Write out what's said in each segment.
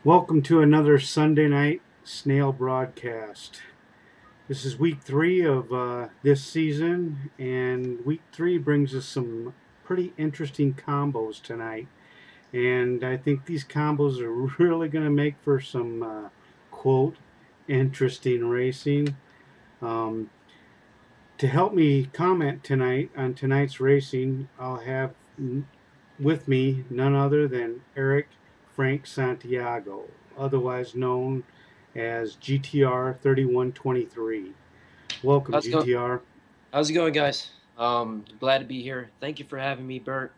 Welcome to another Sunday night snail broadcast. This is week 3 of this season, and week 3 brings us some pretty interesting combos tonight. And I think these combos are really going to make for some, quote, interesting racing. Um, to help me comment tonight on tonight's racing, I'll have with me none other than Eric Frank Santiago, otherwise known as GTR 3123. Welcome, How's it going? GTR. How's it going, guys? Glad to be here. Thank you for having me, Bert.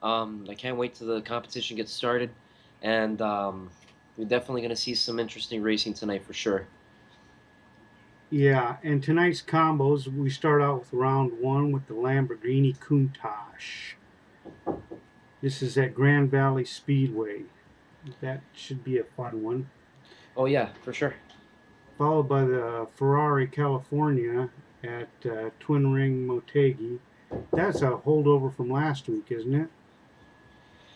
I can't wait till the competition gets started, and we're definitely going to see some interesting racing tonight for sure. Yeah, and tonight's combos, we start out with round 1 with the Lamborghini Countach. This is at Grand Valley Speedway. That should be a fun one. Oh yeah, for sure. Followed by the Ferrari California at Twin Ring Motegi. That's a holdover from last week, isn't it?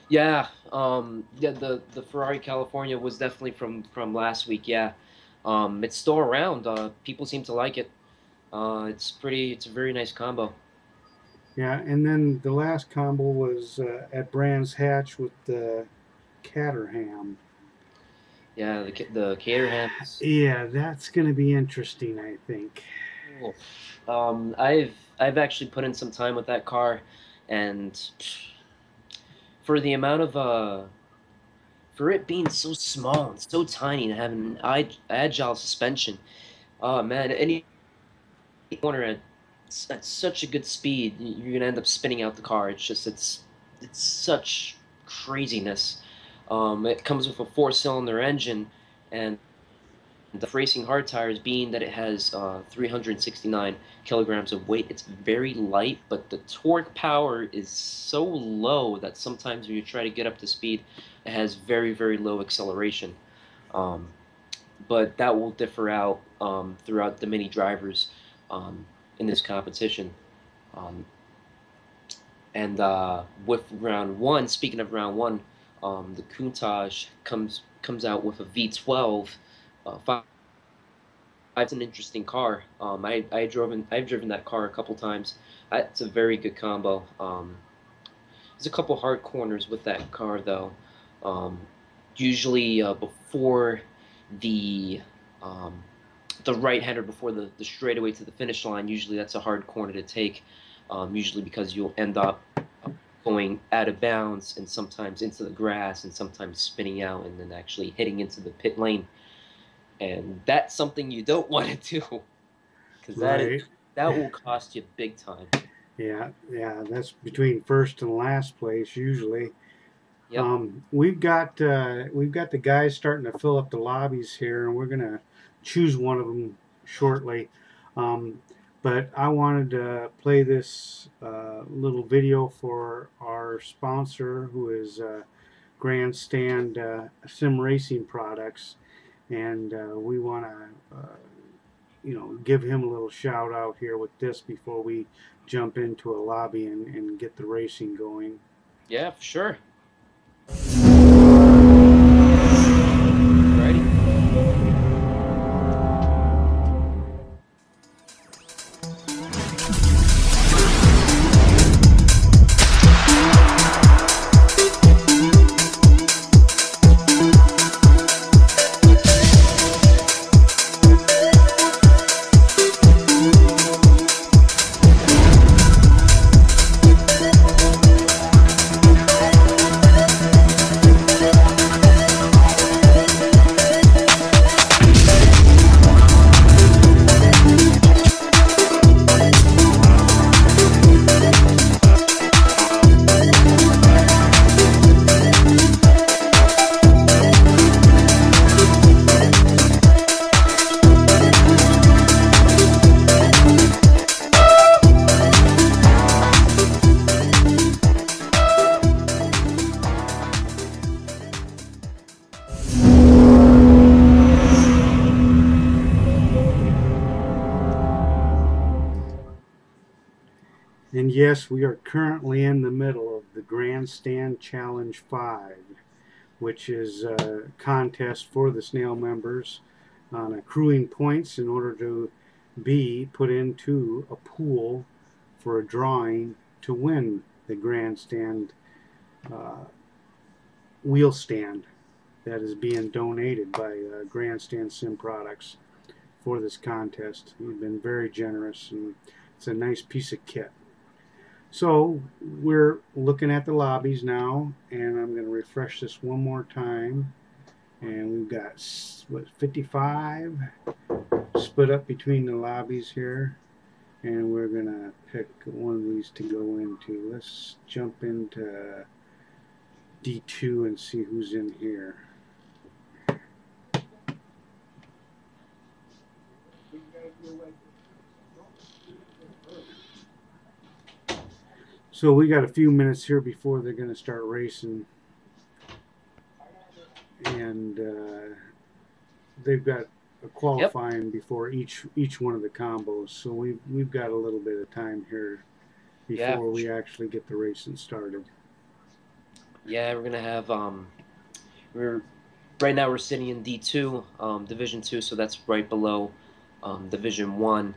Yeah. The Ferrari California was definitely from last week. Yeah, it's still around. People seem to like it. It's a very nice combo. Yeah, and then the last combo was at Brands Hatch with the Caterham. Yeah, the Caterhams. Yeah, that's going to be interesting, I think. Cool. I've actually put in some time with that car, and for the amount of for it being so small and so tiny and having an agile suspension, oh man, any corner at such a good speed, you're gonna end up spinning out the car. It's such craziness. It comes with a four-cylinder engine, and the racing hard tires, being that it has 369 kilograms of weight, it's very light, but the torque power is so low that sometimes when you try to get up to speed, it has very, very low acceleration. Um, but that will differ out throughout the many drivers in this competition. Um, and with round one, speaking of round one, the Countach comes out with a V12 it's an interesting car. I've driven that car a couple times. It's a very good combo. There's a couple hard corners with that car though. Um, Usually before the um, the right hander, before the straightaway to the finish line. Usually that's a hard corner to take. Usually because you'll end up going out of bounds and sometimes into the grass and sometimes spinning out and then actually hitting into the pit lane, and that's something you don't want to do because Right. that will cost you big time. Yeah, that's between first and last place usually. Yep. We've got the guys starting to fill up the lobbies here, and we're gonna choose one of them shortly. Um, but I wanted to play this little video for our sponsor, who is Grandstand Sim Racing Products, and we want to, give him a little shout out here with this before we jump into a lobby and get the racing going. Yeah, for sure. Alrighty. And yes, we are currently in the middle of the Grandstand Challenge 5. which is a contest for the snail members on accruing points in order to be put into a pool for a drawing to win the grandstand uh, wheel stand that is being donated by Grandstand Sim Products for this contest. You've been very generous, and it's a nice piece of kit. So we're looking at the lobbies now, and I'm going to refresh this one more time. And we've got, what, 55 split up between the lobbies here. And we're going to pick one of these to go into. Let's jump into D2 and see who's in here. So we got a few minutes here before they're going to start racing. And they've got a qualifying before each one of the combos. So we've got a little bit of time here before we actually get the racing started. Yeah, we're gonna have right now we're sitting in D2, Division 2, so that's right below Division 1.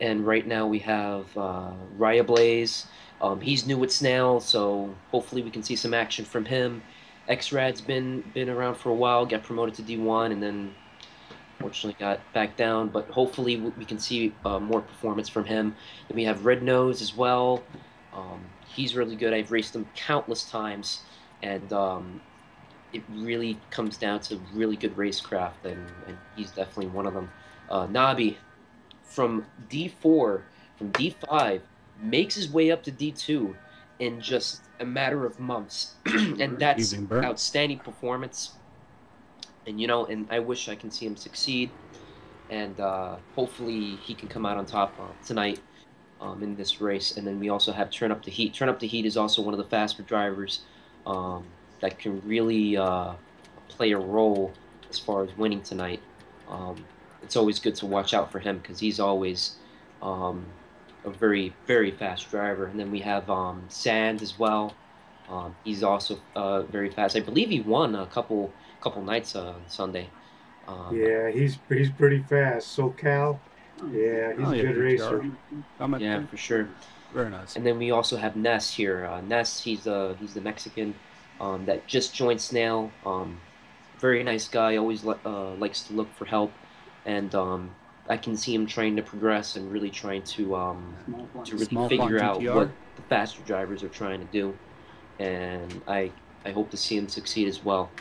And right now we have Raya Blaze. He's new with Snail, so hopefully we can see some action from him. X-Rad's been around for a while, got promoted to D1, and then fortunately got back down. But hopefully we can see more performance from him. Then we have Red Nose as well. He's really good. I've raced him countless times, and it really comes down to really good racecraft, and he's definitely one of them. Nabi from D4, from D5, makes his way up to D2 in just a matter of months, and that's outstanding performance. And and I wish I can see him succeed, and hopefully he can come out on top tonight in this race. And then we also have Turn Up the Heat. Turn Up the Heat is also one of the faster drivers that can really play a role as far as winning tonight. It's always good to watch out for him because he's always a very, very fast driver. And then we have Sand as well. He's also very fast. I believe he won a couple nights on Sunday. Yeah, he's pretty fast. SoCal. Yeah, he's a good racer. Yeah, for sure. Very nice. And then we also have Ness here. Ness, he's the Mexican that just joined Snail. Very nice guy. Always likes to look for help, and I can see him trying to progress and really trying to really figure out what the faster drivers are trying to do. And I hope to see him succeed as well.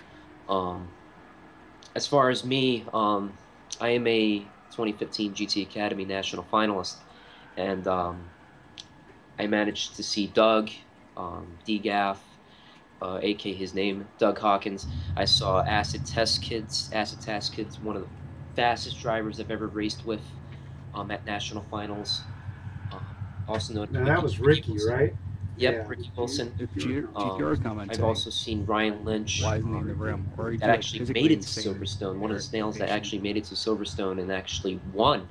As far as me, I am a 2015 GT Academy National Finalist, and I managed to see Doug, DGAF, aka his name, Doug Hawkins. I saw Acid Test Kids, one of the fastest drivers I've ever raced with at National Finals. Also known. Now that was Ricky, right? Yep, Yeah. Ricky Wilson. I've I've also seen Ryan Lynch that actually made it to Silverstone, one of the snails that actually made it to Silverstone and actually won.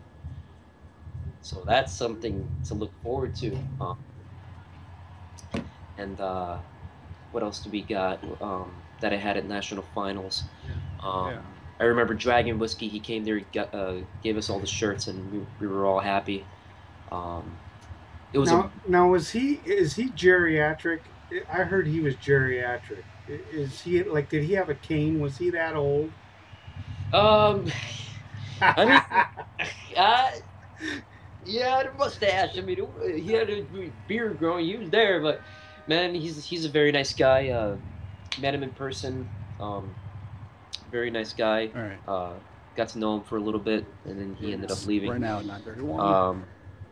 So that's something to look forward to. And what else do we got that I had at National Finals? I remember Dragon Whiskey. He came there, gave us all the shirts, and we were all happy. It was now is he geriatric? I heard he was geriatric. Is he like? Did he have a cane? Was he that old? I mean, yeah, the mustache. I mean, he had a beard growing. He was there, but man, he's a very nice guy. Met him in person. Very nice guy. All right. Got to know him for a little bit, and then he ended up leaving. Right now, not very long.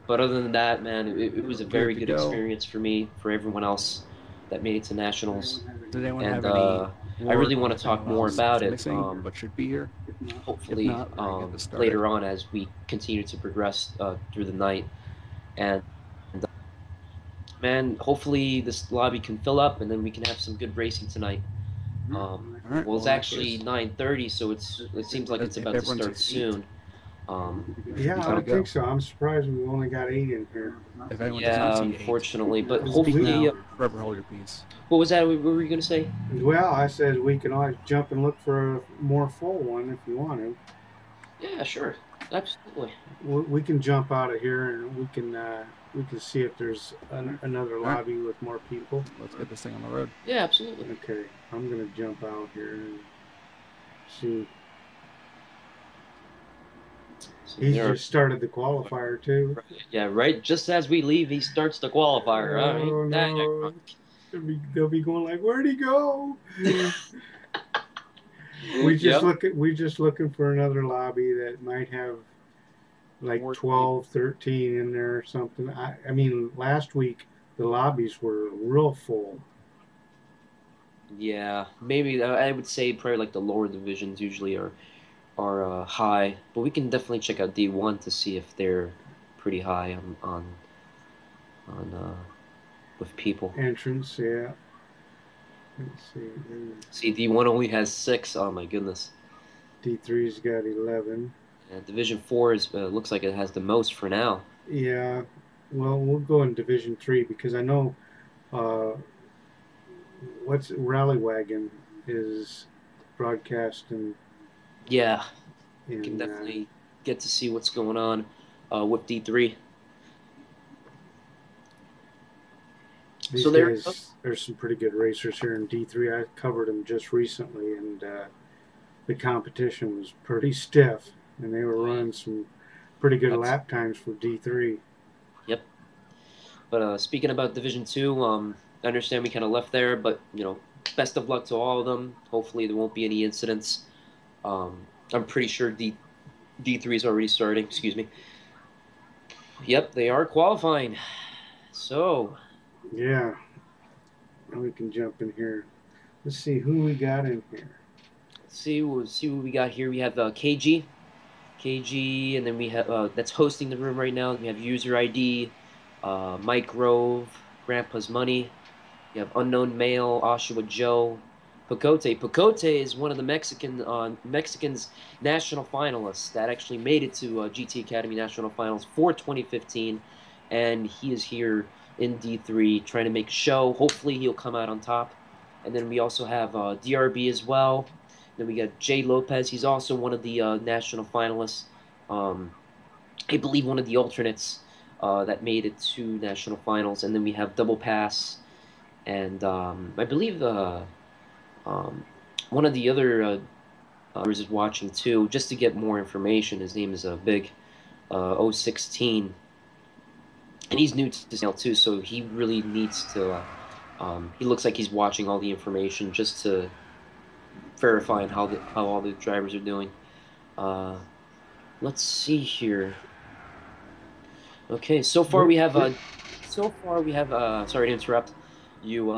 But other than that, man, it was a very good experience for me, for everyone else that made it to nationals. Does anyone And have any I really want to talk more about it. But should be here. Hopefully, later on as we continue to progress through the night. And man, hopefully this lobby can fill up, and then we can have some good racing tonight. Well, it's actually 9:30, so it seems like it's about to start soon. Yeah, I don't think so. I'm surprised we only got 8 in here. Yeah, unfortunately, but hopefully, Forever hold your peace. What was that? What were you gonna say? Well, I said we can always jump and look for a more full one if you want to. Yeah, sure, absolutely. We can jump out of here and we can see if there's another All right, lobby with more people. let's get this thing on the road. Yeah, absolutely. Okay, I'm gonna jump out here and see. So He's there. just started the qualifier too. Yeah, right. Just as we leave, he starts the qualifier. Ain't Oh that no! They'll be going like, "Where'd he go?" Yep. We just looking for another lobby that might have like 12, 13 in there or something. I mean, last week the lobbies were real full. Yeah, maybe I would say probably like the lower divisions usually are high, but we can definitely check out D1 to see if they're pretty high on with people. Entrance, yeah. Let's see. See, D1 only has 6. Oh my goodness. D3's got 11. And Division 4 is looks like it has the most for now. Yeah. Well, we'll go in Division 3 because I know uh, what's Rally Wagon is broadcasting Yeah, we can in definitely get to see what's going on with D3. these So there. guys. There's some pretty good racers here in D3. I covered them just recently, and the competition was pretty stiff, and they were running some pretty good lap times for D3. Yep. But speaking about Division 2, I understand we kind of left there, but best of luck to all of them. Hopefully there won't be any incidents. I'm pretty sure D3 is already starting. Excuse me. Yep, they are qualifying. So Yeah, and we can jump in here. Let's see who we got in here. we'll see what we got here. We have KG, and then we have that's hosting the room right now. We have user ID, Mike Grove, Grandpa's Money. You have Unknown Male, Oshawa Joe, Pocote. Pocote is one of the Mexicans national finalists that actually made it to GT Academy National Finals for 2015, and he is here in D3 trying to make a show. Hopefully he'll come out on top. And then we also have DRB as well. Then we got Jay Lopez. He's also one of the national finalists. I believe one of the alternates that made it to national finals. And then we have Double Pass. And I believe one of the other is watching too, just to get more information. His name is Big 016, and he's new to this now too, so he really needs to. He looks like he's watching all the information just to verify how all the drivers are doing. Let's see here. Okay, so far we have. Sorry to interrupt. You.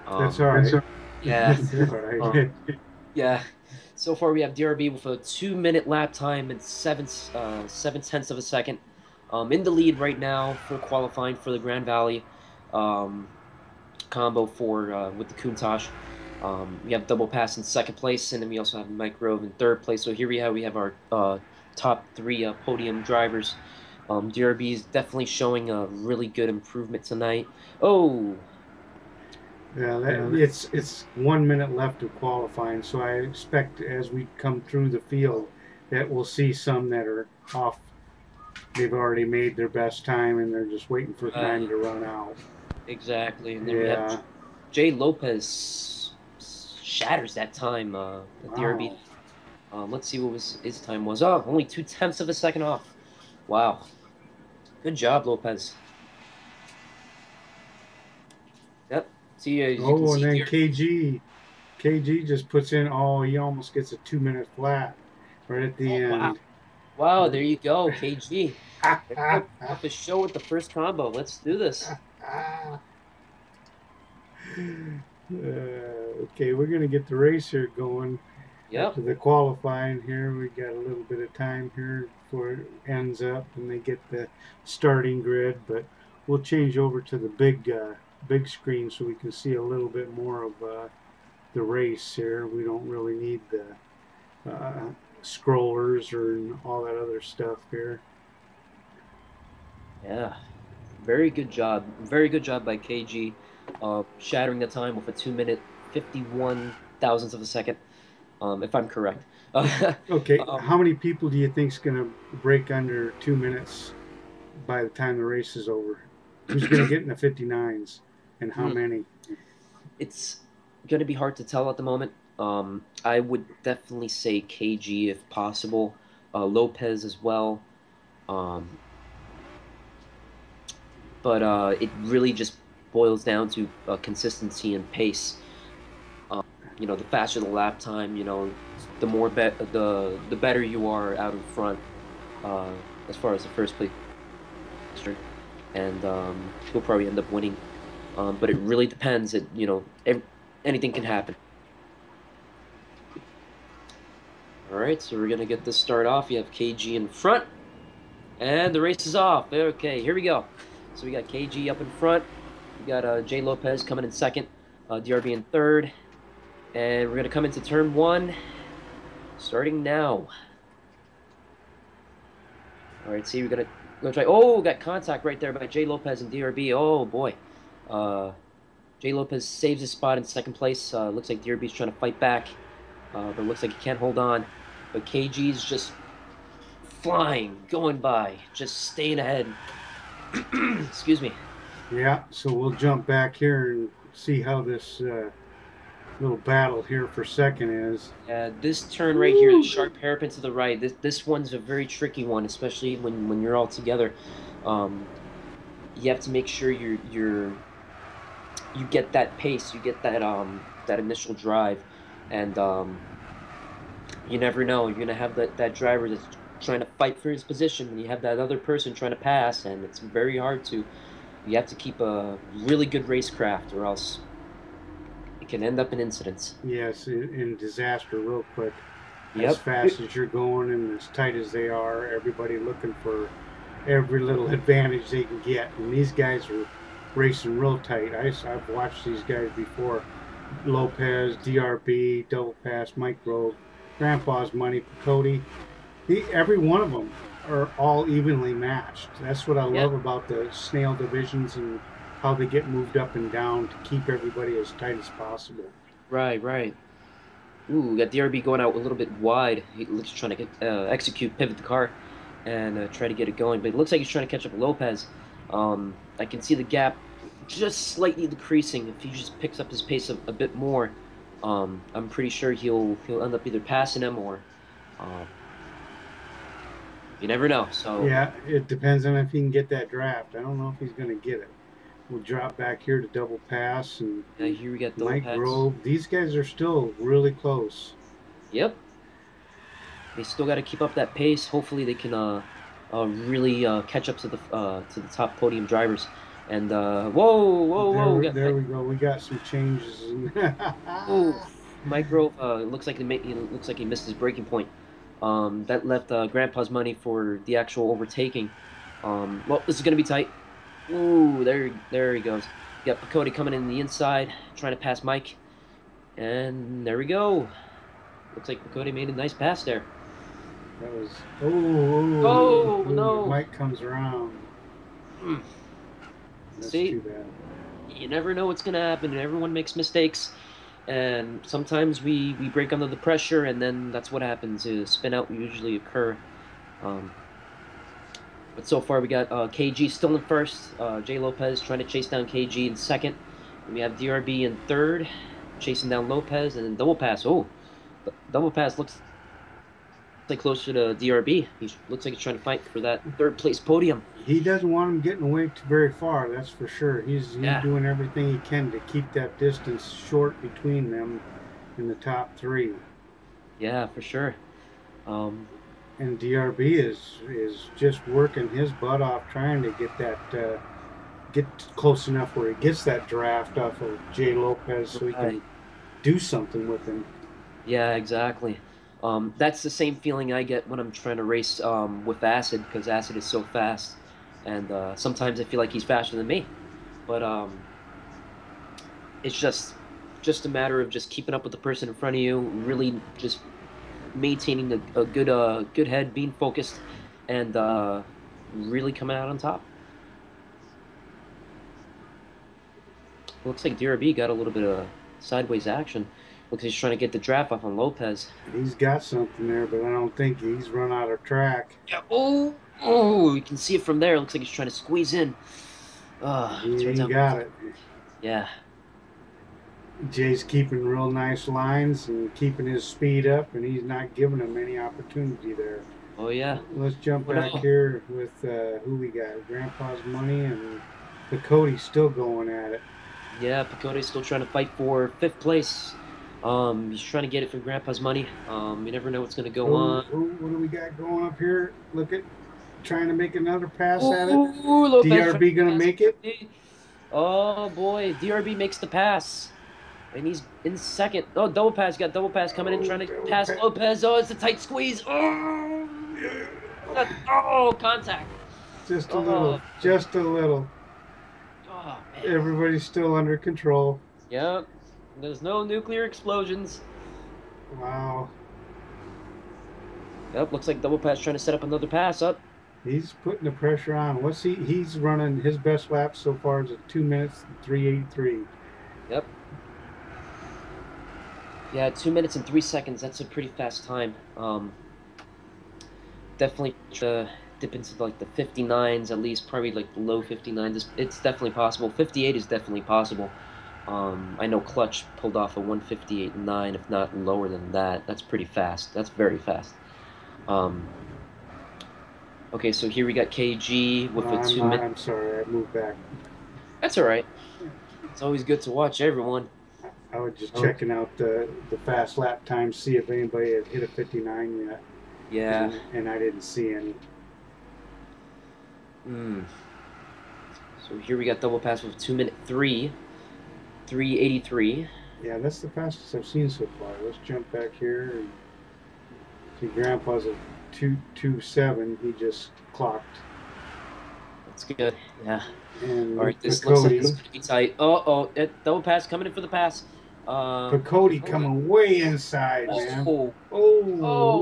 That's all right. Yeah. That's all right. Yeah. So far we have DRB with a 2-minute lap time and 7/10 of a second. In the lead right now for qualifying for the Grand Valley combo for with the Countach. We have Double Pass in second place, and then we also have Mike Grove in third place. So here we have our top 3 podium drivers. DRB is definitely showing a really good improvement tonight. Oh. Yeah, it's 1 minute left of qualifying, so I expect as we come through the field that we'll see some that are off. They've already made their best time and they're just waiting for time to run out. Exactly, and then we have Jay Lopez shatters that time at DRB. Let's see what his time was. Oh, only 0.2 of a second off. Wow, good job, Lopez. Yep. See, and then KG just puts in. Oh, he almost gets a 2-minute flat right at the end. Wow, there you go, KG. Off the show with the first combo. Let's do this. Okay, we're gonna get the race here going. Yep. After the qualifying here, we got a little bit of time here before it ends up and they get the starting grid. But we'll change over to the big screen so we can see a little bit more of the race here. We don't really need the scrollers or all that other stuff here. Yeah. Very good job. Very good job by KG, shattering the time with a 2 minute 51 thousandths of a second, if I'm correct. Okay, Um, how many people do you think's going to break under 2 minutes by the time the race is over? Who's going to get in the 59s, and how hmm, many? it's going to be hard to tell at the moment. I would definitely say KG if possible, Lopez as well. Um, but it really just boils down to consistency and pace. The faster the lap time, the more the better you are out in front, uh, as far as the first place, and he'll probably end up winning. But it really depends. Anything can happen. All right, so we're gonna get this start off. You have KG in front, and the race is off. Okay, here we go. So we got KG up in front. We got Jay Lopez coming in second, DRB in third, and we're gonna come into turn one, starting now. All right, see, we're gonna try. Oh, got contact right there by Jay Lopez and DRB. Oh boy, uh, Jay Lopez saves his spot in second place. Looks like DRB's trying to fight back, but looks like he can't hold on. But KG's just flying, going by, just staying ahead. Excuse me. Yeah, so we'll jump back here and see how this little battle here for second is. This turn right here, the sharp hairpin to the right. This one's a very tricky one, especially when you're all together. Um, you have to make sure you get that pace, you get that initial drive, and you never know. You're gonna have that driver that's trying to fight for his position, and you have that other person trying to pass, and it's very hard to. You have to keep a really good racecraft, or else it can end up in incidents. Yes, in disaster real quick. Yep. As fast as you're going and as tight as they are, everybody looking for every little advantage they can get. And these guys are racing real tight. I've watched these guys before. Lopez, DRB, Double Pass, Mike Grove, Grandpa's Money, Cody. Every one of them are all evenly matched. That's what I love about the snail divisions and how they get moved up and down to keep everybody as tight as possible. Right, right. Ooh, we got DRB going out a little bit wide. He looks trying to pivot the car, and try to get it going. But it looks like he's trying to catch up with Lopez. I can see the gap just slightly decreasing. If he just picks up his pace a bit more, I'm pretty sure he'll end up either passing him or. You never know. So yeah, it depends on if he can get that draft. I don't know if he's going to get it. We'll drop back here to Double Pass and here we got Double Pass. Grove. These guys are still really close. Yep. They still got to keep up that pace. Hopefully, they can really catch up to the top podium drivers. And whoa! There we go. We got some changes. Oh, Mike Grove looks like he missed his braking point. That left Grandpa's Money for the actual overtaking. Well, this is gonna be tight. Ooh, there he goes. You got Cody coming in the inside, trying to pass Mike, and there we go. Looks like Cody made a nice pass there. That was no! Mike comes around. That's See, too bad. You never know what's gonna happen, and everyone makes mistakes. And sometimes we break under the pressure, and then that's what happens. Spin out will usually occur. But so far we got KG still in first. Jay Lopez trying to chase down KG in second. And we have DRB in third, chasing down Lopez, and then Double Pass. Oh, Double Pass looks like closer to DRB. He looks like he's trying to fight for that third place podium. He doesn't want him getting away very far, that's for sure. He's doing everything he can to keep that distance short between them in the top three. Yeah, for sure. And DRB is just working his butt off trying to get that get close enough where he gets that draft off of Jay Lopez so he can do something with him. Yeah, exactly. That's the same feeling I get when I'm trying to race with Acid, because Acid is so fast. And sometimes I feel like he's faster than me. But it's just a matter of just keeping up with the person in front of you, really just maintaining a good head, being focused, and really coming out on top. Looks like DRB got a little bit of sideways action. Looks like he's trying to get the draft off on Lopez. He's got something there, but I don't think he's run out of track. Yeah. Oh, you can see it from there. Looks like he's trying to squeeze in. He got it. Yeah. Jay's keeping real nice lines and keeping his speed up, and he's not giving him any opportunity there. Oh, yeah. Let's jump back here with who we got. Grandpa's Money and Picote's still going at it. Yeah, Picote's still trying to fight for 5th place. He's trying to get it for Grandpa's Money. You never know what's going to go on. What do we got going up here? Look at trying to make another pass at it. Lopez DRB going to make it? Oh, boy. DRB makes the pass. And he's in 2nd. Oh, double pass. Got double pass coming in, trying to pass Lopez. Oh, it's a tight squeeze. Oh, contact. Just a little. Just a little. Oh, man. Everybody's still under control. Yep. There's no nuclear explosions. Wow. Yep, looks like double pass trying to set up another pass up. He's putting the pressure on. He's running his best lap so far is at 2 minutes and 3:83. Yep. Yeah, 2 minutes and 3 seconds. That's a pretty fast time. Definitely dip into like the 59s at least, probably like the low 59s. It's definitely possible. 58 is definitely possible. I know Clutch pulled off a 158.9, if not lower than that. That's pretty fast. That's very fast. Okay, so here we got KG with a 2 minute. I'm sorry, I moved back. That's all right. It's always good to watch everyone. I was just checking out the fast lap times, see if anybody had hit a 59 yet. Yeah. And I didn't see any. So here we got double pass with 2 minute 3:83. Yeah, that's the fastest I've seen so far. Let's jump back here and see. Grandpa's at 2:27. He just clocked. That's good. Yeah. And all right, this looks like it's going to be tight. Double pass coming in for the pass. Picote coming way inside, man. Oh,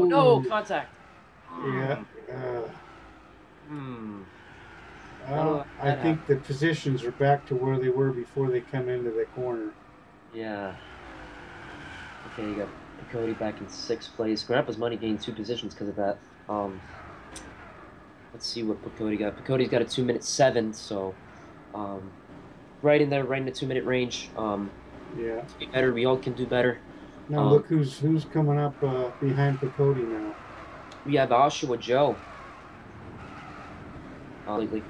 no, contact. Yeah. I think the positions are back to where they were before they come into the corner. Yeah. Okay, you got Picote back in 6th place. Grandpa's Money gained 2 positions because of that. Let's see what Picote got. Picote's got a 2 minute 7, so right in there, right in the 2 minute range. Yeah. Be better. We all can do better. Now look who's coming up behind Picote now. We have Oshawa Joe. Lately.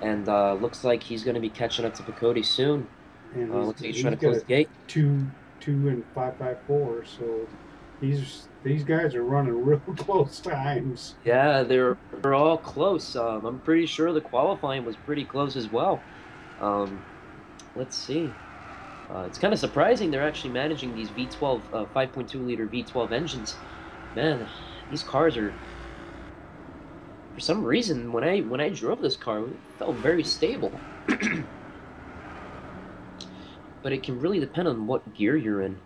And looks like he's going to be catching up to Picote soon. And looks like he's trying to close the gate. 2 and 5:54. So these guys are running real close times. Yeah, they're all close. I'm pretty sure the qualifying was pretty close as well. Let's see. It's kind of surprising they're actually managing these V12 5.2 liter V12 engines. Man, these cars are, for some reason, when I drove this car, it felt very stable. But it can really depend on what gear you're in.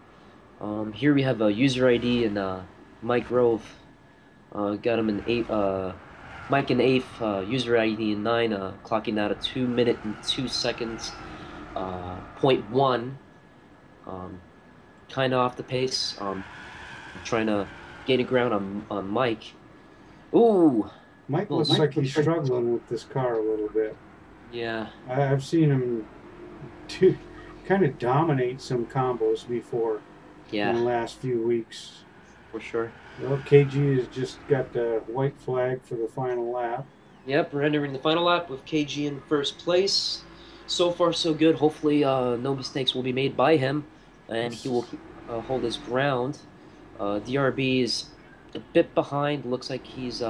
Here we have a user ID and Mike Rove. Got him in 8. Mike in 8th, user ID in 9, clocking out at 2 minutes and 2 seconds. 0.1. Kind of off the pace. Trying to gain a ground on Mike. Ooh. Mike looks like he's struggling with this car a little bit. Yeah. I've seen him kind of dominate some combos before. Yeah. In the last few weeks. For sure. Well, KG has just got the white flag for the final lap. Yep, we're entering the final lap with KG in 1st place. So far, so good. Hopefully, no mistakes will be made by him, and he will hold his ground. DRB is a bit behind. Looks like he's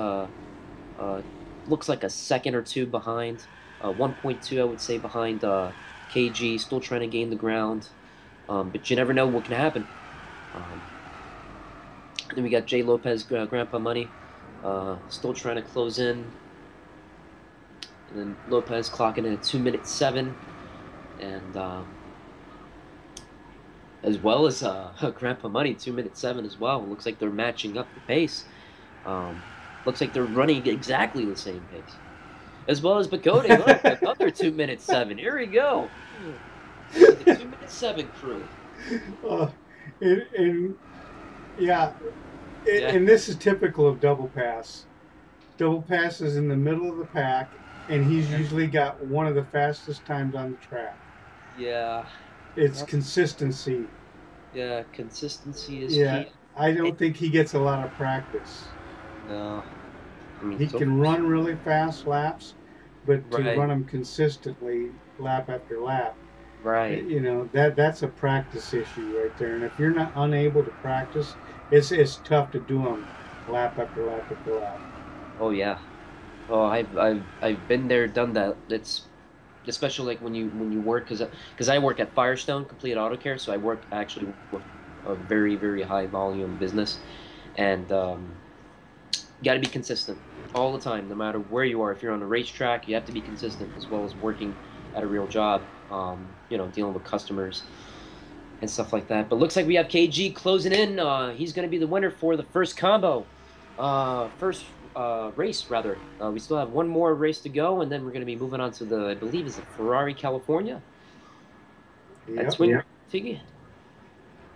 looks like a second or 2 behind. 1.2, I would say, behind KG. Still trying to gain the ground, but you never know what can happen. Then we got Jay Lopez, Grandpa Money, still trying to close in. And then Lopez clocking in at 2 minutes 7, and as well as Grandpa Money 2 minutes 7 as well. Looks like they're matching up the pace. Looks like they're running exactly the same pace. As well as Picote, look, another 2 minutes 7. Here we go. The 2-minute 7 crew. uh, and yeah, Yeah. and this is typical of Double Pass. Double Pass is in the middle of the pack, and he's usually got one of the fastest times on the track. Yeah. It's consistency. Yeah, consistency is Yeah, key. I don't think he gets a lot of practice. No. I mean, He can run really fast laps, but to Right. run them consistently lap after lap, Right. you know, that's a practice issue right there. And if you're not unable to practice, it's tough to do them lap after lap after lap. Oh yeah. Oh, I've been there, done that. It's especially like when you work, because I work at Firestone Complete Auto Care, so I work actually with a very very high volume business, and you got to be consistent all the time, no matter where you are. If you're on a racetrack, you have to be consistent, as well as working at a real job. You know, dealing with customers and stuff like that. But looks like we have KG closing in. He's going to be the winner for the first combo, first race rather. We still have one more race to go, and then we're going to be moving on to the, I believe, is it Ferrari California? That's Yep. when Tiggy.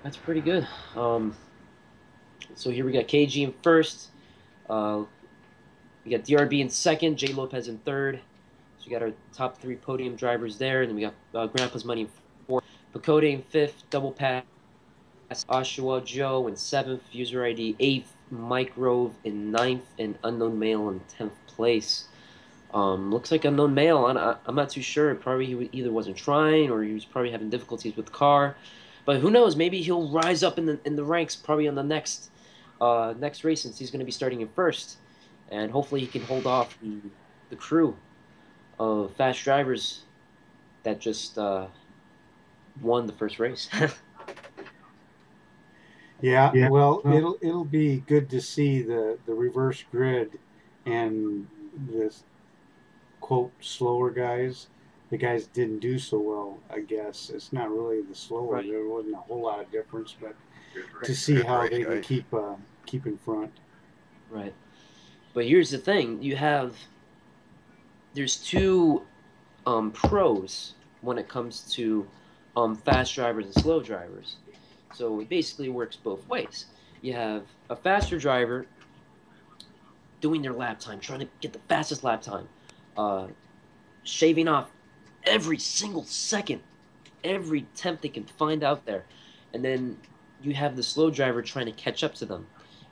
That's pretty good. So here we got KG in first. We got DRB in second. J Lopez in third. So we got our top 3 podium drivers there, and then we got Grandpa's Money in fourth. Pacote in fifth. Double Pass. Oshawa Joe in seventh. User ID eighth. Mike Rove in ninth, and Unknown Male in 10th place. Looks like Unknown Male. I'm not too sure. Probably he either wasn't trying or he was probably having difficulties with the car. But who knows? Maybe he'll rise up in the ranks probably on the next race, since he's going to be starting in first, and hopefully he can hold off the crew of fast drivers that just won the first race. Yeah, well, it'll be good to see the reverse grid and the quote slower guys. The guys didn't do so well, I guess. It's not really the slower. Right. There wasn't a whole lot of difference, but to see how they can keep in front. Right. But here's the thing: there's 2 pros when it comes to fast drivers and slow drivers. So it basically works both ways. You have a faster driver doing their lap time, trying to get the fastest lap time, shaving off every single second, every temp they can find out there. And then you have the slow driver trying to catch up to them.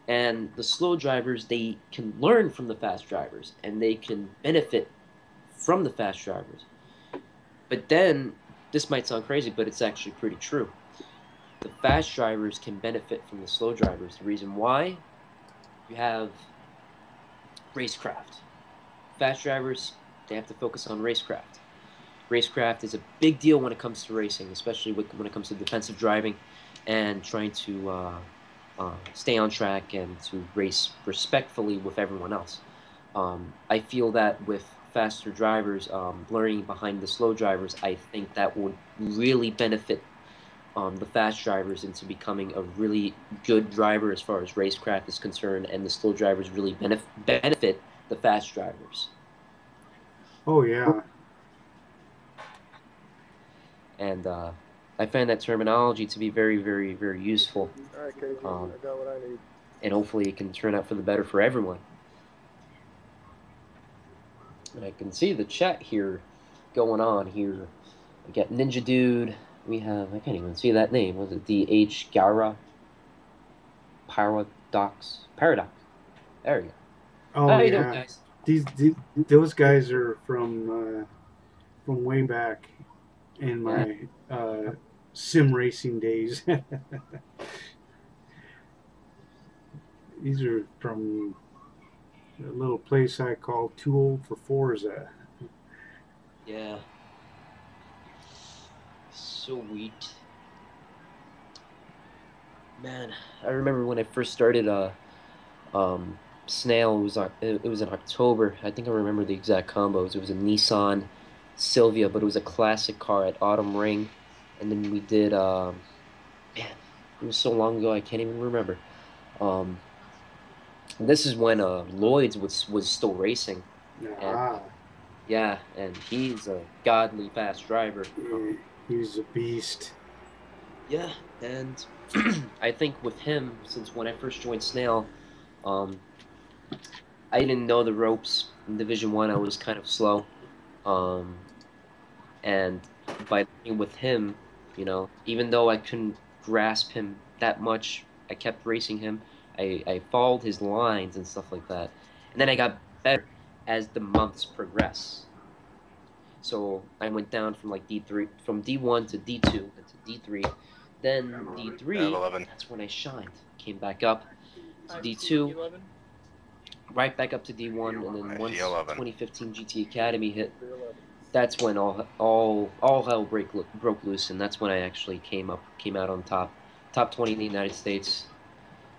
And the slow drivers, they can learn from the fast drivers, and they can benefit from the fast drivers. But then, this might sound crazy, but it's actually pretty true. The fast drivers can benefit from the slow drivers. The reason why, you have racecraft. Fast drivers, they have to focus on racecraft. Racecraft is a big deal when it comes to racing, especially when it comes to defensive driving and trying to stay on track and to race respectfully with everyone else. I feel that with faster drivers learning behind the slow drivers, I think that would really benefit the fast drivers into becoming a really good driver as far as racecraft is concerned, and the slow drivers really benefit the fast drivers. Oh yeah. And I find that terminology to be very, very, very useful. All right, KG, I got what I need. And hopefully it can turn out for the better for everyone. And I can see the chat here going on here. We got Ninja Dude. We have, I can't even see that name. Was it DH Gara? Paradox. There you go. Oh How yeah. you doing, guys? Those guys are from way back in my sim racing days. These are from a little place I call Too Old for Forza. Yeah. Sweet. Man, I remember when I first started Snail. It was in October. I think I remember the exact combos. It was a Nissan Silvia, but it was a classic car at Autumn Ring. And then we did man, it was so long ago I can't even remember. This is when Lloyd's was still racing. Ah. Yeah, and he's a godly fast driver. He's a beast. Yeah, and I think with him, since when I first joined Snail, um, I didn't know the ropes in Division One. I was kind of slow, um, and by being with him, even though I couldn't grasp him that much, I kept racing him. I followed his lines and stuff like that, and then I got better as the months progress. So I went down from like D3, from D1 to D2, and to D3. Then D3, that's when I shined. Came back up to D2, right back up to D1, and then once 2015 GT Academy hit, that's when all hell broke loose, and that's when I actually came out on top 20 in the United States,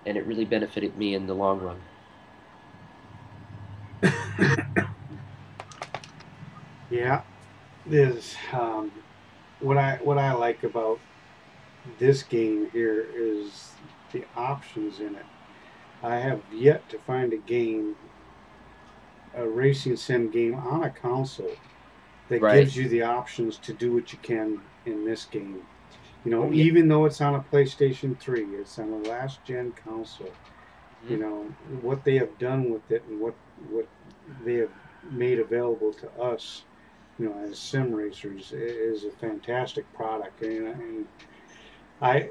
and it really benefited me in the long run. Yeah, there's what I like about this game here is the options in it. I have yet to find a racing sim game on a console that Right. gives you the options to do what you can in this game. Even though it's on a PlayStation 3, it's on a last gen console. Mm-hmm. What they have done with it and what they have made available to us, as sim racers is a fantastic product. And I,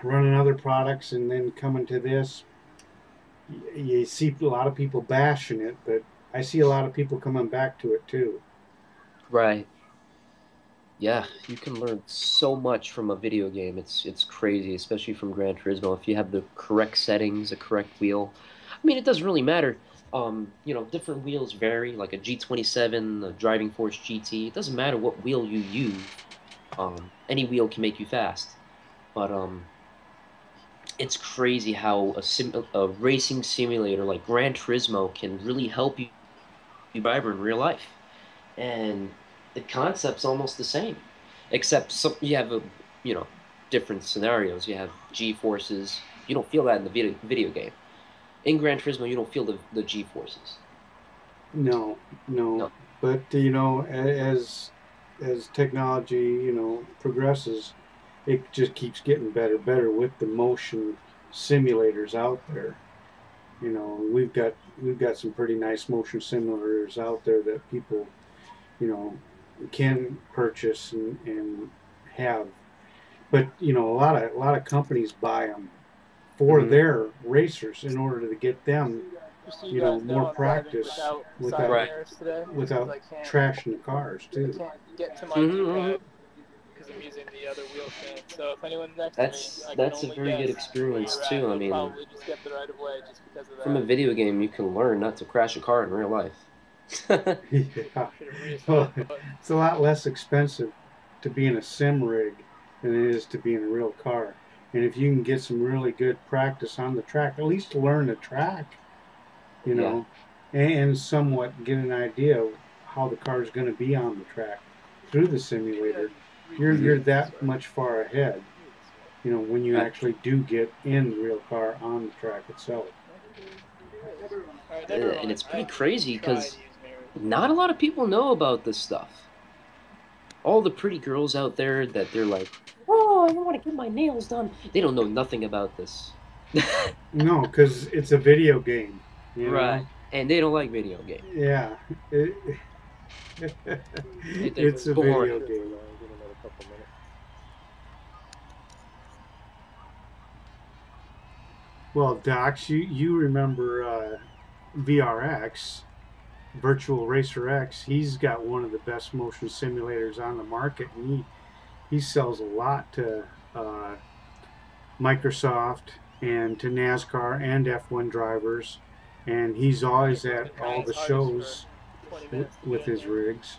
running other products and then coming to this, you see a lot of people bashing it, but I see a lot of people coming back to it too. Right. Yeah, you can learn so much from a video game. It's crazy, especially from Gran Turismo. If you have the correct settings, the correct wheel. I mean, it doesn't really matter. Different wheels vary, like a G27, a Driving Force GT. It doesn't matter what wheel you use. Any wheel can make you fast. But it's crazy how a racing simulator like Gran Turismo can really help you driver in real life. And the concept's almost the same, except you have different scenarios. You have G forces. You don't feel that in the video game. In Gran Turismo, you don't feel the G forces. No. But as technology progresses, it just keeps getting better with the motion simulators out there. We've got some pretty nice motion simulators out there that people can purchase and have. But a lot of companies buy them for their racers in order to get them more practice without trashing the cars too. I can't get to my D-pad because I'm using the other wheel stand. So if anyone's next to me, that's a very good experience too. I mean, probably just get the right of way just because of that. from a video game, you can learn not to crash a car in real life. Yeah. Well, it's a lot less expensive to be in a sim rig than it is to be in a real car. And if you can get some really good practice on the track, at least learn the track, and somewhat get an idea of how the car is going to be on the track through the simulator, you're that much far ahead, when you actually do get in the real car on the track itself. And it's pretty crazy because not a lot of people know about this stuff. All the pretty girls out there that they're like, oh, I want to get my nails done. They don't know nothing about this. No, because it's a video game. Right. And they don't like video games. Yeah. It's a video game. Well, Docs, you remember VRX, Virtual Racer X? He's got one of the best motion simulators on the market, and he sells a lot to Microsoft and to NASCAR and F1 drivers, and he's always at all the shows with his rigs.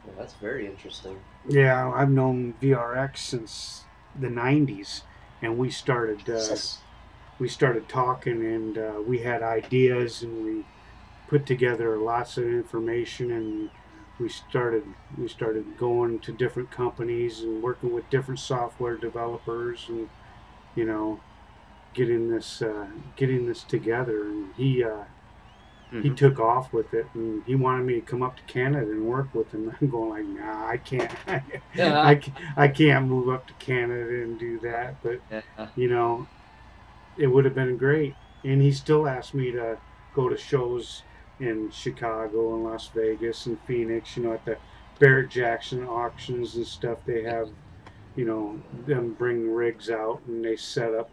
Well, that's very interesting. Yeah, I've known VRX since the '90s, and we started talking, and we had ideas, and we put together lots of information, and we started going to different companies and working with different software developers, and getting this together. And he took off with it, and he wanted me to come up to Canada and work with him. I'm going like, nah, I can't. Yeah. I can't move up to Canada and do that. But Yeah. you know, it would have been great. And he still asked me to go to shows in Chicago and Las Vegas and Phoenix. You know, at the Barrett Jackson auctions and stuff. They have, you know, them bring rigs out and they set up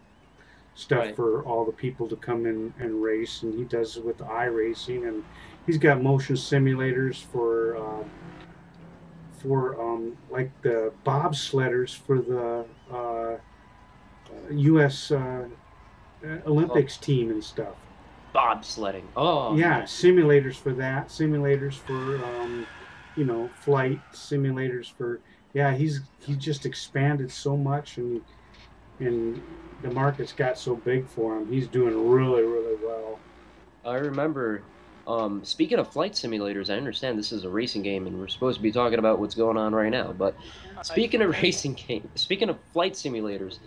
stuff Right. for all the people to come in and race, and he does it with iRacing, and he's got motion simulators for like the bobsledders for the U.S. Oh, Olympics team and stuff. bobsledding. Oh, Yeah, yeah. simulators for that, simulators for you know, flight simulators for. Yeah, he's just expanded so much, and the market's got so big for him. He's doing really, really well. I remember. Speaking of flight simulators, I understand this is a racing game, and we're supposed to be talking about what's going on right now. But I speaking see of 10. racing game, speaking of flight simulators,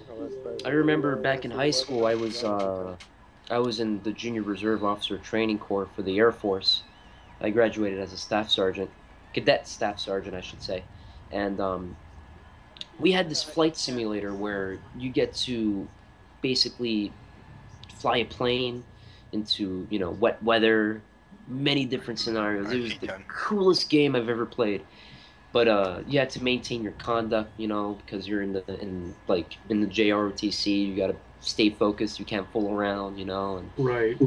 I remember back in high school, I was in the junior reserve officer training corps for the Air Force. I graduated as a staff sergeant, cadet staff sergeant, I should say, and we had this flight simulator where you get to basically fly a plane into, you know, wet weather, many different scenarios. It was the coolest game I've ever played. But you had to maintain your conduct, you know, because you're in the JROTC. You got to stay focused. You can't fool around, you know. And Right.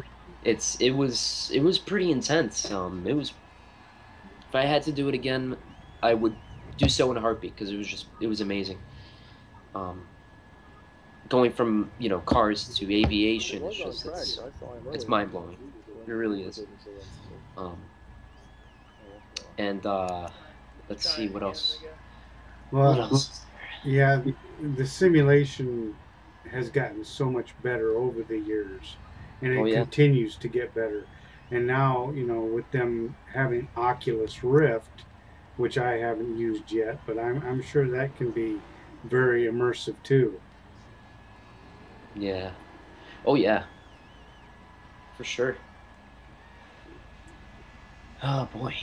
it was pretty intense. It was, if I had to do it again, I would do so in a heartbeat because it was amazing. Um, Going from, you know, cars to aviation, it's mind blowing. It really is. Um, and let's see Giant what cannon else. again. What Well, else? yeah, the simulation has gotten so much better over the years, and Oh it yeah. continues to get better. And now, you know, with them having Oculus Rift, which I haven't used yet, but I'm sure that can be very immersive too. Yeah. Oh yeah, for sure. Oh boy.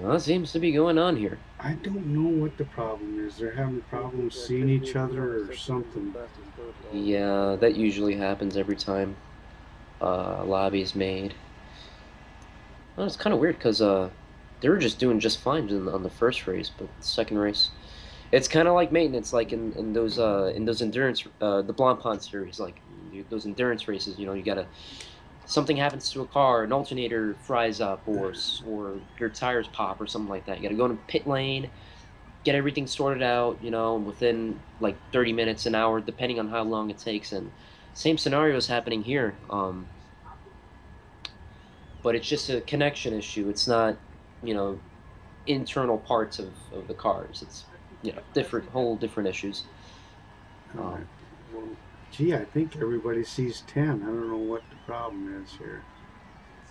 What seems to be going on here? I don't know what the problem is. They're having problems seeing each other or something. Yeah, that usually happens every time a lobby is made. Well, it's kind of weird because they were just doing just fine on the first race, but the second race, it's kind of like maintenance, like in those endurance the Blonde Pond series, like those endurance races. You know, you gotta something happens to a car, an alternator fries up, or your tires pop or something like that. You gotta go in pit lane, get everything sorted out, you know, within like 30 minutes, an hour, depending on how long it takes. And same scenario is happening here. But it's just a connection issue. It's not, you know, internal parts of the cars. It's, you know, I see 10. whole different issues. All right. Um, Well, gee, I think everybody sees 10. I don't know what the problem is here.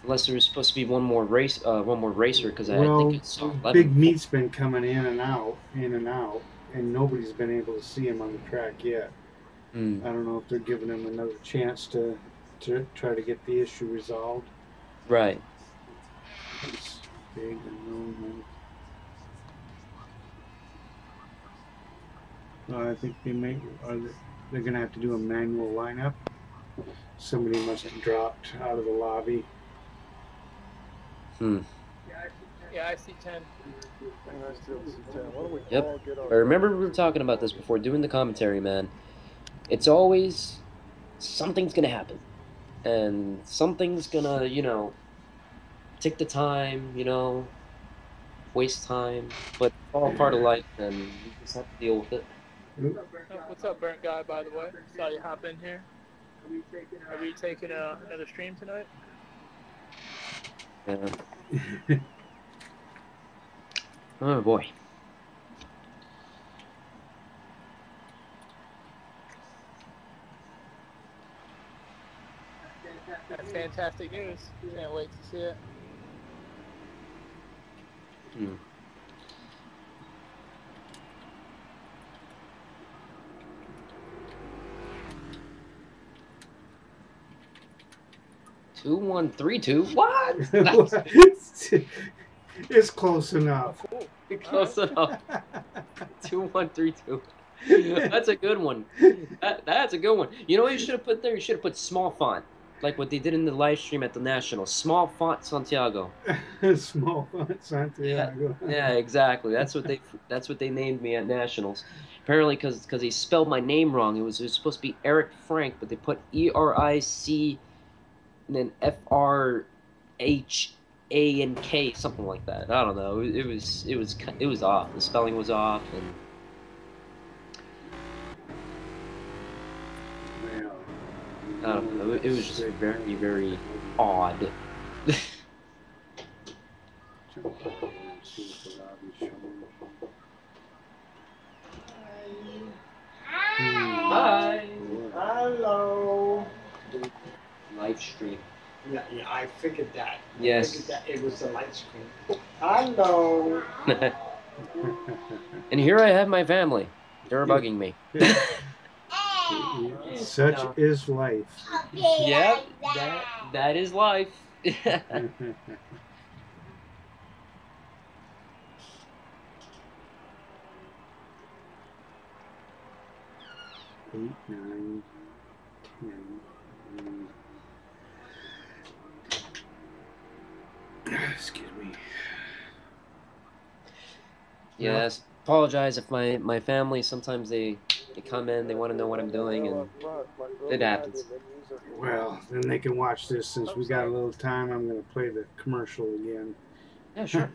Unless there was supposed to be one more racer, because I think Well, I saw Big 11. Meat's been coming in and out, and nobody's been able to see him on the track yet. Hmm. I don't know if they're giving him another chance to try to get the issue resolved. Right. It's big and lonely. I think they're going to have to do a manual lineup. Somebody must have dropped out of the lobby. Hmm. Yeah, I see 10. Yep. I remember we were talking about this before doing the commentary, man. It's always something's gonna happen, and something's gonna, you know, take the time, you know, waste time, but it's all part of life, and you just have to deal with it. Oh, what's up, burnt guy, by the way? Saw you hop in here. Are we taking another stream tonight? Yeah. Oh boy. That's fantastic news. Can't wait to see it. Hmm. 2132. What? It's close enough. Cool. Close enough. 2132. That's a good one. That's a good one. You know what you should have put there? You should have put small font, like what they did in the live stream at the National. Small font Santiago. Small font Santiago. Yeah, exactly. That's what they named me at Nationals. Apparently, because he spelled my name wrong. It was supposed to be Eric Frank, but they put ERIC and then FRHANK, something like that. I don't know. It was off. The spelling was off, and I don't know. It was just very, very odd. Hi. Hello. Live stream. Yeah, I figured that. Yes. I figured that it was a light screen. Hello. And here I have my family. They're bugging me. Such is life. Yep, that is life. 8, 9, 10. Excuse me. Yes, apologize if my family, sometimes they come in, they want to know what I'm doing, and it happens. Well, then they can watch this. Since we got a little time, I'm going to play the commercial again. Yeah, sure.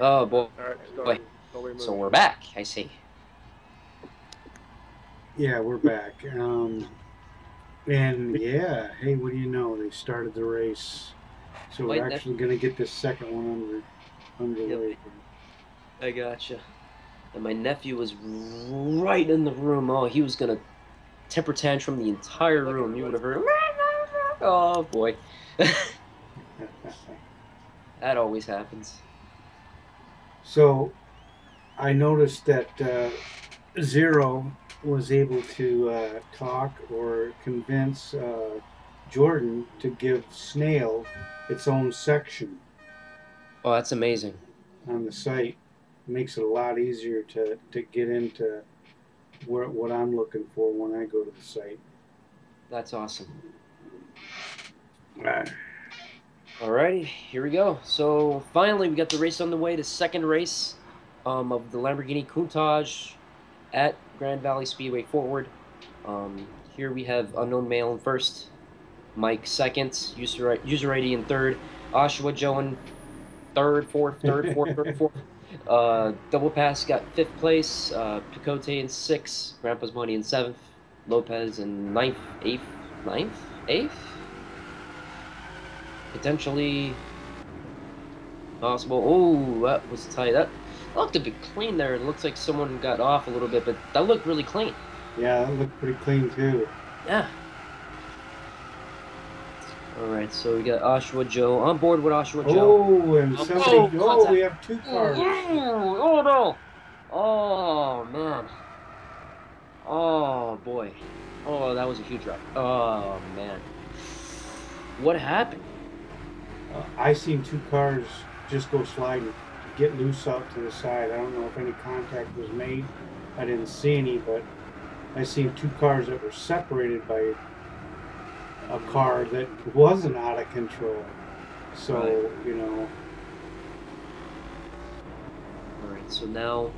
Oh boy. Wait. So we're back, I see. Yeah, we're back. And yeah, hey, what do you know? They started the race. So Wait, we're actually going to get this second one underway. Yep. I gotcha. And my nephew was right in the room. Oh, he was gonna temper tantrum the entire room. You would have heard him. Oh boy. That always happens. So I noticed that Zero was able to talk or convince Jordan to give Snail its own section Oh, that's amazing. on the site. Makes it a lot easier to get into what I'm looking for when I go to the site. That's awesome. Ah. Alrighty, here we go. So finally, we got the race on the way. The second race of the Lamborghini Countach at Grand Valley Speedway Forward. Here we have Unknown Male in first, Mike second, User ID in third, Oshawa Joe in third, fourth. Double Pass got fifth place, Picote in sixth, Grandpa's Money in seventh, Lopez in eighth. Potentially possible. Oh, that was tight. That looked a bit clean there. It looks like someone got off a little bit, but that looked really clean. Yeah, that looked pretty clean too. Yeah. Alright, so we got Oshawa Joe on board with Oshawa Joe. Oh, and somebody. Oh, we have two cars. Oh no! Oh man. Oh boy. Oh, that was a huge drop. Oh man. What happened? I seen two cars just go sliding. get loose out to the side. I don't know if any contact was made. I didn't see any, but I seen two cars that were separated by a car that wasn't out of control. So, Right. you know. Alright, so now,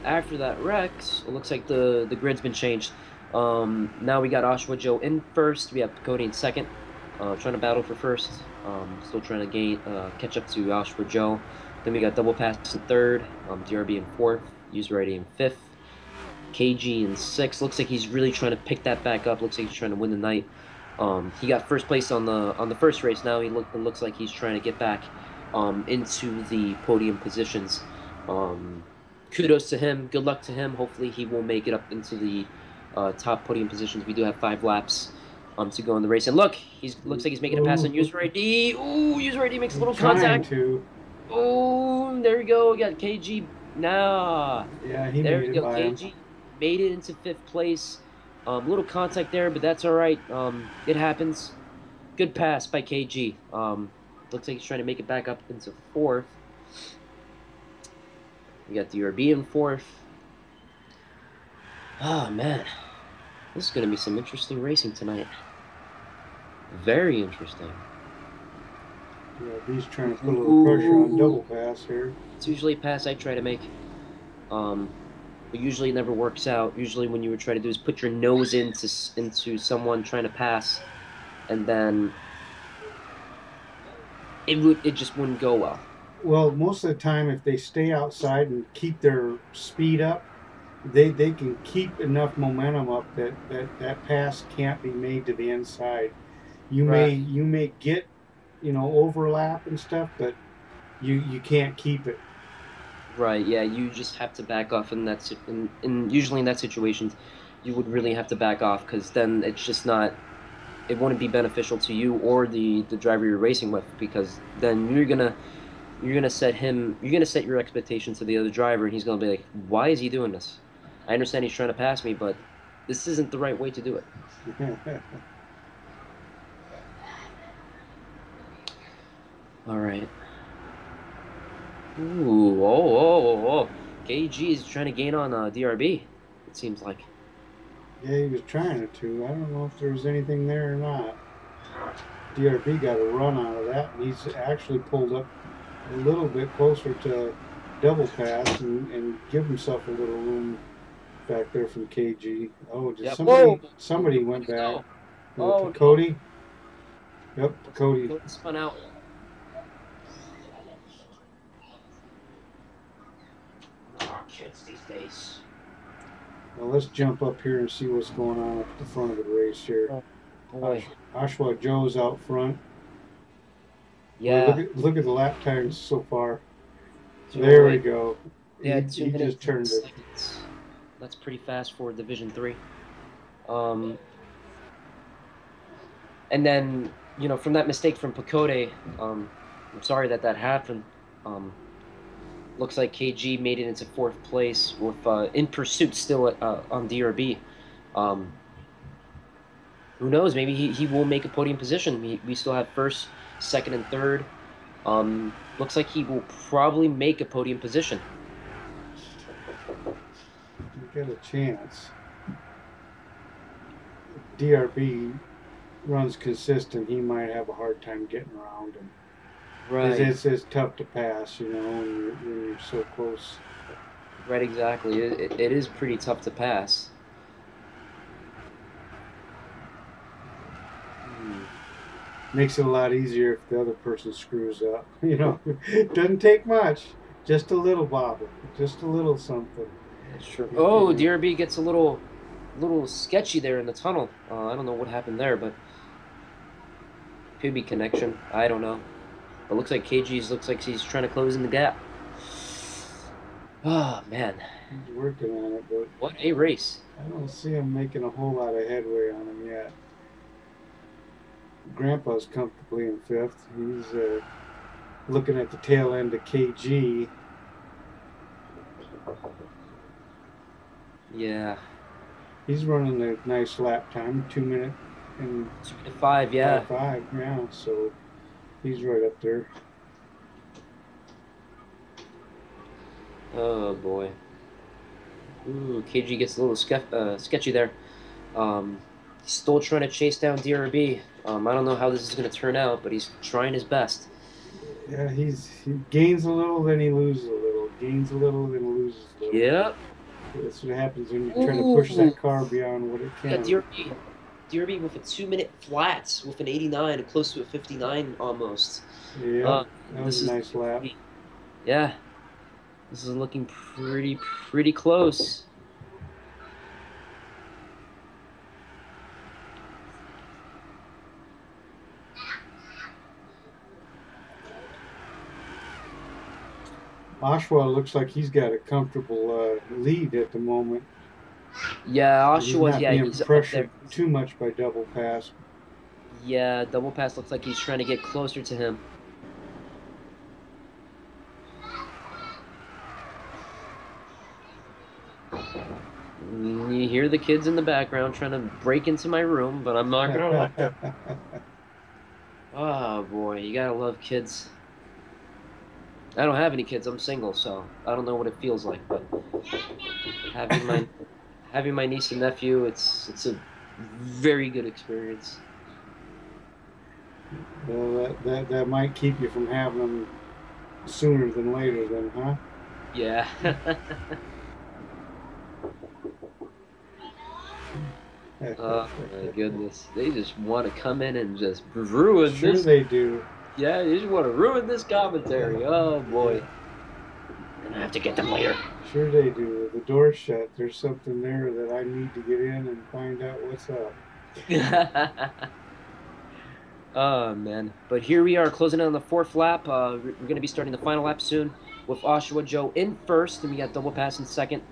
after that wreck, it looks like the grid's been changed. Now we got Oshawa Joe in first. We have Cody in second, trying to battle for first. Still trying to catch up to Oshawa Joe. Then we got Double Pass in third, DRB in fourth, User ID in fifth, KG in sixth. Looks like he's really trying to pick that back up. Looks like he's trying to win the night. He got first place on the first race. Now it looks like he's trying to get back into the podium positions. Kudos to him. Good luck to him. Hopefully he will make it up into the top podium positions. We do have 5 laps to go in the race. And look, looks like he's making a pass on User ID. Ooh, User ID makes a little contact. Oh, there we go. We got KG. Nah. Yeah, he there made we it go. by KG him. made it into 5th place. Little contact there, but that's all right. It happens. Good pass by KG. Looks like he's trying to make it back up into 4th. We got DRB in 4th. Oh, man. This is going to be some interesting racing tonight. Very interesting. Yeah, he's trying to put a little pressure on Double Pass here. It's usually a pass I try to make. But usually it never works out. Usually when you would try to do is put your nose into someone trying to pass, and then it just wouldn't go well. Well, most of the time, if they stay outside and keep their speed up, they can keep enough momentum up that pass can't be made to the inside. You may get, you know, overlap and stuff, but you can't keep it. Right. Yeah. You just have to back off, and usually in that situation, you would really have to back off, because then it's just not. It wouldn't be beneficial to you or the driver you're racing with, because then you're gonna set your expectations to the other driver, and he's gonna be like, why is he doing this? I understand he's trying to pass me, but this isn't the right way to do it. All right. Ooh, oh. KG is trying to gain on DRB, it seems like. Yeah, he was trying to. I don't know if there was anything there or not. DRB got a run out of that, and he's actually pulled up a little bit closer to Double Pass and give himself a little room back there from KG. Oh, did somebody went back. Oh, Cody? Yep, Cody. Spun out. Oh, kids these days. Well, let's jump up here and see what's going on at the front of the race here. Oh, boy. Oshawa Joe's out front. Yeah. Well, look at the lap times so far. There we go. Yeah, he just turned it. That's pretty fast for Division 3. And then, you know, from that mistake from Pakode, I'm sorry that happened. Looks like KG made it into 4th place with in pursuit still on DRB. Who knows? Maybe he will make a podium position. We still have 1st, 2nd, and 3rd. Looks like he will probably make a podium position. You got a chance. DRB runs consistent. He might have a hard time getting around him. Right. It's tough to pass, you know, when you're so close. Right, exactly. It is pretty tough to pass. Makes it a lot easier if the other person screws up. You know, it doesn't take much. Just a little bobble. Just a little something. That's true. Oh, DRB gets a little sketchy there in the tunnel. I don't know what happened there, but could be connection. I don't know. But looks like looks like he's trying to close in the gap. Oh, man. He's working on it, but what a race. I don't see him making a whole lot of headway on him yet. Grandpa's comfortably in 5th. He's looking at the tail end of KG. Yeah. He's running a nice lap time, 2 minute and 2:05, yeah. 5, yeah, so he's right up there. Oh boy. Ooh, KG gets a little sketchy there. He's still trying to chase down DRB. I don't know how this is going to turn out, but he's trying his best. Yeah, he gains a little, then he loses a little. Gains a little, then loses a little. Yep. That's what happens when you're trying to push that car beyond what it Yeah, can. DRB with a 2-minute flat with an 89, close to a 59 almost. Yeah, that was a nice lap. Yeah, this is looking pretty close. Oshawa looks like he's got a comfortable lead at the moment. Yeah, Oshawa, he's not being pressured too much by double pass. Yeah, double pass looks like he's trying to get closer to him. You hear the kids in the background trying to break into my room, but I'm not gonna let them. Oh boy, you gotta love kids. I don't have any kids. I'm single, so I don't know what it feels like. But having my niece and nephew, it's a very good experience. Well, that might keep you from having them sooner than later, then, huh? Yeah. Oh my goodness, they just want to come in and just ruin sure this. Sure they do. Yeah, they just want to ruin this commentary. Oh boy. And I have to get them later. Sure they do. The door's shut. There's something there that I need to get in and find out what's up. Oh man. But here we are closing in on the 4th lap. We're going to be starting the final lap soon with Oshawa Joe in 1st, and we got double pass in 2nd,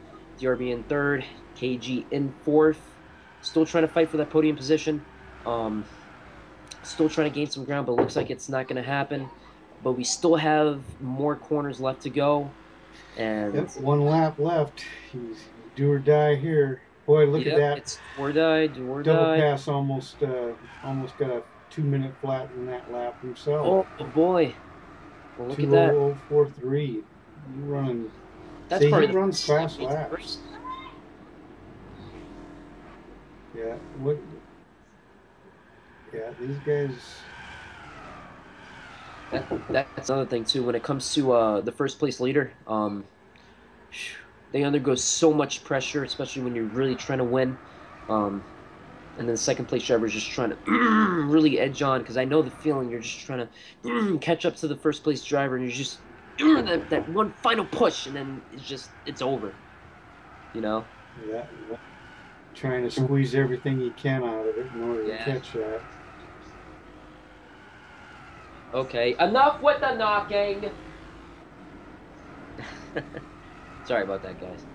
DRB in 3rd, KG in 4th. Still trying to fight for that podium position. Still trying to gain some ground, but looks like it's not going to happen. But we still have more corners left to go. And yep, 1 lap left. He's do or die here. Boy, look at that. It's do or die. Double pass almost got a 2-minute flat in that lap himself. Oh boy. Well, look at that. 2:00.43. You running. That's see, he runs fast laps. Yeah. What? Yeah, these guys. That's another thing too. When it comes to the first place leader, they undergo so much pressure, especially when you're really trying to win. And then the second place driver is just trying to really edge on, because I know the feeling. You're just trying to catch up to the first place driver, and you're just that one final push, and then it's over. You know. Yeah. Trying to squeeze everything you can out of it in order to catch that. Okay, enough with the knocking. Sorry about that, guys.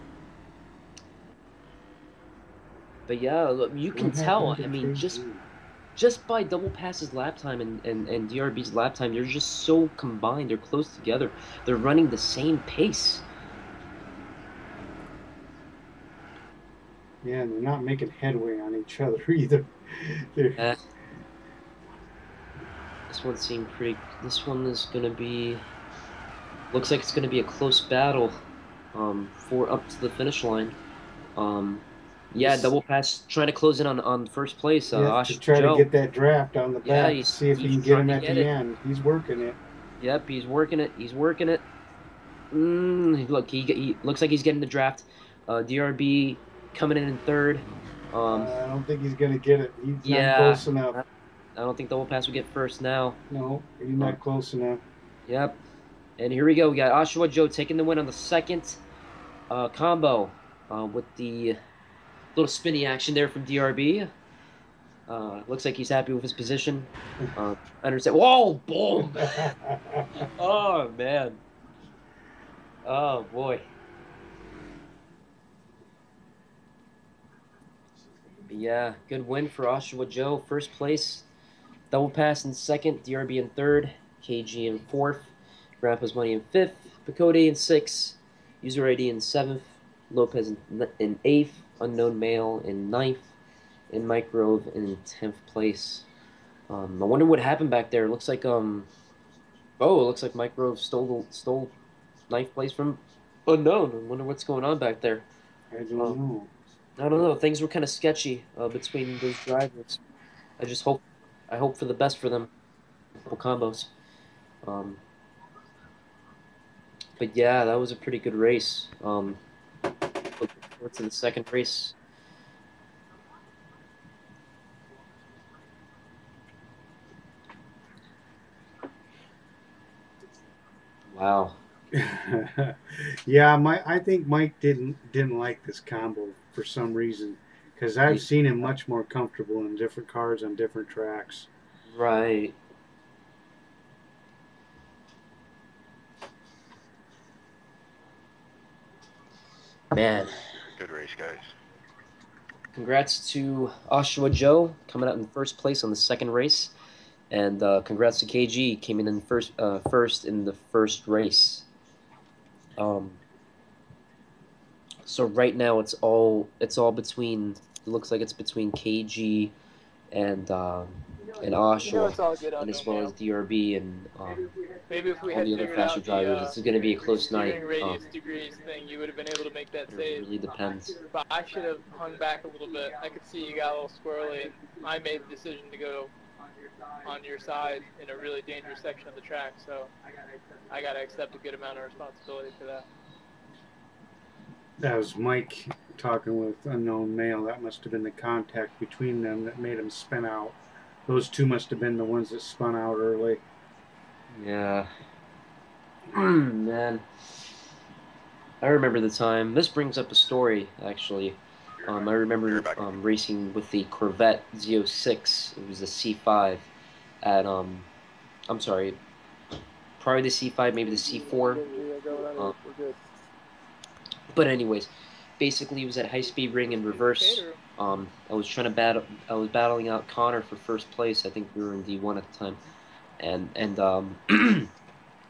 But yeah, look, you can tell. I mean, just by double pass's lap time and DRB's lap time, they're just so combined. They're close together. They're running the same pace. Yeah, and they're not making headway on each other either. This one seemed pretty. This one is gonna be. Looks like it's gonna be a close battle, for up to the finish line. Yeah, double pass trying to close in on first place. To try to get that draft on the back. Yeah, see if he can get him at the end. He's working it. Yep, he's working it. He's working it. Look, he looks like he's getting the draft. DRB coming in 3rd. I don't think he's gonna get it. He's not close enough. I don't think double pass will get first now. No, he's not close enough. Yep. And here we go. We got Oshawa Joe taking the win on the 2nd combo with the little spinny action there from DRB. Looks like he's happy with his position. I understand. Whoa, boom! Oh, man. Oh, boy. But yeah, good win for Oshawa Joe. 1st place. Double pass in 2nd. DRB in 3rd. KG in 4th. Grandpa's Money in 5th. Picote in 6th. User ID in 7th. Lopez in 8th. Unknown Male in 9th. And Mike Grove in 10th place. I wonder what happened back there. It looks like it looks like Mike Grove stole 9th place from unknown. I wonder what's going on back there. I don't Um, know. I don't know. Things were kind of sketchy between those drivers. I just hope, I hope for the best for them. Couple combos. Um, but yeah, that was a pretty good race. Looking forward to the second race. Wow. Yeah, I think Mike didn't like this combo for some reason because I've Yeah, seen him much more comfortable in different cars on different tracks. right. Man, Good race, guys. congrats to Oshawa Joe coming out in first place on the second race, and congrats to KG came in first in the first race. Um, so right now it's all between. It looks like it's between KG and and You know Oshawa, it's all good and unknown as well as male. DRB and Maybe if we all had the other figured faster out the drivers. This is going to be a close night. steering radius degrees thing, you would have been able to make that It save. really depends. But I should have hung back a little bit. I could see you got a little squirrely, and I made the decision to go on your side in a really dangerous section of the track. So I got to accept a good amount of responsibility for that. That was Mike talking with unknown male. That must have been the contact between them that made him spin out. Those two must have been the ones that spun out early. Yeah. Man. I remember the time. This brings up a story, actually. I remember racing with the Corvette Z06. It was a C5 at, I'm sorry, probably the C5, maybe the C4. Um, but anyways, basically it was at high speed ring in reverse. I was trying to I was battling out Connor for first place. I think we were in D1 at the time. And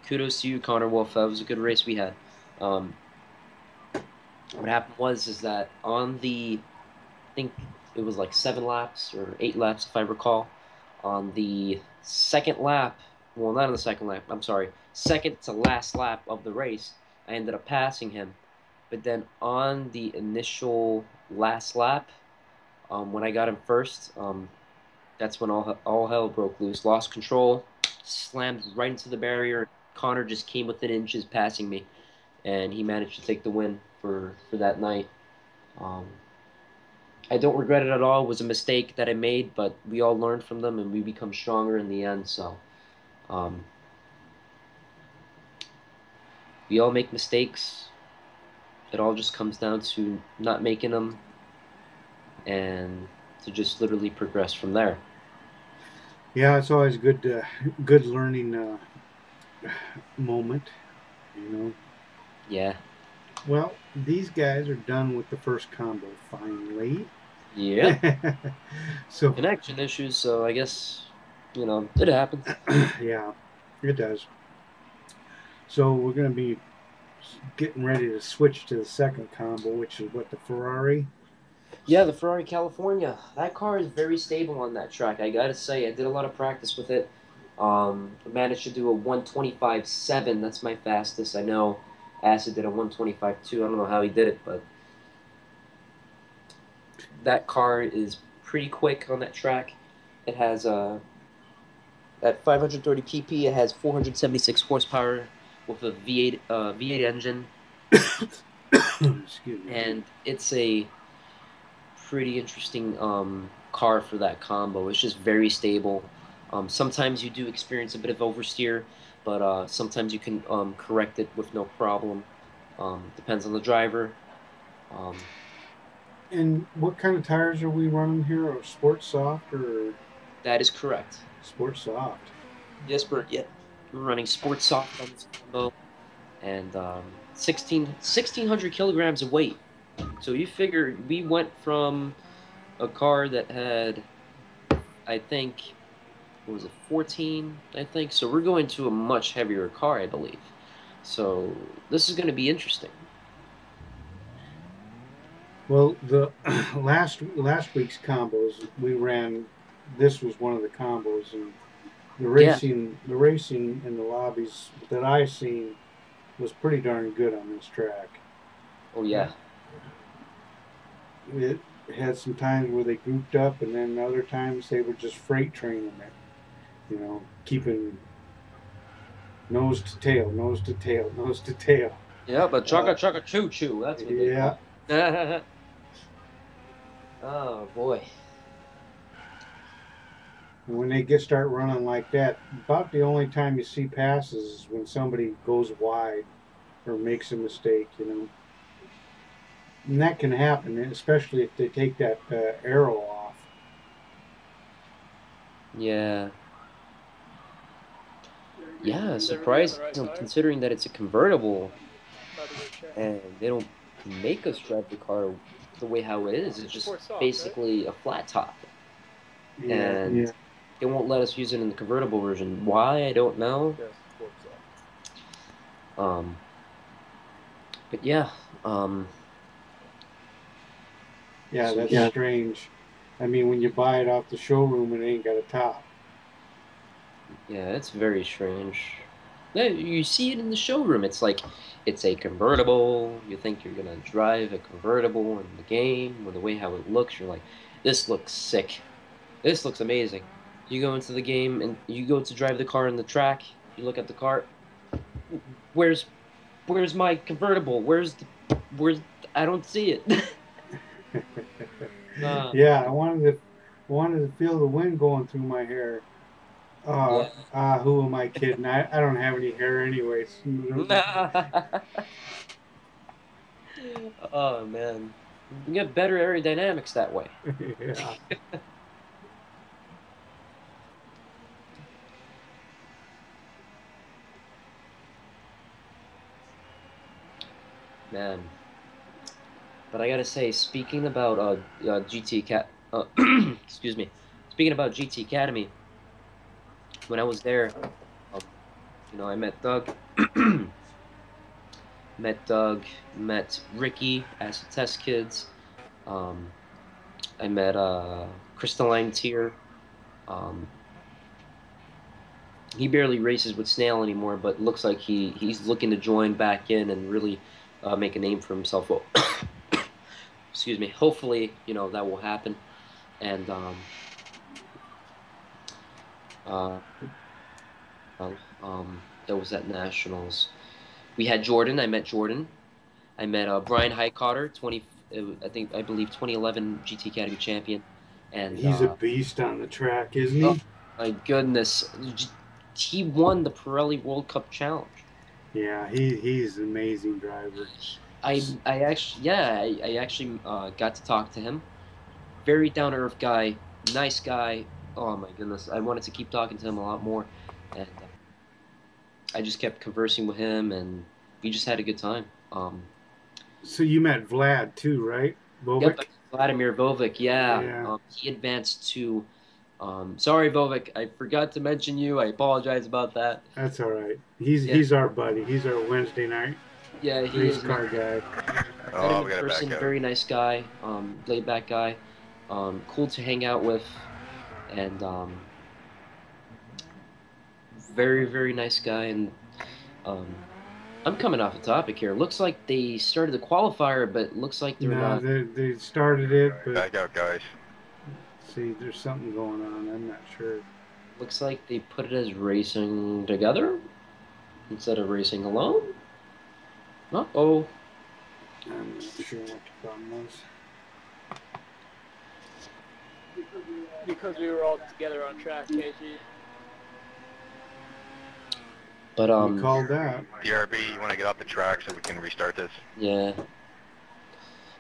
kudos to you, Connor Wolf. That was a good race we had. What happened is that on the, I think it was like 7 laps or 8 laps if I recall, on the second lap, well, not on the second lap, I'm sorry, second to last lap of the race, I ended up passing him. But then on the initial last lap, when I got him first, that's when all hell broke loose. Lost control, slammed right into the barrier. Connor just came within inches passing me, and he managed to take the win for that night. Um, I don't regret it at all. It was a mistake that I made, but we all learn from them, and we become stronger in the end. So um, we all make mistakes. It all just comes down to not making them and to just literally progress from there. Yeah, it's always good learning moment, you know. Yeah. Well, these guys are done with the first combo finally. Yeah. So Connection issues, so I guess, it happens. yeah, it does. So we're going to be getting ready to switch to the second combo, which is what, the Ferrari? Yeah, the Ferrari California. That car is very stable on that track. I gotta say, I did a lot of practice with it. I managed to do a 125.7. That's my fastest. I know Acid did a 125.2. I don't know how he did it, but that car is pretty quick on that track. It has at 530 pp. It has 476 horsepower with a V8 engine, Excuse me. and it's a pretty interesting car for that combo. It's just very stable. Sometimes you do experience a bit of oversteer, but sometimes you can correct it with no problem. Depends on the driver. And what kind of tires are we running here? Or Sport Soft or That is correct. Sport Soft? Yes, we're running Sport Soft on this combo, and 1,600 kilograms of weight. So you figure we went from a car that had, I think, what was it, 14, I think. So we're going to a much heavier car, I believe. So this is going to be interesting. Well, the last week's combos we ran. This was one of the combos, and the racing in the lobbies that I seen was pretty darn good on this track. Oh yeah. It had some times where they grouped up, and then other times they were just freight training it. Keeping nose to tail, nose to tail, nose to tail. Yeah, but chugga choo choo. That's what they call it. Oh boy. And when they start running like that, about the only time you see passes is when somebody goes wide or makes a mistake, And that can happen, especially if they take that arrow off. Yeah. Yeah, surprised considering that it's a convertible and they don't make us drive the car the way how it is. It's just basically a flat top. And they won't let us use it in the convertible version. Why? I don't know. But yeah. Yeah, that's strange. I mean, when you buy it off the showroom, it ain't got a top. Yeah, it's very strange. Yeah, you see it in the showroom. It's like, it's a convertible. You think you're gonna drive a convertible in the game, with the way how it looks. You're like, this looks sick. This looks amazing. You go into the game and you go to drive the car in the track. You look at the car. Where's my convertible? Where's I don't see it. Yeah, I wanted to feel the wind going through my hair. Who am I kidding? I don't have any hair anyways. Oh man, you get better aerodynamics that way. Yeah. Man, but I gotta say, speaking about excuse me, speaking about GT Academy, when I was there, I met Doug, met Ricky as the test kids. I met Crystalline Tier. He barely races with Snail anymore, but looks like he's looking to join back in and really make a name for himself. Well, excuse me. Hopefully, that will happen. And that was at Nationals. We had Jordan. I met Jordan. I met Brian Highcotter, I believe 2011 GT Academy champion. And he's a beast on the track, isn't he? Oh my goodness, he won the Pirelli World Cup Challenge. Yeah, he's an amazing driver. I actually got to talk to him. Very down to earth guy, nice guy. Oh my goodness, I wanted to keep talking to him a lot more, and I just kept conversing with him, and we just had a good time. So you met Vlad too, right? Vovic? Yep, Vladimir Vovic. Yeah. He advanced to. Sorry, Vovic, I forgot to mention you. I apologize about that. That's all right. He's our buddy. He's our Wednesday night. Yeah, he is car guy. Oh, we got person, back very nice guy, laid back guy, cool to hang out with, and very, very nice guy. And I'm coming off a topic here. Looks like they started the qualifier, but looks like they're not. They started it, but back out, guys. See, there's something going on. I'm not sure. Looks like they put it as racing together instead of racing alone. Uh-oh. I'm not sure what the problem was. Because we were all together on track, KG. But We called that. DRB, you want to get off the track so we can restart this? Yeah.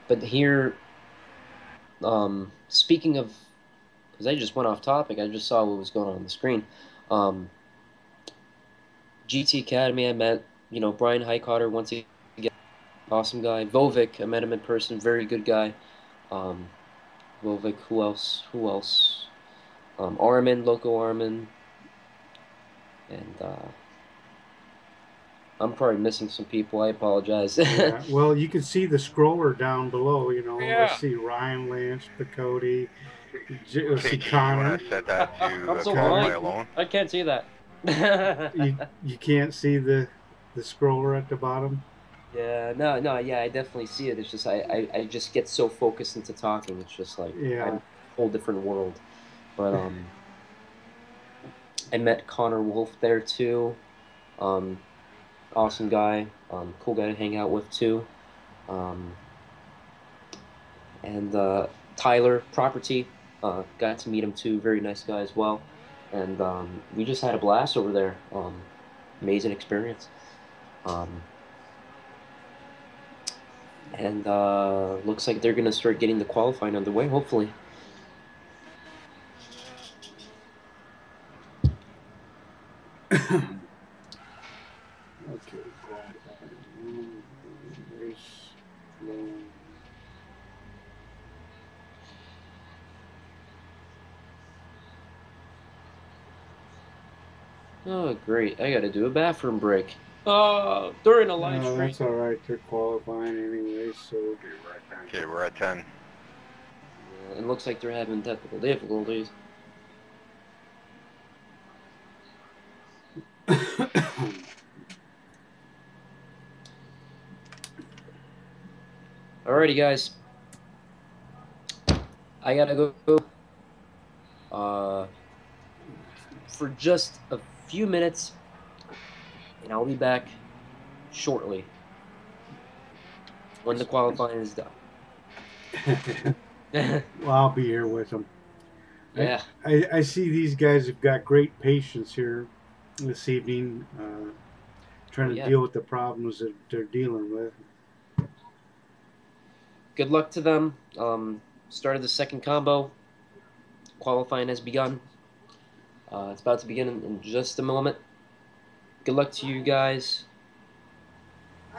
But here, speaking of, because I just went off topic, I just saw what was going on the screen. GT Academy, I met, Brian Highcotter once again, awesome guy. Vovic, I met him in person, very good guy. Vovic, who else? Armin, Loco Armin. And, I'm probably missing some people. I apologize. Yeah. Well, you can see the scroller down below. Yeah. Let's see Ryan Lynch, Picotti, let's see KG, you Connor. want to set that to I'm so fly blind. alone? I can't see that. You can't see the. the scroller at the bottom. Yeah, no, yeah, I definitely see it. It's just I just get so focused into talking. It's just like Yeah. I'm a whole different world. But I met Connor Wolf there too. Um, awesome guy. Cool guy to hang out with too. Um, and Tyler Property, got to meet him too. Very nice guy as well. And we just had a blast over there. Amazing experience. Um, and looks like they're gonna start getting the qualifying underway. Hopefully. Okay. Race. Oh, great. I gotta do a bathroom break. Oh, during a live No, stream. that's all right. They're qualifying anyway, so. Okay, we're at 10. Yeah, it looks like they're having technical difficulties. Alrighty, guys. I gotta go for just a few minutes, and I'll be back shortly when the qualifying is done. Well, I'll be here with them. Yeah. I see these guys have got great patience here this evening, trying to deal with the problems that they're dealing with. Good luck to them. Started the second combo. Qualifying has begun. It's about to begin in just a moment. Good luck to you guys.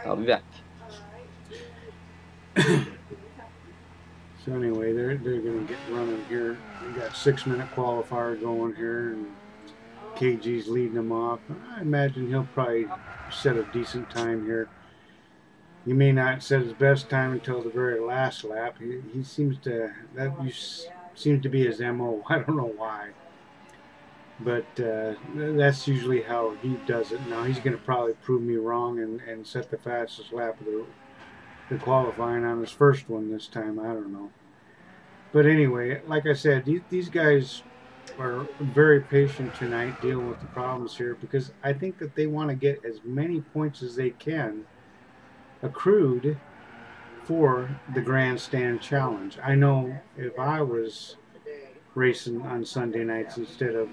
I'll be back. So anyway, they're going to get running here. We got 6-minute qualifier going here, and KG's leading them off. I imagine he'll probably set a decent time here. He may not set his best time until the very last lap. He seems to seems to be his MO. I don't know why, but that's usually how he does it. Now he's going to probably prove me wrong and set the fastest lap of the qualifying on his first one this time. I don't know. But anyway, like I said, these guys are very patient tonight dealing with the problems here, because I think that they want to get as many points as they can accrued for the grandstand challenge. I know if I was racing on Sunday nights instead of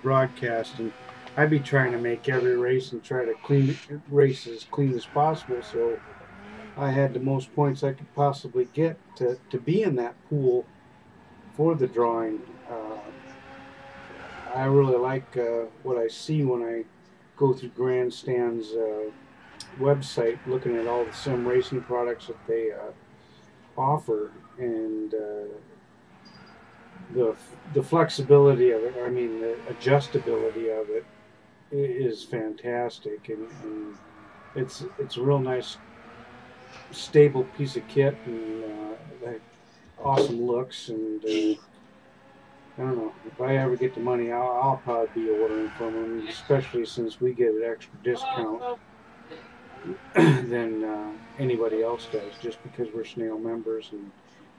broadcasting, I'd be trying to make every race and try to race as clean as possible, so I had the most points I could possibly get to be in that pool for the drawing. I really like what I see when I go through Grandstand's website, looking at all the sim racing products that they offer, and the flexibility of it. I mean, the adjustability of it is fantastic, and it's a real nice, stable piece of kit, and awesome looks, and I don't know, if I ever get the money, I'll probably be ordering from them, especially since we get an extra discount than anybody else does, just because we're Snail members,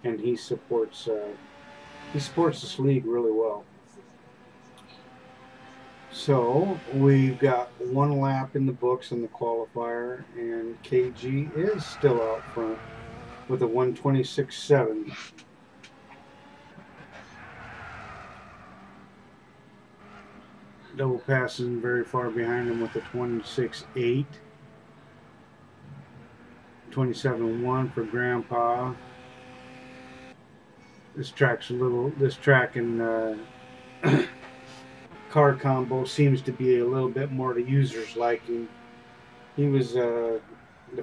and he supports this league really well. So we've got one lap in the books in the qualifier, and KG is still out front with a 1:26.7. Double passing very far behind him with a 26.8. 27.1 for Grandpa. This track and car combo seems to be a little bit more to users' liking. He was the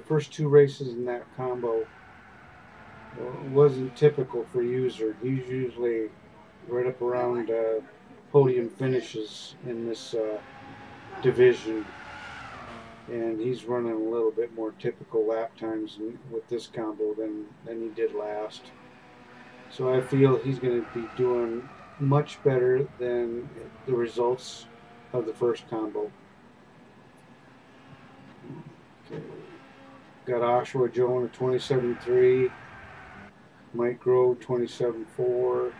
first two races in that combo wasn't typical for user. He's usually right up around podium finishes in this division, and he's running a little bit more typical lap times with this combo than he did last. So I feel he's going to be doing much better than the results of the first combo. Okay. Got Oshawa Joe in a 27.3. Mike Grove 27.4.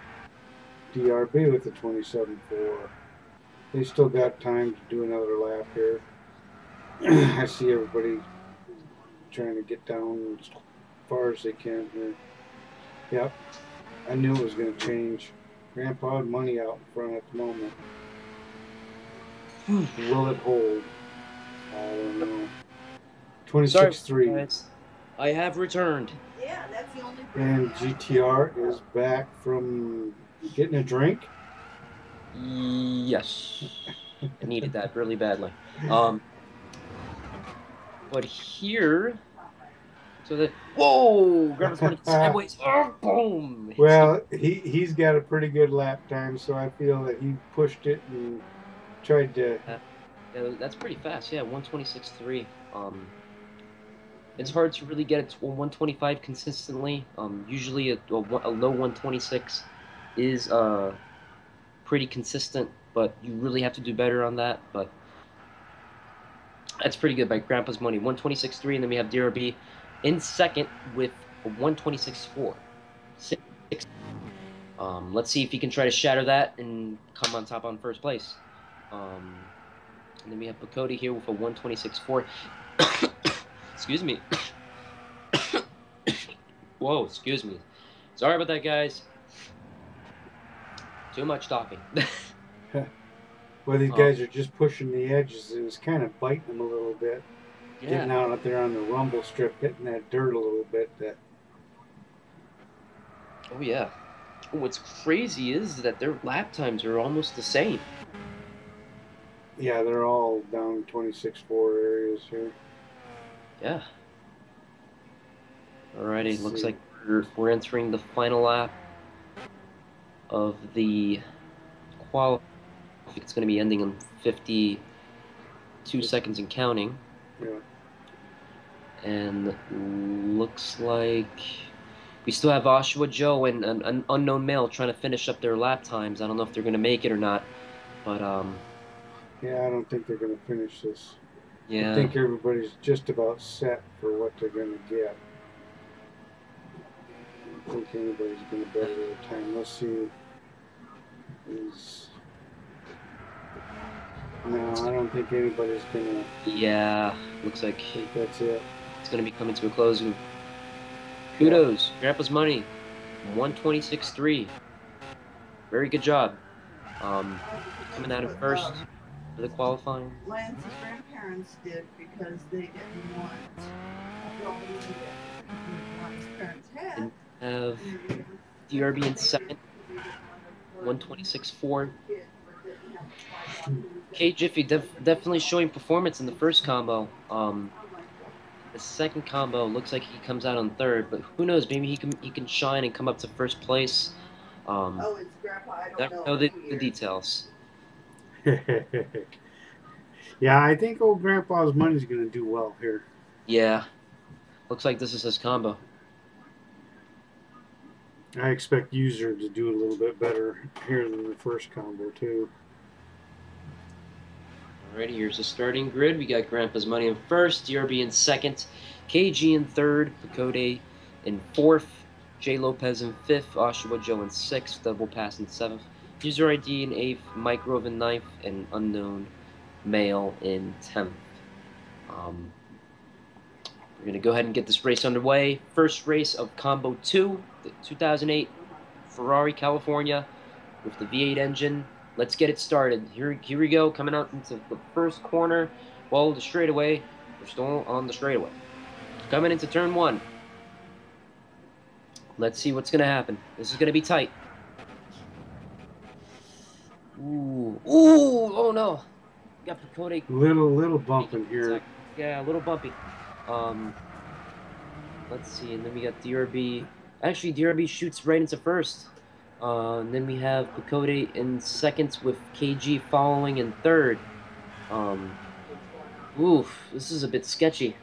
DRB with a 27.4. They still got time to do another lap here. I see everybody trying to get down as far as they can here. Yep, I knew it was going to change. Grandpa had money out in front at the moment. Will it hold? I don't know. 26.3. Guys, I have returned. Yeah, that's the only. And GTR is back from getting a drink. Yes. I needed that really badly. But here, so that whoa, grandpa's money sideways. Oh, boom. Well, he's got a pretty good lap time, so I feel that he pushed it and tried to. Yeah, that's pretty fast. Yeah, 126.3. It's hard to really get it to 125 consistently. Usually a low 126 is pretty consistent, but you really have to do better on that. But that's pretty good by Grandpa's money. 126.3, and then we have DRB in second with a 126.4. Let's see if he can try to shatter that and come on top on first place. And then we have Bacote here with a 126.4. Excuse me. Whoa, excuse me. Sorry about that, guys. Too much talking. Well, these guys are just pushing the edges, and it's kind of biting them a little bit. Getting out there on the rumble strip, hitting that dirt a little bit. Oh, yeah. What's crazy is that their lap times are almost the same. Yeah, they're all down 26.4 areas here. Yeah. Alrighty, looks like we're entering the final lap of the qual. I think it's going to be ending in 52 seconds and counting. Yeah. And looks like we still have Oshawa Joe and an unknown male trying to finish up their lap times. I don't know if they're going to make it or not, but yeah, I don't think they're going to finish this. yeah. I think everybody's just about set for what they're going to get. I don't think anybody's going to better their time. Let's see. No, I don't think anybody's going to. Yeah, looks like I think that's it. it's going to be coming to a close. Kudos, Grandpa's money, 126.3. Very good job. Coming out of first for the qualifying. Lance's grandparents did because they didn't want his parents had. And have DRB in second, 126.4. K Jiffy definitely showing performance in the first combo. The second combo looks like he comes out on third, but who knows? Maybe he can shine and come up to first place. Oh, it's Grandpa. I don't Never know the details. Yeah, I think old Grandpa's money's going to do well here. Yeah, looks like this is his combo. I expect User to do a little bit better here than the first combo, too. Alrighty, here's the starting grid. We got Grandpa's money in first, DRB in second, KG in third, Bacote in fourth, J. Lopez in fifth, Oshawa Joe in sixth, Double Pass in seventh, User ID in eighth, Mike Grove in ninth, and Unknown Male in 10th. We're going to go ahead and get this race underway. First race of Combo 2, the 2008 Ferrari California with the V8 engine. Let's get it started. Here we go, coming out into the first corner. Well, the straightaway. We're still on the straightaway. Coming into turn 1. Let's see what's going to happen. This is going to be tight. Ooh, oh no. Got Bacote. Little bumping here. Yeah, a little bumpy. Let's see, and then we got DRB. Actually, DRB shoots right into first. And then we have Bacote in second with KG following in third. Oof, this is a bit sketchy.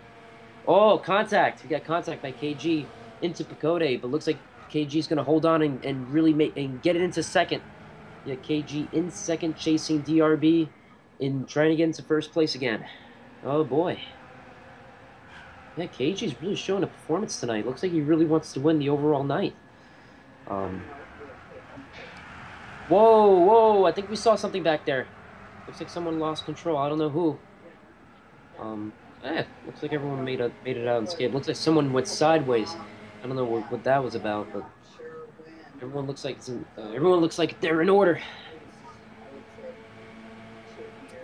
Oh, contact. We got contact by KG into Bacote, but looks like KG's going to hold on and really get it into second. Yeah, KG in second, chasing DRB in trying to get into first place again. Oh boy. Yeah, KG's really showing a performance tonight. Looks like he really wants to win the overall night. Whoa! I think we saw something back there. Looks like someone lost control. I don't know who. Looks like everyone made it out unscathed. Looks like someone went sideways. I don't know what that was about, but everyone looks like everyone looks like they're in order.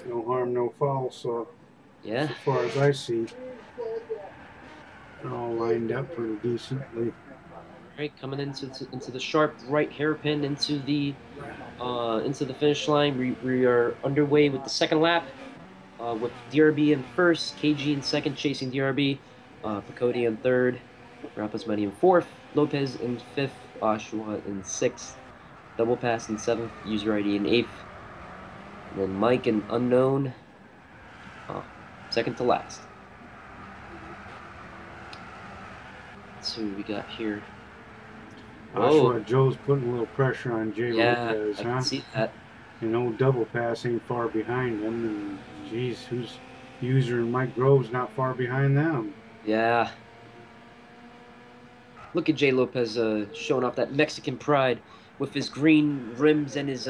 No harm, no foul. So, Yeah. so far as I see, they're all lined up pretty decently. Right, coming into the sharp right hairpin into the finish line. We are underway with the second lap. With DRB in first, KG in second, chasing DRB, Picodi in third, Rapasmani in fourth, Lopez in fifth, Oshua in sixth, Double Pass in seventh, User ID in eighth, and then Mike in unknown, second to last. Let's see what we got here. Oshua Joe's putting a little pressure on Jay Lopez, I can see that. And old Double Pass ain't far behind him, and geez, who's User and Mike Grove's not far behind them. Yeah. Look at Jay Lopez showing off that Mexican pride with his green rims and his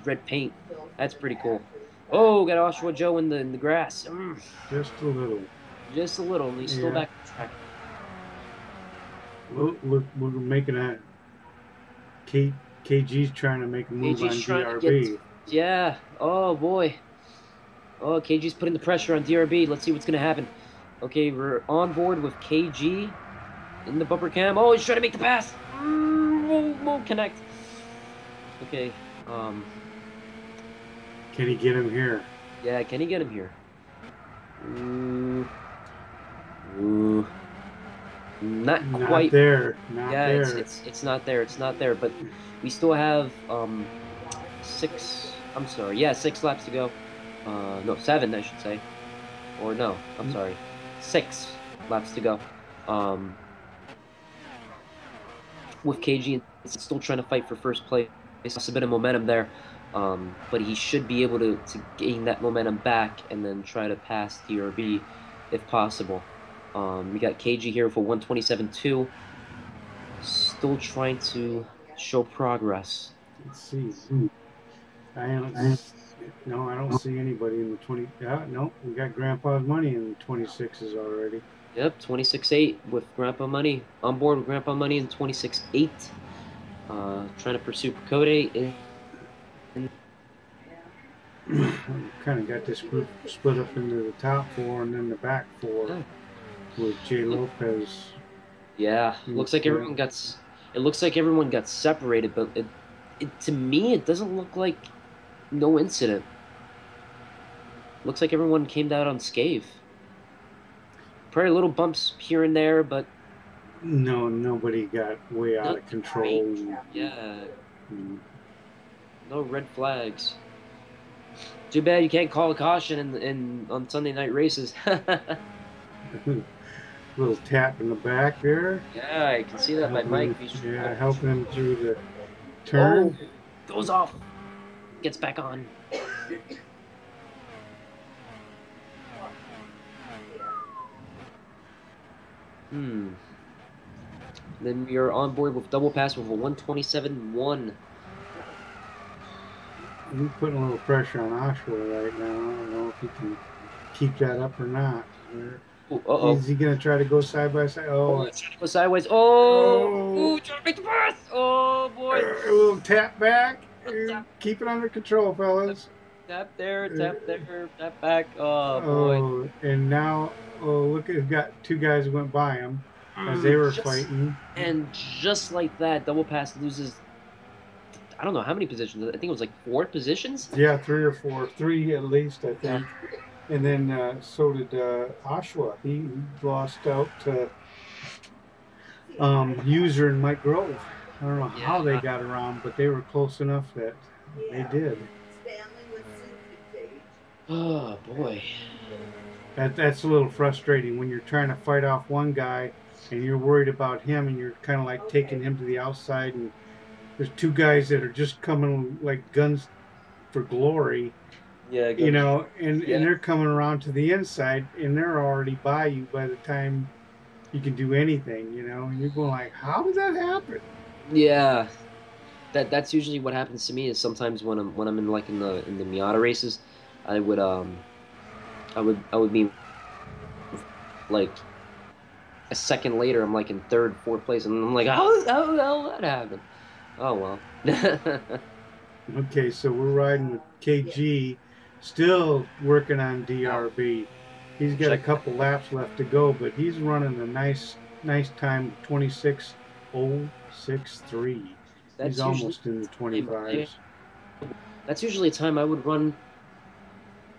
red paint. That's pretty cool. Oh, got Oshua Joe in the grass. Just a little. Just a little, and he's still back on track. Look, we're making that. KG's trying to make a move on DRB. Yeah. Oh, boy. Oh, KG's putting the pressure on DRB. Let's see what's going to happen. Okay, we're on board with KG in the bumper cam. Oh, he's trying to make the pass. Won't connect. Okay. Can he get him here? Yeah, can he get him here? Not quite there. It's not there. It's not there. But we still have 6. I'm sorry. Yeah, 6 laps to go. No, 7, I should say. Or no, I'm sorry. 6 laps to go. With KG still trying to fight for first place. It's a bit of momentum there. But he should be able to gain that momentum back and then try to pass DRB if possible. We got KG here for 127.2. Still trying to show progress. Let's see. I don't see anybody in the 20. No, we got Grandpa's Money in the 26s already. Yep, 26.8 with Grandpa Money. On board with Grandpa Money in 26.8. Trying to pursue Picodi. Kind of got this group split up into the top 4 and then the back 4 with Jay Lopez. Yeah, looks like everyone got. It looks like everyone got separated, but to me it doesn't look like no incident. Looks like everyone came down unscathed. Probably little bumps here and there, but no, nobody got way out of control. Yeah. No red flags. Too bad you can't call a caution on Sunday night races. Little tap in the back there. Yeah, I can see that by Mike. Yeah, helping him through the turn. Oh, goes off. Gets back on. Then we are on board with Double Pass with a 127.1. He's putting a little pressure on Oshua right now. I don't know if he can keep that up or not. Is he going to try to go side by side? Trying to go sideways. Trying to make the pass. Oh, boy. A little tap back. Keep it under control, fellas. Tap there, tap back. Oh, boy. And now, look, we've got 2 guys who went by him as they were fighting. And just like that, Double Pass loses, I don't know how many positions. I think it was like 4 positions? Yeah, 3 or 4. 3 at least, I think. And then so did Oshua. He lost out to User and Mike Grove. I don't know how they got around, but they were close enough that they did. Oh, boy. That's a little frustrating when you're trying to fight off one guy and you're worried about him and you're kind of like taking him to the outside, and there's 2 guys that are just coming like guns for glory, Yeah, you know, and Yeah. they're coming around to the inside, and they're already by you by the time you can do anything, you know, and you're going like, how did that happen? Yeah. That's usually what happens to me is sometimes when I'm in like in the Miata races, I would I would be like a second later I'm like in third, fourth place and I'm like how the hell that happened? Oh well. Okay, so we're riding with KG, still working on DRB. He's got a Check couple laps left to go, but he's running a nice time, 26:063. He's that's usually almost in the time 25s. that's usually a time I would run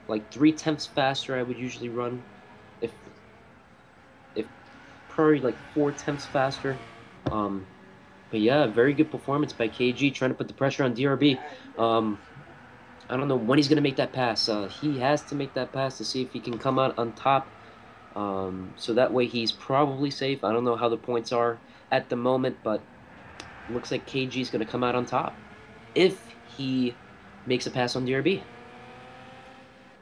like 3/10 faster I would usually run if if probably like 4/10 faster. Um but yeah, very good performance by KG trying to put the pressure on DRB. Um I don't know when he's going to make that pass. He has to make that pass to see if he can come out on top. So that way he's probably safe. I don't know how the points are at the moment, but it looks like KG is going to come out on top if he makes a pass on DRB.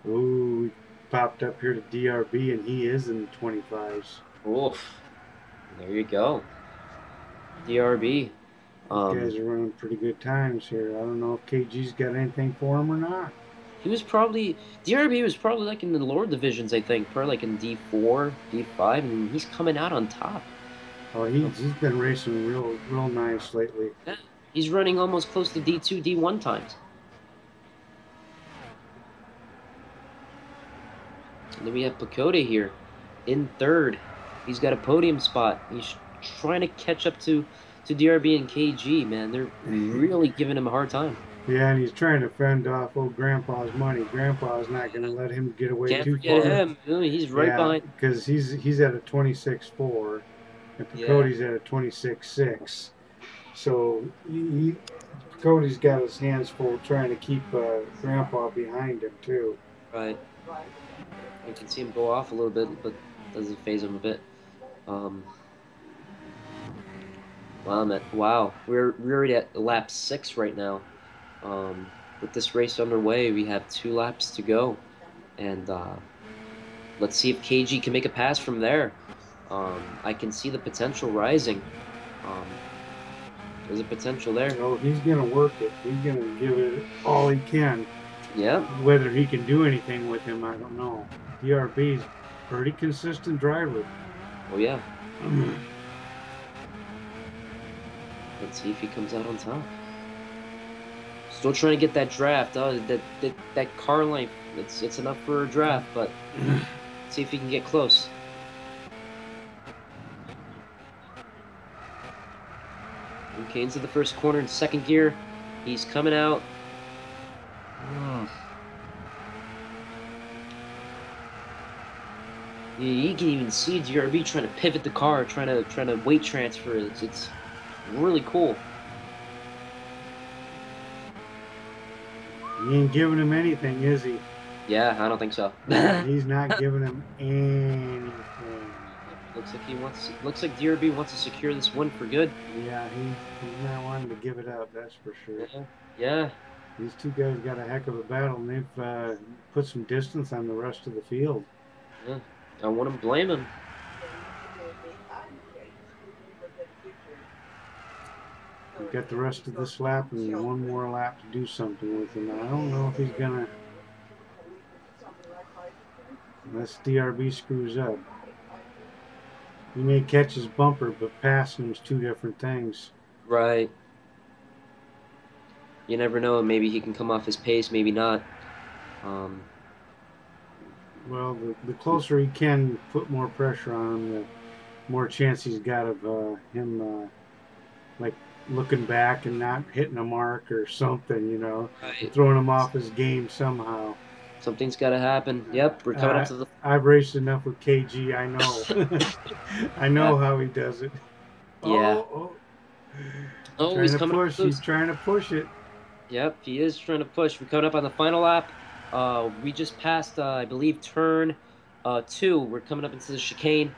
Ooh, he popped up here to DRB, and he is in the 25s. Oof. There you go. DRB. These guys are running pretty good times here. I don't know if KG's got anything for him or not. He was probably DRB was probably like in the lower divisions, I think, probably like in D4, D5, and he's coming out on top. Oh, he's been racing real nice lately. Yeah, he's running almost close to D2, D1 times. And then we have Plakoda here in third. He's got a podium spot. He's trying to catch up to DRB and KG, man. They're really giving him a hard time. Yeah, and he's trying to fend off old Grandpa's money. Grandpa's not going to let him get away Can't too forget far. him. He's right behind. Because he's at a 26.4, and Plakoda's at a 26.6. So Cody's got his hands full trying to keep Grandpa behind him too. Right. You can see him go off a little bit, but doesn't phase him a bit. Wow, we're already at lap 6 right now. With this race underway, we have 2 laps to go, and let's see if KG can make a pass from there. I can see the potential rising. There's a potential there. Oh, he's going to work it. He's going to give it all he can. Yeah. Whether he can do anything with him, I don't know. DRB's pretty consistent driver. Oh yeah. Let's see if he comes out on top. Still trying to get that draft. Oh, that car length. It's enough for a draft, but let's see if he can get close. Okay, into the first corner in second gear. He's coming out. You can even see DRB trying to pivot the car, trying to weight transfer. It's really cool. He ain't giving him anything, is he? Yeah, I don't think so. He's not giving him anything. Looks like DRB wants to secure this win for good. Yeah, he's not wanting to give it up. That's for sure. Yeah. These two guys got a heck of a battle, and they've put some distance on the rest of the field. Yeah. I wouldn't blame him. We've got the rest of this lap and one more lap to do something with him. I don't know if he's gonna, unless DRB screws up. He may catch his bumper, but passing him's 2 different things. Right. You never know. Maybe he can come off his pace, maybe not. Well, the closer he can put more pressure on him, the more chance he's got of him like looking back and not hitting a mark or something, you know, throwing him off his game somehow. Something's got to happen. Yep, we're coming up to the... I've raced enough with KG, I know. I know how he does it. Yeah. Oh, he's coming push. He's trying to push it. Yep, he is trying to push. We're coming up on the final lap. We just passed, I believe, turn 2. We're coming up into the chicane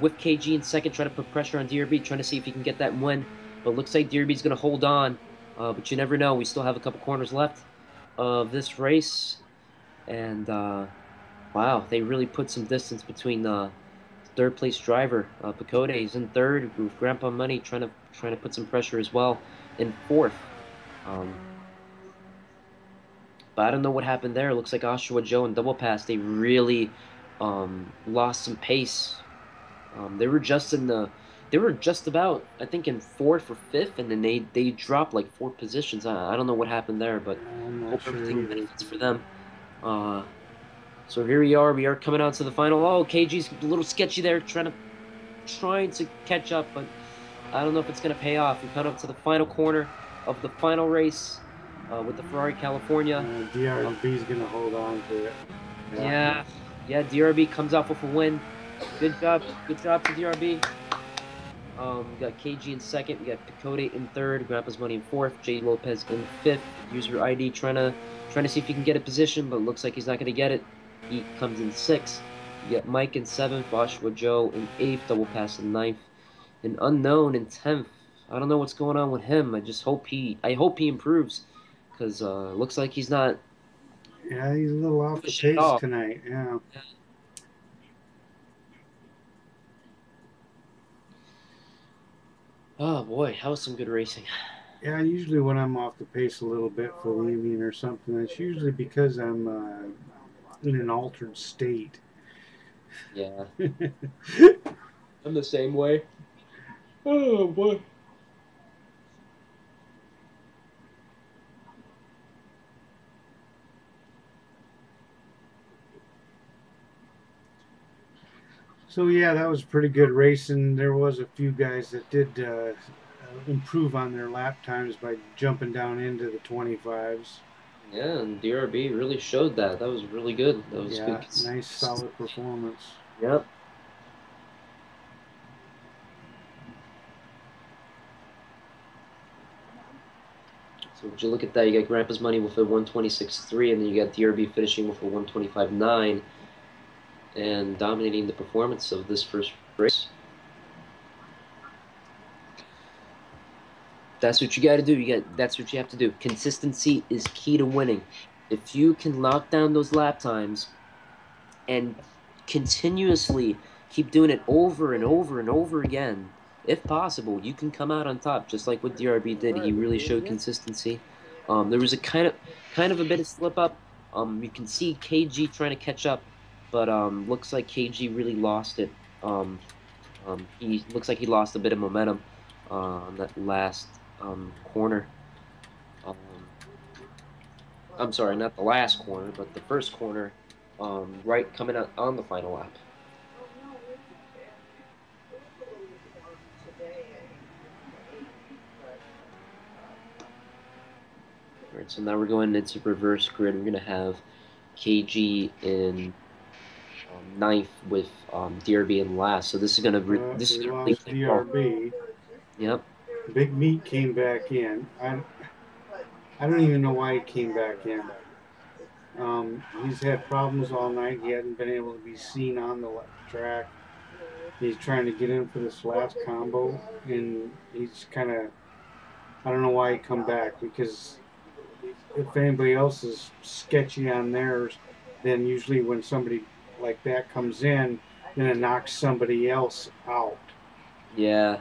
with KG in second, trying to put pressure on DRB, trying to see if he can get that win. But looks like DRB's going to hold on. But you never know. We still have a couple corners left of this race. And wow, they really put some distance between the third place driver. Pacote is in third with Grandpa Money trying to put some pressure as well in fourth. But I don't know what happened there. It looks like Oshawa Joe and Double Pass, they really lost some pace. They were just about, I think, in fourth or fifth, and then they dropped like 4 positions. I don't know what happened there, but I'm not hope sure everything either. benefits for them. So here we are. We are coming out to the final. Oh, KG's a little sketchy there, trying to catch up, but I don't know if it's going to pay off. We come up to the final corner of the final race with the Ferrari California. DRB is going to hold on to it. Yeah, DRB comes off with a win. Good job to DRB. We got KG in second. We got Picote in third. Grandpa's Money in fourth. J Lopez in fifth. User ID trying to see if he can get a position, but looks like he's not going to get it. He comes in sixth. You got Mike in seventh. Joshua Joe in eighth. Double Pass in ninth. An Unknown in 10th. I don't know what's going on with him. I hope he improves, because looks like he's not Yeah, he's a little off the pushing it pace off. tonight. Yeah. Oh boy, that was some good racing. Yeah, usually when I'm off the pace a little bit for the evening or something, it's usually because I'm in an altered state. Yeah, I'm the same way. Oh boy. So yeah, that was pretty good racing. There was a few guys that did improve on their lap times by jumping down into the 25s. Yeah, and DRB really showed that. That was really good. That was Yeah, good. nice solid performance. Yep. So would you look at that? You got Grandpa's Money with a 126.3, and then you got DRB finishing with a 125.9, and dominating the performance of this first race. That's what you got to do. That's what you have to do. Consistency is key to winning. If you can lock down those lap times and continuously keep doing it over and over and over again, if possible, you can come out on top, just like what DRB did. He really showed consistency. There was a kind of a bit of slip up. You can see KG trying to catch up, but looks like KG really lost it. He looks like he lost a bit of momentum on that last corner. I'm sorry, not the last corner, but the first corner, right coming out on the final lap. All right, so now we're going into reverse grid. We're going to have KG in ninth with DRB in last. So this is going to this is We really lost DRB. Yep. Big Meat came back in. I don't even know why he came back in. He's had problems all night. He hadn't been able to be seen on the track. He's trying to get in for this last combo, and he's kind of, I don't know why he come back, because if anybody else is sketchy on theirs, then usually when somebody like that comes in, then it knocks somebody else out. Yeah.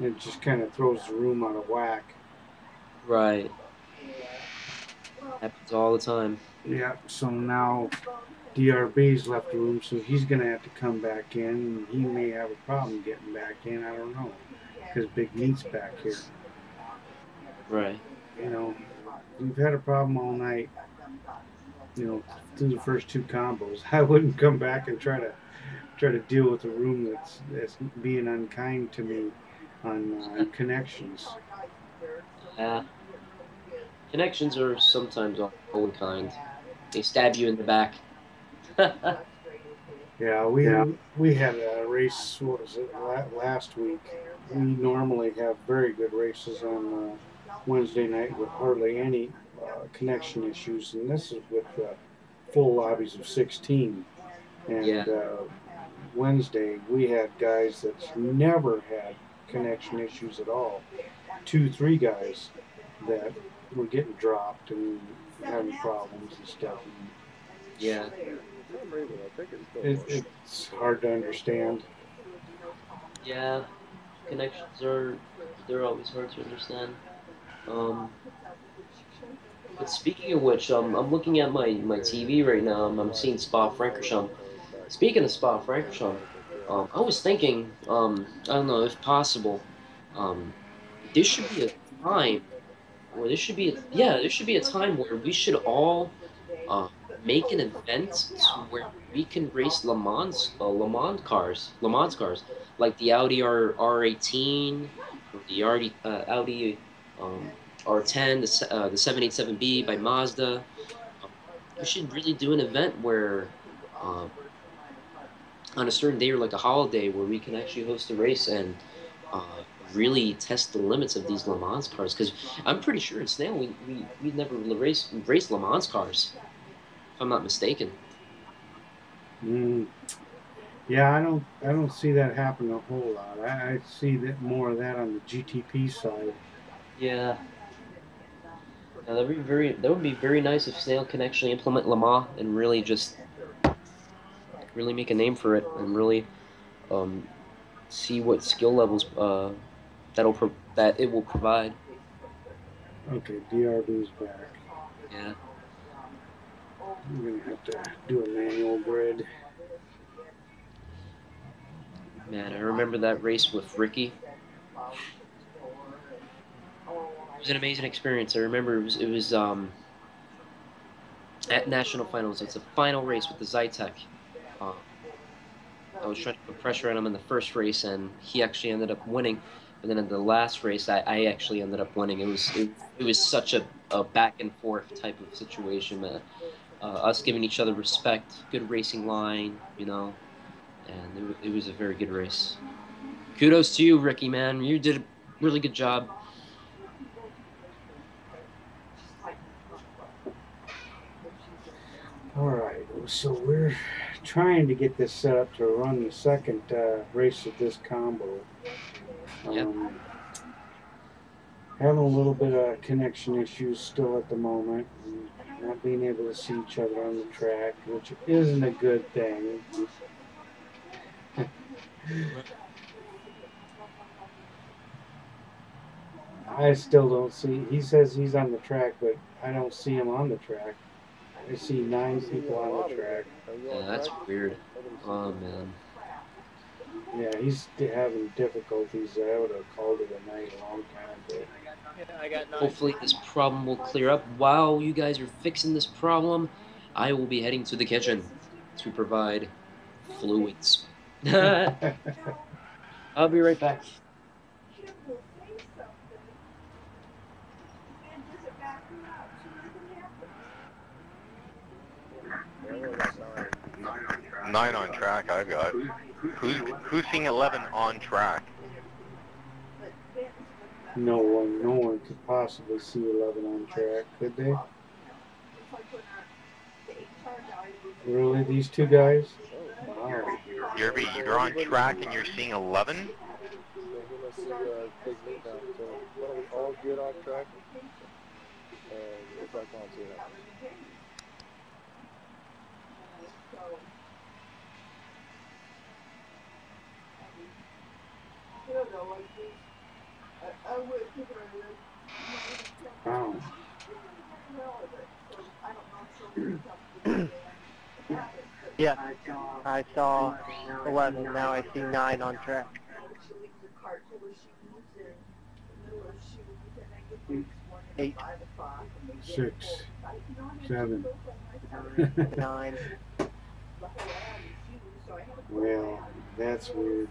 It just kind of throws the room out of whack. Right. Happens all the time. Yeah, so now DRB's left the room, so he's going to have to come back in, and he may have a problem getting back in. I don't know, because Big Meat's back here. Right. You know, we've had a problem all night, you know, through the first two combos. I wouldn't come back and try to deal with a room that's being unkind to me on connections. Yeah. Connections are sometimes unkind. They stab you in the back. Yeah, we had a race. What was it last week? We normally have very good races on Wednesday night with hardly any connection issues, and this is with full lobbies of 16. And Yeah. Wednesday we had guys that's never had connection issues at all. 2, 3 guys that were getting dropped and having problems and stuff. Yeah. It's hard to understand. Yeah. Connections they're always hard to understand. Um, but speaking of which, I'm looking at my TV right now. I'm seeing Spa-Francorchamps. Speaking of Spa-Francorchamps, I was thinking, I don't know if possible, um, there should be a time, or there should be there should be a time where we should all uh, make an event to where we can race Le Mans cars, like the Audi R18, or the Audi R10, the 787B by Mazda. Um, we should really do an event where, um, on a certain day or like a holiday, where we can actually host a race and uh, really test the limits of these Le Mans cars. Because I'm pretty sure in Snail we never raced Le Mans cars, if I'm not mistaken. Mm, yeah, I don't see that happen a whole lot. I see that more of that on the GTP side. Yeah. Now, that would be very nice if Snail can actually implement Le Mans and really just really make a name for it and really um, see what skill levels that it will provide. Okay, DRB's back. Yeah. I'm gonna have to do a manual grid. Man, I remember that race with Ricky. It was an amazing experience. I remember it was at national finals. It's a final race with the Zytec. Um, I was trying to put pressure on him in the first race, and he actually ended up winning. But then in the last race, I actually ended up winning. It was such a back and forth type of situation, man. Us giving each other respect, good racing line, and it was a very good race. Kudos to you, Ricky, man. You did a really good job. All right, so we're trying to get this set up to run the second race of this combo. Yep. Having a little bit of connection issues still at the moment, and not being able to see each other on the track, which isn't a good thing. I still don't see. He says he's on the track, but I don't see him on the track. I see 9 people on the track. Yeah, that's weird. Oh man. Yeah, he's having difficulties. I would have called it a night a long time ago. Yeah, I got 9. Hopefully this problem will clear up. While you guys are fixing this problem, I will be heading to the kitchen to provide fluids. I'll be right back. 9 on track I've got. Who's seeing 11 on track? No one could possibly see 11 on track, could they? Really, these two guys? Wow. You're on track and you're seeing 11? All good on track. And we're back on to that. Wow. Yeah, I saw 11. Now I see 9 on track. 8, 6, 7. 9. Well, that's weird.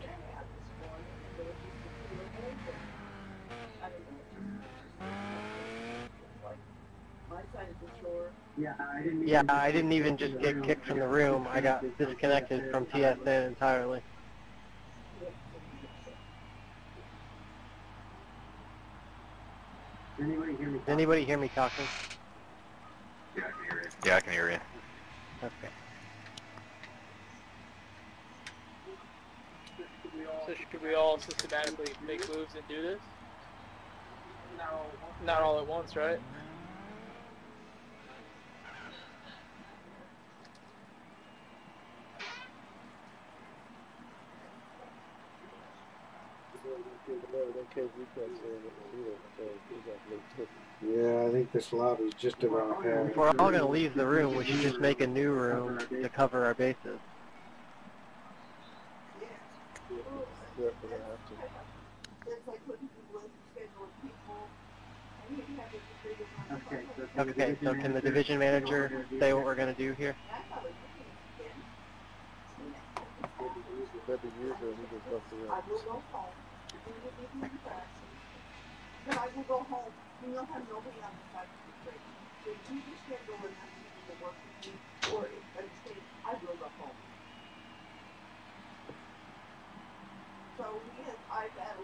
Yeah, I didn't even just get kicked from the room. I got disconnected from TSN entirely. Does anybody hear me talking? Yeah, I can hear you. Okay. So should we all systematically make moves and do this? Not all at once, right? KG can't say it either, so he's got to leave too. Yeah, I think this lobby's just about had If it. we're all going to leave the room, we should just make a new room to cover our bases. Yeah, we're gonna have to. It's like when people schedule people, and you have a decision on Okay, so can the division manager say what we're going to do here? Said the user and he just left the room. I will go home. You will be coming back. But I will go home. And you'll have nobody on the side of the street. So you can schedule and have people to work with you, or if I will go home. So yes, I've had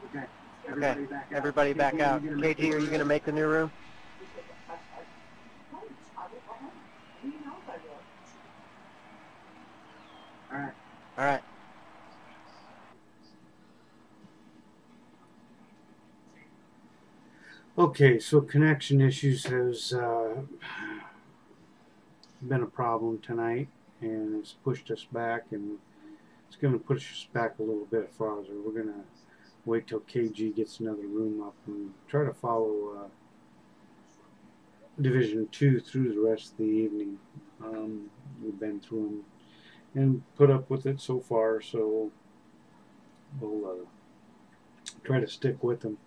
Okay, everybody back out. KG, are you going to make the new room? I will go home. And he knows I will. All right. Okay, so connection issues has been a problem tonight, and it's pushed us back, and it's going to push us back a little bit farther. We're going to wait till KG gets another room up and try to follow Division 2 through the rest of the evening. We've been through them and put up with it so far, so we'll try to stick with them.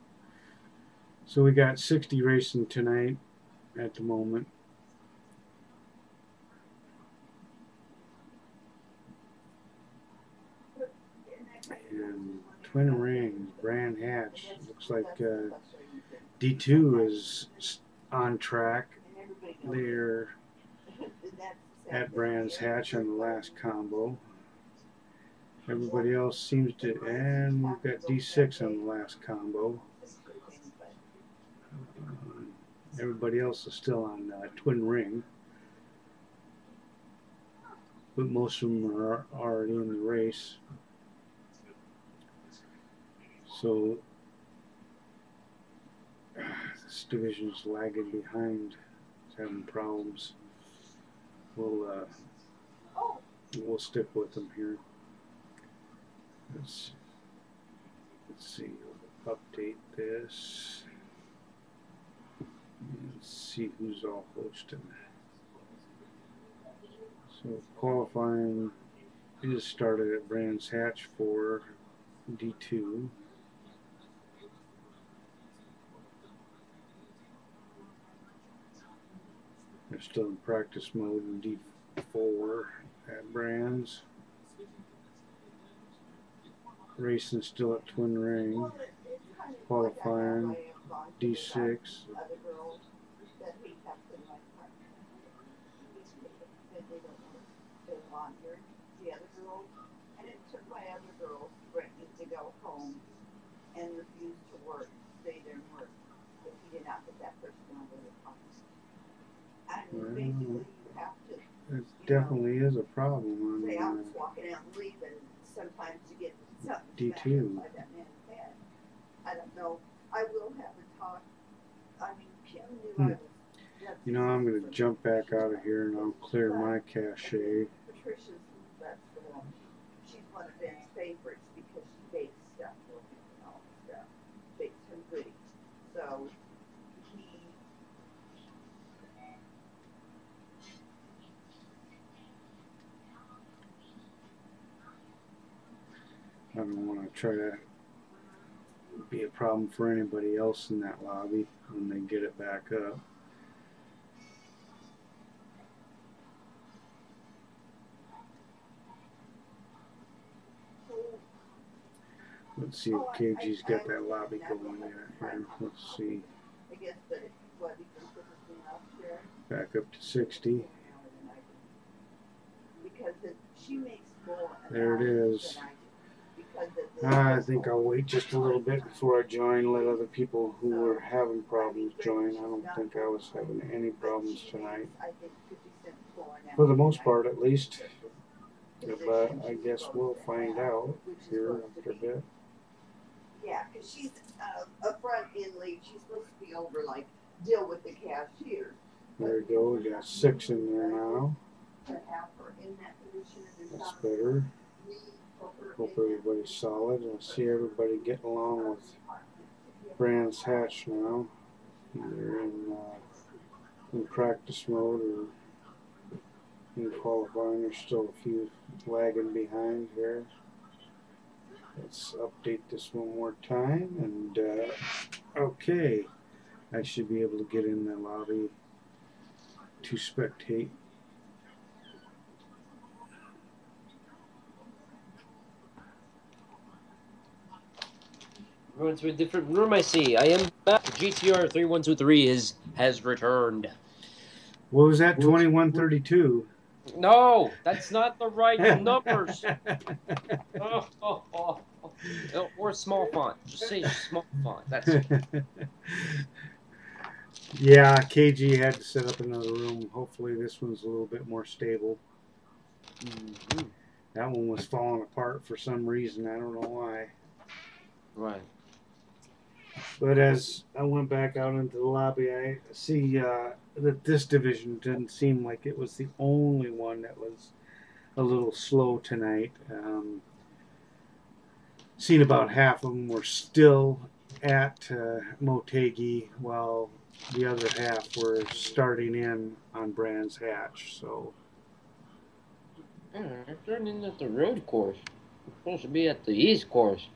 So we got 60 racing tonight at the moment. And Twin Rings, Brand Hatch. Looks like D2 is on track. They're at Brand's Hatch on the last combo. Everybody else seems to, and we've got D6 on the last combo. Everybody else is still on Twin Ring, but most of them are already in the race. So this division is lagging behind. It's having problems. We'll stick with them here. Let's see. We'll update this. Let's see who's all hosting. So qualifying is started at Brands Hatch for D2. They're still in practice mode in D4 at Brands. Racing still at Twin Ring. Qualifying D6. The other girls, and it took my other girls threatening to go home and refuse to work, stay there and work, but he did not put that person on the office. And basically, you have to. It definitely is a problem Say, I on was walking out and leaving. Sometimes you get something D2. by that man's head. I don't know. I will have a talk. I mean, Kim knew I was. You know, I'm going to jump back out of here and I'll clear my cache. Patricia's, that's the one. She's one of Ben's favorites because she bakes stuff for him and all the stuff. Bakes him goodies. So he. I don't want to try to be a problem for anybody else in that lobby when they get it back up. Let's see if KG's got that lobby going yet here. Let's see. Back up to 60. There it is. I think I'll wait just a little bit before I join, let other people who are having problems join. I don't think I was having any problems tonight. For the most part, at least. But I guess we'll find out here after a bit. Yeah, because she's a front end lead. She's supposed to be over, like, deal with the cashier. There we go. We got 6 in there now. That's better. Hope everybody's solid. I see everybody getting along with Brands Hatch now. Either in practice mode or in qualifying. There's still a few lagging behind here. Let's update this one more time, and okay, I should be able to get in the lobby to spectate. We're into a different room, I see. I am back. GTR 3123 has returned. What was that? 2132. No, that's not the right numbers. Or small font. Just say small font. That's Yeah, KG had to set up another room. Hopefully this one's a little bit more stable. That one was falling apart for some reason. I don't know why. right. But as I went back out into the lobby, I see that this division didn't seem like it was the only one that was a little slow tonight. Seen about half of them were still at Motegi, while the other half were starting in on Brands Hatch. So They're starting at the road course. We're supposed to be at the east course.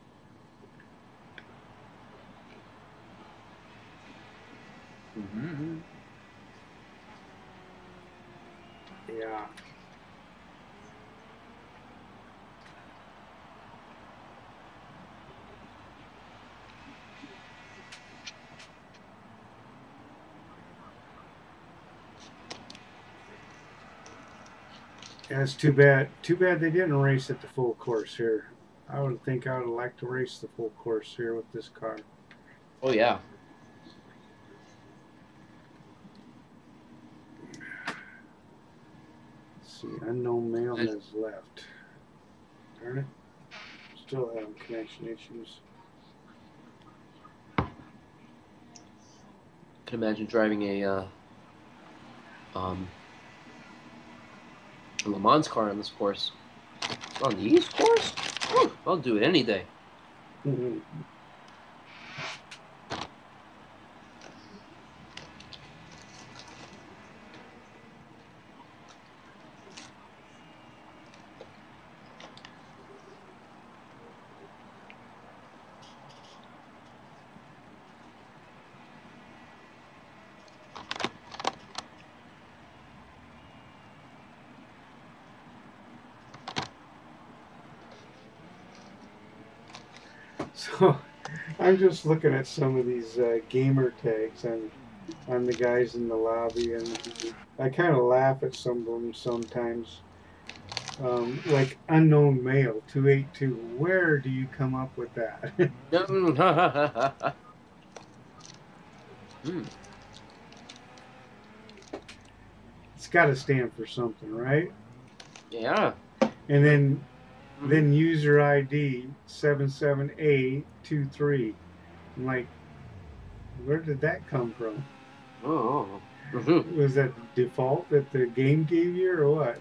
yeah. That's too bad. Too bad they didn't race at the full course here. I would think I would like to race the full course here with this car. Oh, yeah. Let's see, unknown male has left. Darn it. Still having connection issues. Can imagine driving a Le Mans car on this course. On the east course? I'll do it any day. So I'm just looking at some of these gamer tags on the guys in the lobby, and I kind of laugh at some of them sometimes. Like unknown male 282. Where do you come up with that? It's got to stand for something, right? Yeah. And then user ID 77A23. I'm like, where did that come from? Oh. Was that default that the game gave you, or what?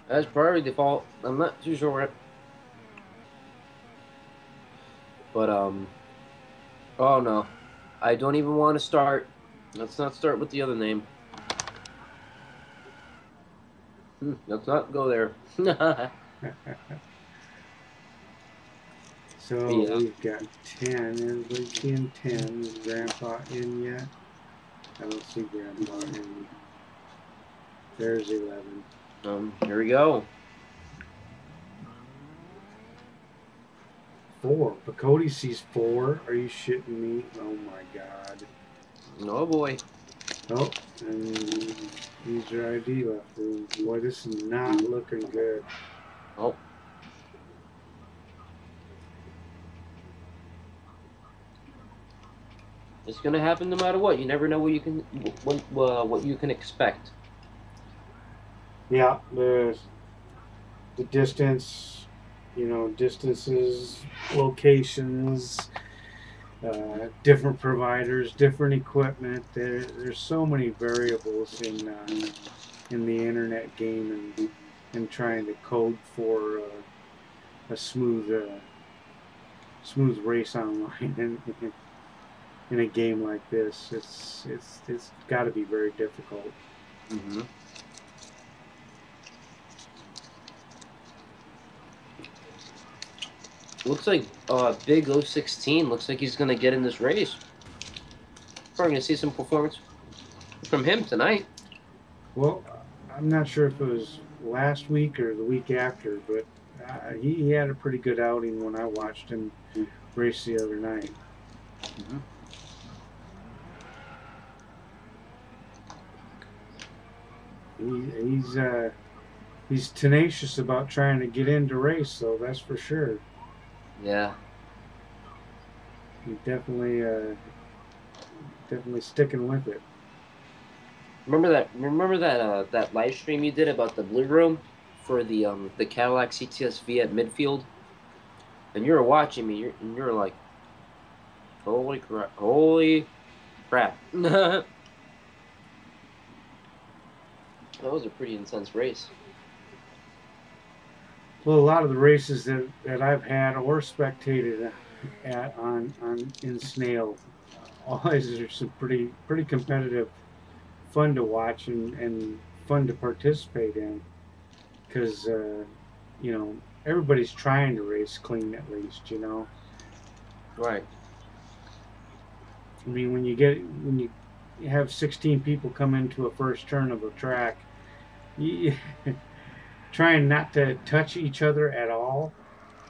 That's probably default. I'm not too sure. But, oh no. I don't even want to start. Let's not start with the other name. Let's not go there. So Yeah. we've got 10. Everybody's seeing 10. Is Grandpa in yet? I don't see Grandpa in. There's 11. Here we go. 4. But Cody sees 4. Are you shitting me? Oh my god. Oh boy. Oh, and user ID left room. Boy, this is not looking good. Oh. It's gonna happen no matter what. You never know what you can expect. Yeah, the distance, distances, locations, different providers, different equipment. There's so many variables in the internet game and trying to code for a smooth race online. in a game like this. It's got to be very difficult. Mm-hmm. Looks like Big 016 looks like he's gonna get in this race. We're gonna see some performance from him tonight. Well, I'm not sure if it was last week or the week after, but he had a pretty good outing when I watched him race the other night. Mm-hmm. He's tenacious about trying to get into race, though, that's for sure. Yeah. He's definitely sticking with it. Remember that live stream you did about the blue room for the Cadillac CTS-V at midfield, and you were watching me, and you were like, holy crap! That was a pretty intense race. Well, a lot of the races that I've had or spectated at in Snail, always are some pretty competitive, fun to watch and fun to participate in, because you know, everybody's trying to race clean at least, you know. Right. I mean, when you have 16 people come into a first turn of a track, you, trying not to touch each other at all,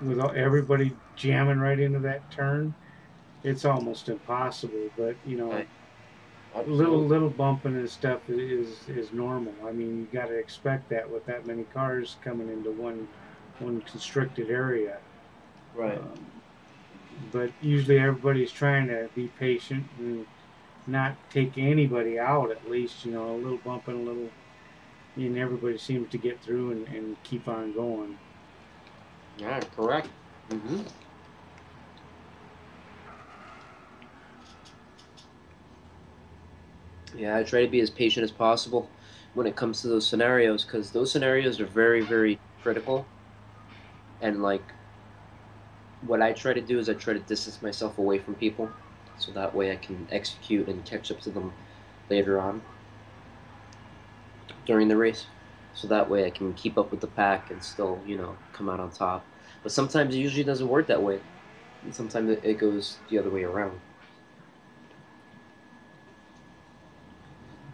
with everybody jamming right into that turn, it's almost impossible. But you know, Right. little bumping and stuff is normal. I mean, you got to expect that with that many cars coming into one constricted area. Right. But usually everybody's trying to be patient and not take anybody out. At least, you know, a little bumping, a little, and everybody seems to get through and keep on going. Yeah, correct. Mm-hmm. Yeah, I try to be as patient as possible when it comes to those scenarios, because those scenarios are very, very critical. And like, what I try to do is I try to distance myself away from people, so that way I can execute and catch up to them later on during the race. So that way I can keep up with the pack and still, you know, come out on top. But sometimes it usually doesn't work that way. And sometimes it goes the other way around.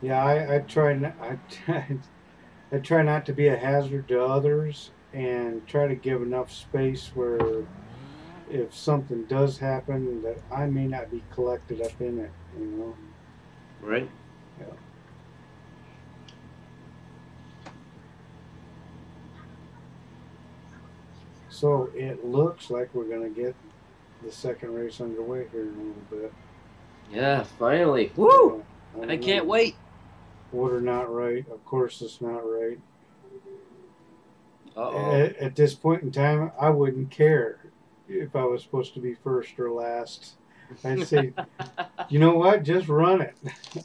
Yeah, I try not, I try not to be a hazard to others, and try to give enough space where if something does happen that I may not be collected up in it, you know. Right? Yeah. So it looks like we're gonna get the second race underway here in a little bit. Yeah, finally. Woo! Yeah, I can't wait. Order not right. Of course, it's not right. Uh-oh. At this point in time, I wouldn't care if I was supposed to be first or last. I'd say, you know what? Just run it.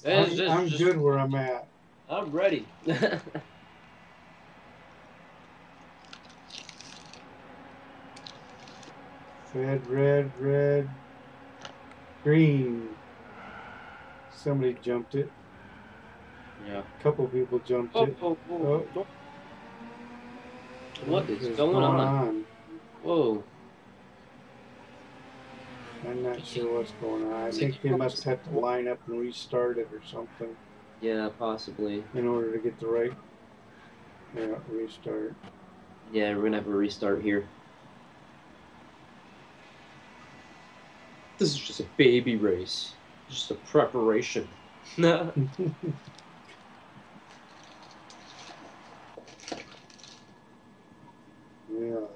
I'm good where I'm at. I'm ready. Red, green. Somebody jumped it. Yeah. A couple people jumped it. Oh. What is going on? Whoa. I'm not sure what's going on. I think they must have to line up and restart it or something. Yeah, possibly. In order to get the right restart. Yeah, we're gonna have a restart here. This is just a baby race. Just a preparation. Yeah,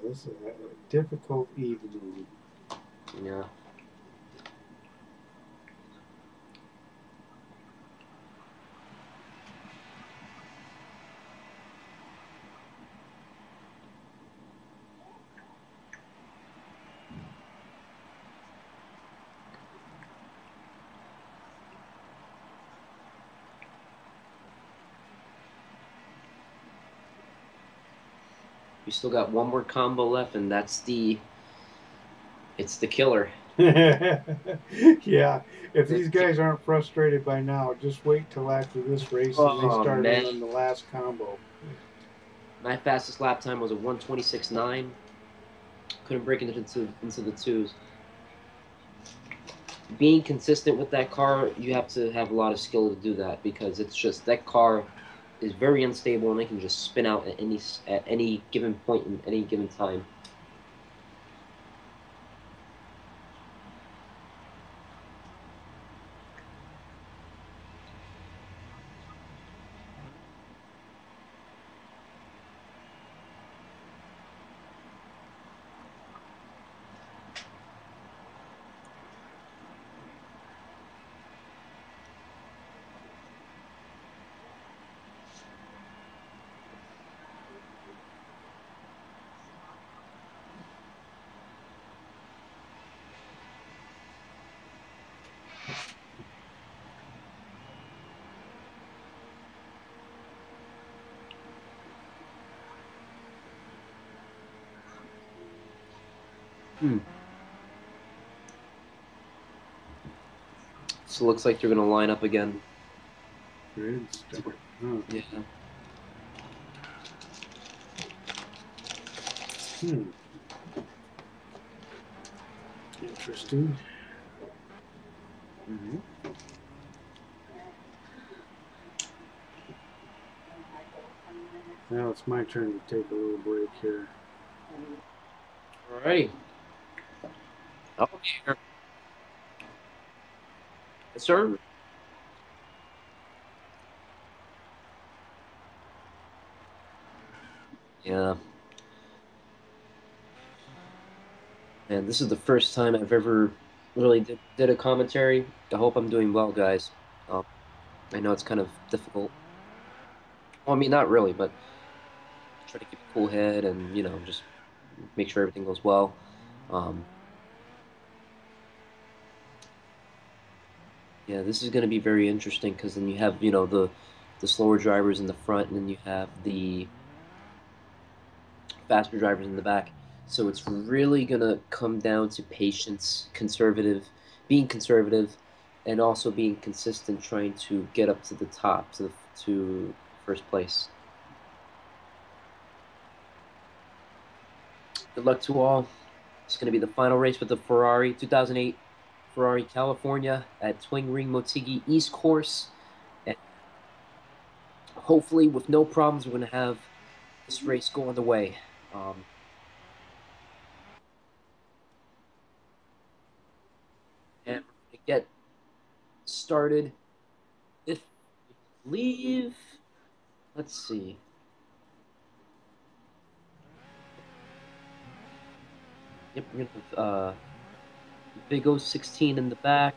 this is a difficult evening. Yeah. We still got one more combo left, and it's the killer. Yeah, if these guys aren't frustrated by now, just wait till after this race and they Oh start man, on the last combo. my fastest lap time was a 1:26.9. Couldn't break it into the twos. Being consistent with that car, you have to have a lot of skill to do that because it's just that car is very unstable and it can just spin out at any given point in any given time. So it looks like they're going to line up again. Good start. Huh. Yeah. Interesting. Mm-hmm. Now it's my turn to take a little break here. Alrighty. Oh, here. Yes, sir. Yeah. And this is the first time I've ever really did a commentary. I hope I'm doing well, guys. I know it's kind of difficult. Well, I mean, not really, but try to keep a cool head and, just make sure everything goes well. Yeah, this is going to be very interesting because then you have, the slower drivers in the front and then you have the faster drivers in the back. So it's really going to come down to patience, being conservative, and also being consistent, trying to get up to the top, to first place. Good luck to all. It's going to be the final race with the Ferrari 2008 Ferrari California at Twin Ring Motegi East Course. And hopefully, with no problems, we're going to have this race go on the way. And we're going to get started. If we leave, let's see. Yep, we're going to have Big O16 in the back.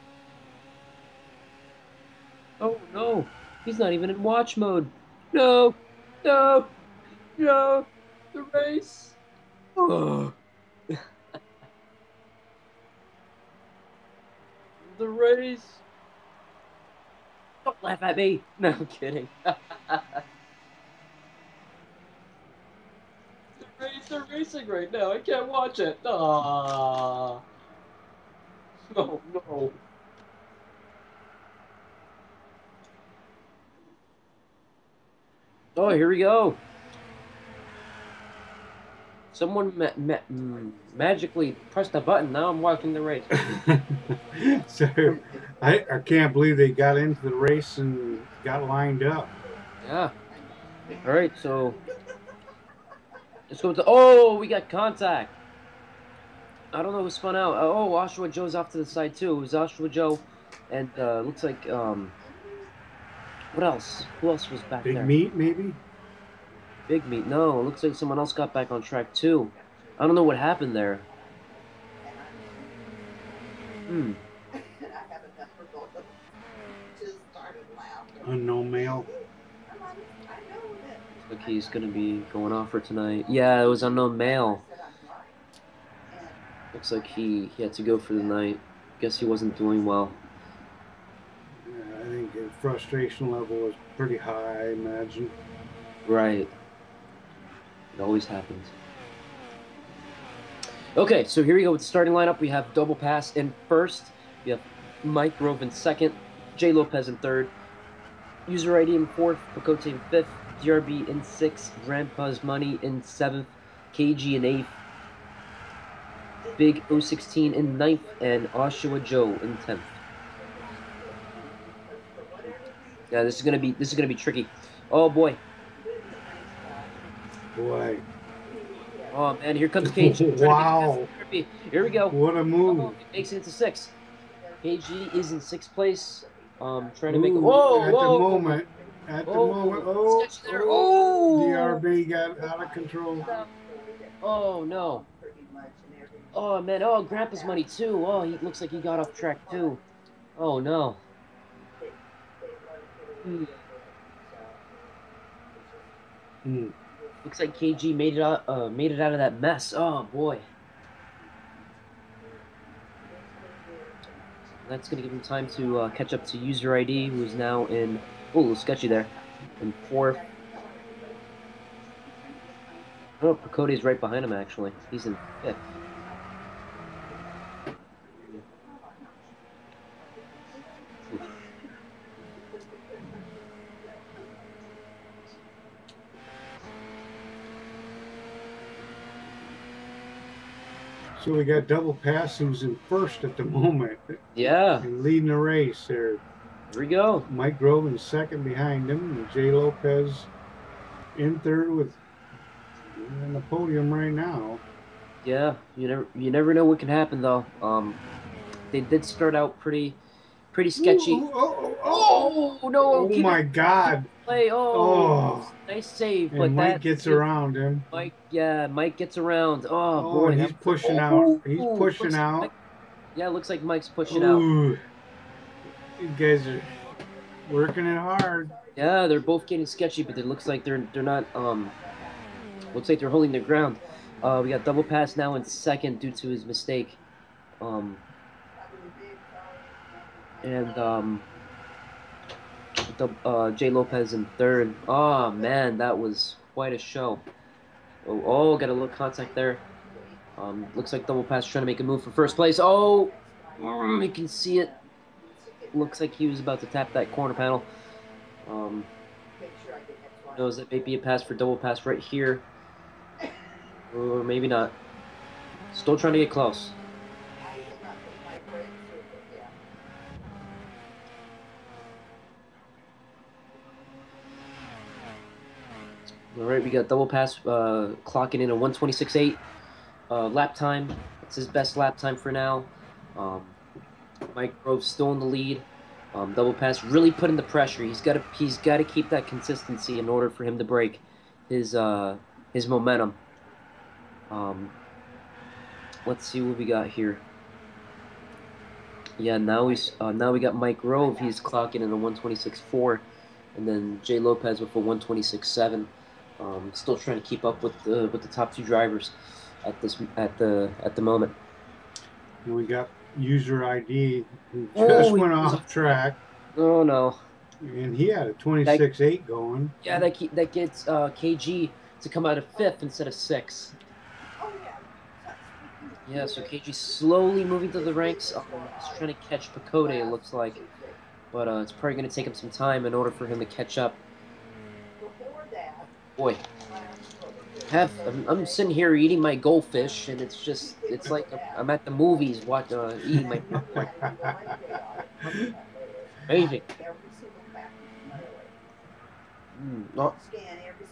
Oh, no. He's not even in watch mode. No. No. No. The race. Oh. The race. Don't laugh at me. No, I'm kidding. They're racing right now. I can't watch it. Ah. No, no. Oh, here we go. Someone magically pressed a button. Now I'm watching the race. So I can't believe they got into the race and got lined up. Yeah. All right, so let's go to. Oh, we got contact. I don't know who spun out. Oh, Oshawa Joe's off to the side too. It was Oshawa Joe, and looks like what else? Who else was back Big there? Meat, maybe? Big Meat. No, it looks like someone else got back on track too. I don't know what happened there. Unknown male. Looks like he's gonna be going off for tonight. Yeah, it was unknown male. Looks like he had to go for the night. Guess he wasn't doing well. I think his frustration level was pretty high, I imagine. Right. It always happens. Okay, so here we go with the starting lineup. We have Double Pass in first. We have Mike Grove in second. Jay Lopez in third. User ID in fourth. Pacote in fifth. DRB in sixth. Grandpa's Money in seventh. KG in eighth. Big 016 in ninth. And Oshawa Joe in 10th. Yeah, this is gonna be tricky. Oh boy. Boy. Oh man, here comes KG. Wow. Here we go. What a move. Oh, he makes it into sixth. KG is in sixth place. Trying to make. Ooh, Whoa, at whoa. the moment. At the moment. Oh, Sketchy there. Oh. DRB got out of control. Oh no. Oh man. Oh, Grandpa's Money too. Oh, he looks like he got off track too. Oh no. Looks like KG made it out of that mess. Oh boy. That's gonna give him time to catch up to User ID, who's now in. Oh, a little sketchy there. In fourth. Oh, Pacote's right behind him actually. He's in fifth. So we got Double Pass, who's in first at the moment. Yeah. And leading the race there. Here we go. Mike Grove in second behind him. And Jay Lopez in third with on the podium right now. Yeah, you never know what can happen though. They did start out pretty sketchy. Oh no! Oh my God! Play. Oh, nice save. And but Mike gets around him. Mike gets around. Oh boy, and he's pushing out. He's pushing out. Yeah, looks like Mike's pushing out. You guys are working it hard. Yeah, they're both getting sketchy, but it looks like they're not. Looks like they're holding their ground. We got Double Pass now in second due to his mistake. Jay Lopez in third. Oh man, that was quite a show. Oh, got a little contact there. Looks like Double Pass trying to make a move for first place. Oh, you can see it. Looks like he was about to tap that corner panel. Knows that may be a pass for Double Pass right here. Or maybe not. Still trying to get close. All right, we got Double Pass clocking in a 1:26.8 lap time. It's his best lap time for now. Mike Grove's still in the lead. Double Pass really putting the pressure. He's got to keep that consistency in order for him to break his momentum. Let's see what we got here. Yeah, now we got Mike Grove. He's clocking in a 1:26.4, and then Jay Lopez with a 1:26.7. Still trying to keep up with the top two drivers at the moment. And we got User ID who just went off track. Oh no! And he had a 26.8 going. Yeah, that gets KG to come out of fifth instead of sixth. Yeah, so KG slowly moving through the ranks. He's trying to catch Pacote, it looks like. But it's probably going to take him some time in order for him to catch up. Boy. I'm sitting here eating my goldfish, and it's like I'm at the movies eating my... Amazing.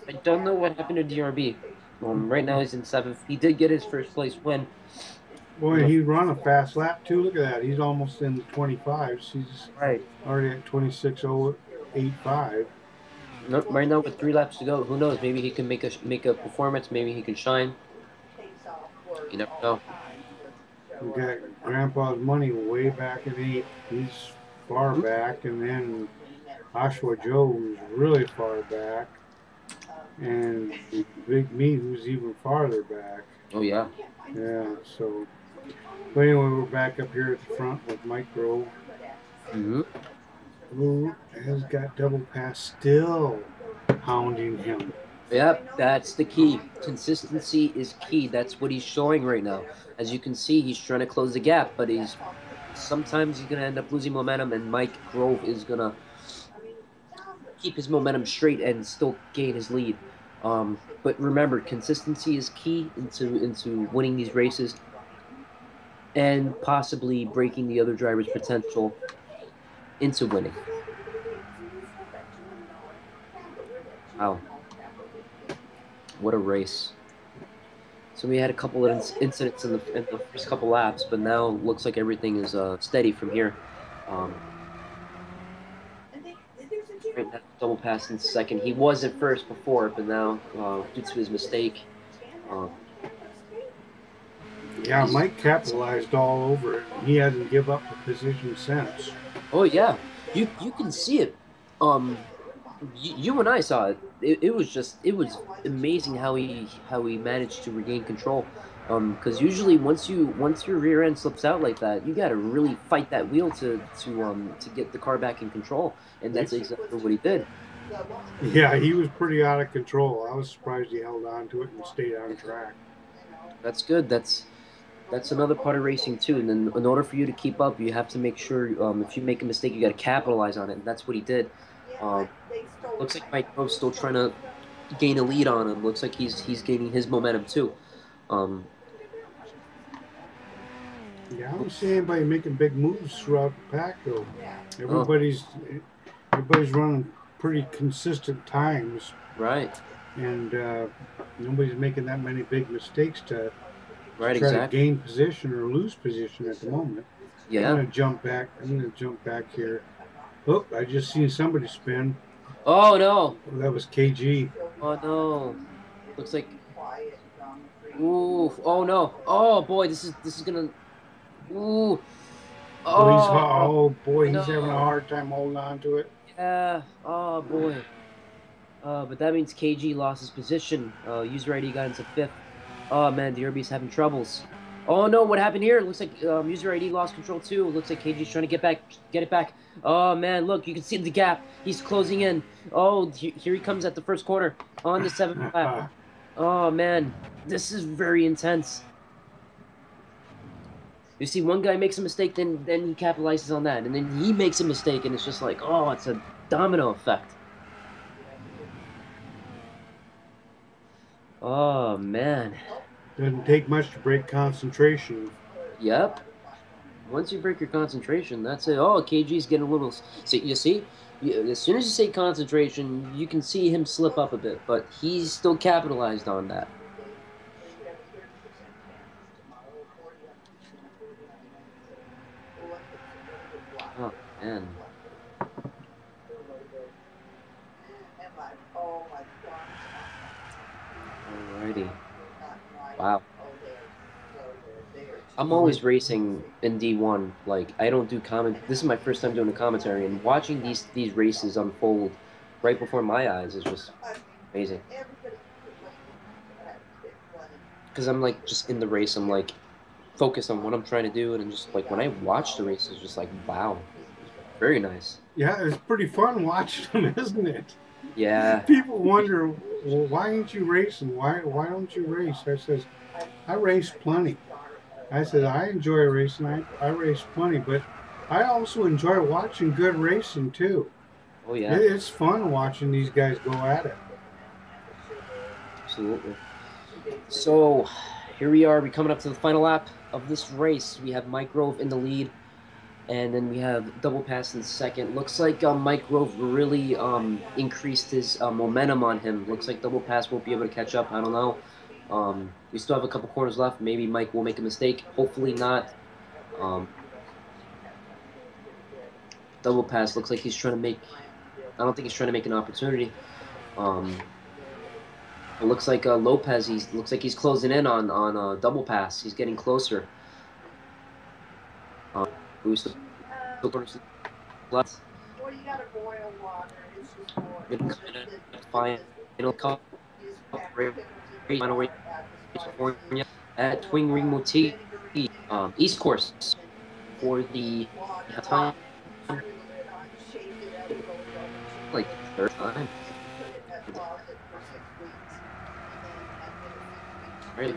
I don't know what happened to DRB. Right now he's in seventh. He did get his first place win. Boy, he run a fast lap too. Look at that. He's almost in the 25s. He's already at 26.085. Nope, right now with 3 laps to go, who knows? Maybe he can make a performance. Maybe he can shine. You never know. We got Grandpa's Money way back in 8th. He's far back, and then Oshawa Joe, who's really far back, and Big Me, who's even farther back. Oh yeah. Yeah. So, but anyway, we're back up here at the front with Mike Grove. Who has got Double Pass still hounding him. Yep, that's the key. Consistency is key. That's what he's showing right now. As you can see, he's trying to close the gap, but sometimes he's gonna end up losing momentum, and Mike Grove is gonna keep his momentum straight and still gain his lead. But remember, consistency is key into winning these races and possibly breaking the other driver's potential into winning. Wow. What a race. So we had a couple of incidents in the first couple laps, but now looks like everything is steady from here. Right now, double pass in second. He was at first before, but now, due to his mistake, Yeah, Mike capitalized all over it. He hasn't give up the position since. oh yeah, you can see it. You and I saw it. It was amazing how he managed to regain control. Because usually once your rear end slips out like that, you got to really fight that wheel to get the car back in control, and that's exactly what he did. Yeah, he was pretty out of control. I was surprised he held on to it and stayed on track. That's good. That's another part of racing too. And then in order for you to keep up, you have to make sure if you make a mistake, you got to capitalize on it. And that's what he did. Looks like Mike Grove's still trying to gain a lead on him. Looks like he's gaining his momentum too. Yeah, I don't see anybody making big moves throughout the pack though. Everybody's running pretty consistent times. Right. And nobody's making that many big mistakes to right, try exactly. to gain position or lose position at the moment. Yeah. I'm gonna jump back here. Oh, I just seen somebody spin. Oh no. Oh, that was KG. Oh no. Looks like. Ooh. Oh no. Oh boy. This is gonna. Ooh. Oh boy, he's having a hard time holding on to it. Yeah. Oh boy. But that means KG lost his position. User ID got into 5th. Oh man, the Derby's having troubles. Oh no, what happened here? It looks like user ID lost control too. It looks like KG's trying to get it back. Oh man, look, you can see the gap. He's closing in. Oh, here he comes at the first corner on the 7th lap. Oh man, this is very intense. You see, one guy makes a mistake, then he capitalizes on that, and then he makes a mistake, and it's just like, oh, it's a domino effect. Oh man. Doesn't take much to break concentration. Yep. Once you break your concentration, that's it. Oh, KG's getting a little. You see, as soon as you say concentration, you can see him slip up a bit, but he's still capitalized on that. Oh man. Alrighty. Wow. I'm always racing in D1. Like, I don't do comment. This is my first time doing a commentary, and watching these races unfold right before my eyes is just amazing. Because I'm like just in the race. I'm like focused on what I'm trying to do, and I'm just like when I watch the race, it's just like wow, very nice. Yeah, it's pretty fun watching them, isn't it? Yeah. People wonder, well, why ain't you racing? Why don't you race? I says, I race plenty. I said, I enjoy racing. I race plenty, but I also enjoy watching good racing too. Oh yeah. It's fun watching these guys go at it. Absolutely. So here we are. We're coming up to the final lap of this race. We have Mike Grove in the lead, and then we have Double Pass in second. Looks like Mike Grove really increased his momentum on him. Looks like Double Pass won't be able to catch up. I don't know. We still have a couple corners left. Maybe Mike will make a mistake. Hopefully not. Double Pass looks like he's trying to make... I don't think he's trying to make an opportunity. It looks like Lopez, looks like he's closing in on Double Pass. He's getting closer. We still left. Well, you gotta boil water. It's just Final call. Final race California at Twin Ring Motif, East Course for the time, like third time. right,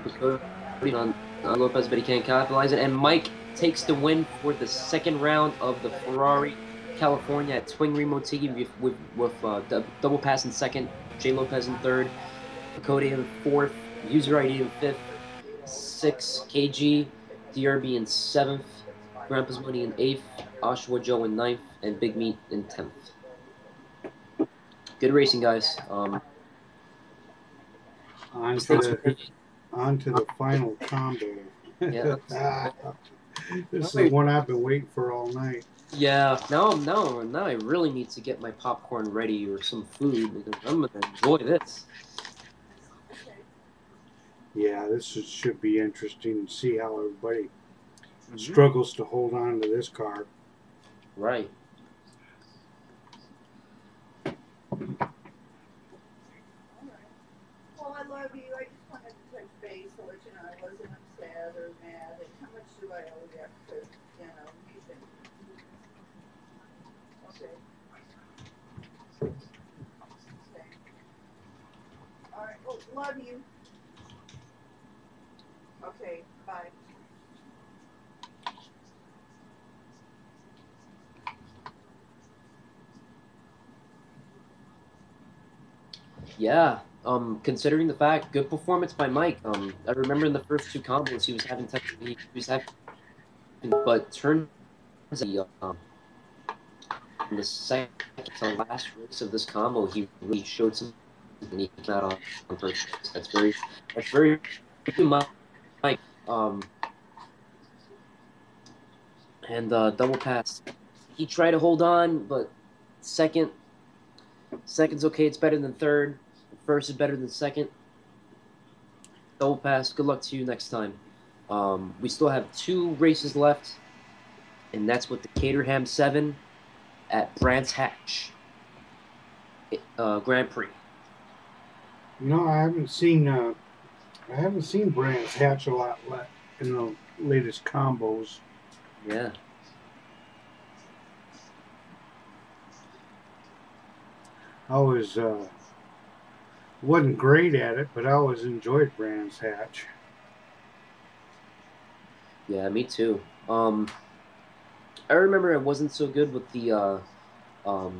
Cody on Lopez, but he can't capitalize it. And Mike takes the win for the second round of the Ferrari California at Twing Remotigi with double pass in second, J Lopez in third, Cody in fourth, User ID in fifth, 6 KG, DRB in seventh, Grandpa's Money in eighth, Oshawa Joe in ninth, and Big Meat in 10th. Good racing, guys. On These to things are the final combo. yeah. This is the one I've been waiting for all night. Yeah, now I really need to get my popcorn ready or some food because I'm gonna enjoy this. Yeah, this should be interesting to see how everybody struggles to hold on to this car. Right. Well, I love you. I just wanted to touch base so that you know I wasn't upset or mad. And how much do I owe you? Because, you know, you've been... Okay. Okay. All right. Well, love you. Okay. Bye. Yeah. Considering the fact, good performance by Mike. I remember in the first two combos he was having but turns in the second to last race of this combo, he really showed some and he came out on purpose. That's very Mike. And double pass. He tried to hold on, but second's okay. It's better than third. First is better than second. Double pass. Good luck to you next time. We still have 2 races left, and that's with the Caterham 7 at Brands Hatch Grand Prix. You know, I haven't seen Brands Hatch a lot in the latest combos. Yeah. I was wasn't great at it, but I always enjoyed Brands Hatch. Yeah, me too. I remember I wasn't so good with the Art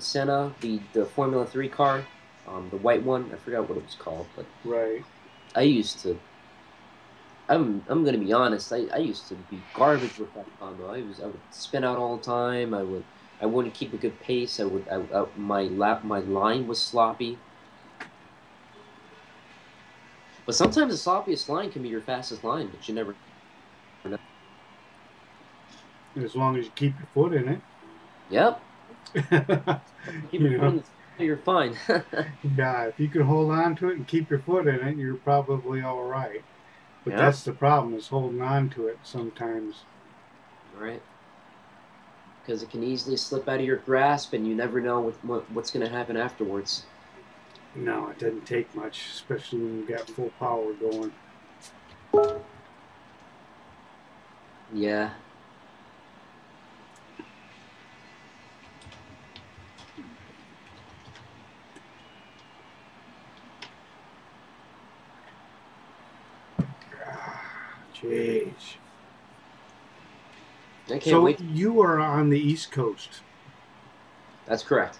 Senna, the Formula 3 car, the white one. I forgot what it was called, but Right. I used to. I'm gonna be honest. I used to be garbage with that combo. I would spin out all the time. I wouldn't keep a good pace. My line was sloppy. But sometimes the sloppiest line can be your fastest line, but you never know. As long as you keep your foot in it. Yep. Keep your foot in it, you're fine. Yeah, if you can hold on to it and keep your foot in it, you're probably all right. But Yep. that's the problem, is holding on to it sometimes. Right. Because it can easily slip out of your grasp, and you never know what's going to happen afterwards. No, it doesn't take much, especially when you've got full power going. Yeah. Jeez. I can't So wait. you are on the East Coast. That's correct.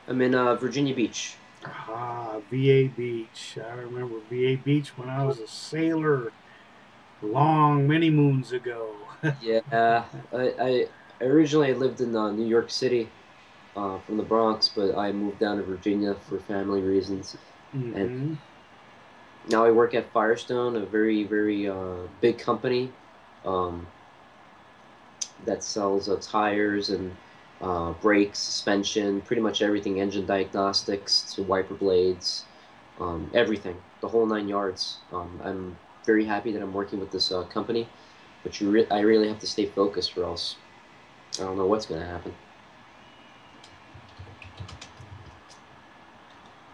I'm in Virginia Beach. Ah, VA Beach. I remember VA Beach when I was a sailor many moons ago. Yeah. I originally lived in New York City from the Bronx, but I moved down to Virginia for family reasons. Mm-hmm. And now I work at Firestone, a very, very big company that sells tires and brakes, suspension, pretty much everything, engine diagnostics to wiper blades, everything, the whole 9 yards. I'm very happy that I'm working with this company, but I really have to stay focused or else I don't know what's going to happen.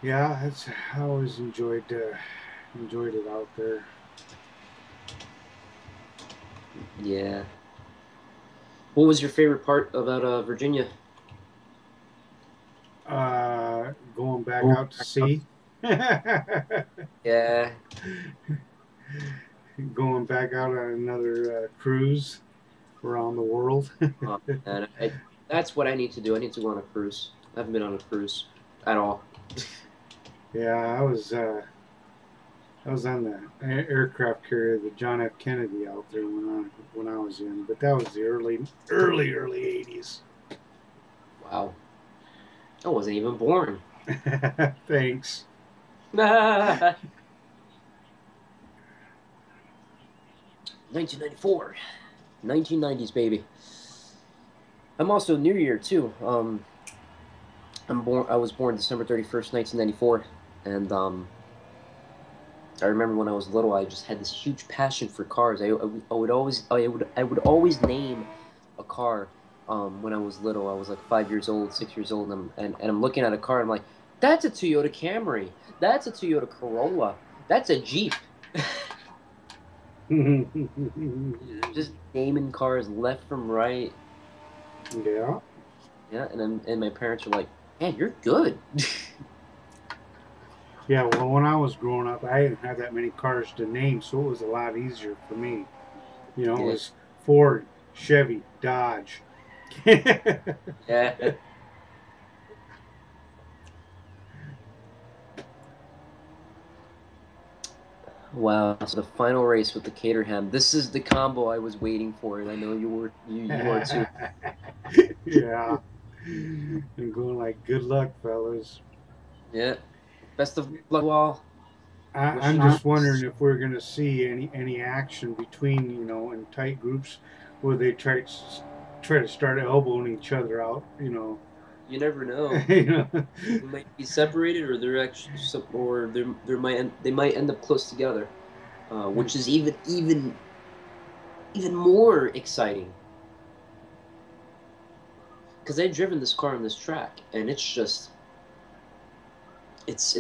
Yeah, I always enjoyed it out there. Yeah. What was your favorite part about Virginia? Going back out to sea. Yeah. Going back out on another cruise around the world. And that's what I need to do. I need to go on a cruise. I haven't been on a cruise at all. Yeah, I was on the aircraft carrier, the John F. Kennedy, out there when I was in, but that was the early '80s. Wow. I wasn't even born. Thanks. 1994. 1990s, baby. I'm also New Year too. I was born December 31st, 1994, and I remember when I was little, I just had this huge passion for cars. I would always name a car. When I was little, I was like 5 years old, 6 years old, and I'm looking at a car. I'm like, that's a Toyota Camry. That's a Toyota Corolla. That's a Jeep. Just naming cars left from right. Yeah. Yeah, and my parents were like, man, you're good. Yeah, well, when I was growing up, I didn't have that many cars to name, so it was a lot easier for me. You know, it Yeah. was Ford, Chevy, Dodge. Yeah. Wow. So the final race with the Caterham. This is the combo I was waiting for, and I know you were too. Yeah. And going like, good luck, fellas. Yeah. Best of luck, all. I'm just wondering if we're going to see any action between, in tight groups where they try to start elbowing each other out, You never know. you know. They might be separated, or they're actually, or they might end up close together, which is even more exciting. Because I've driven this car on this track, and it's just, it's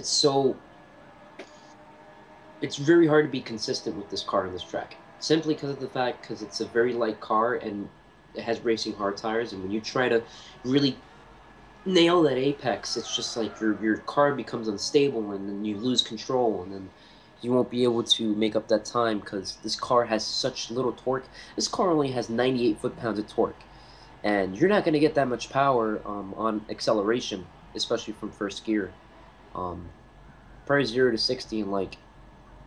very hard to be consistent with this car on this track. Simply because it's a very light car and it has racing hard tires, and when you try to really nail that apex, it's just like your car becomes unstable, and then you lose control, and then you won't be able to make up that time because this car has such little torque. This car only has 98 foot-pounds of torque, and you're not going to get that much power on acceleration, especially from first gear. Probably 0 to 60 in like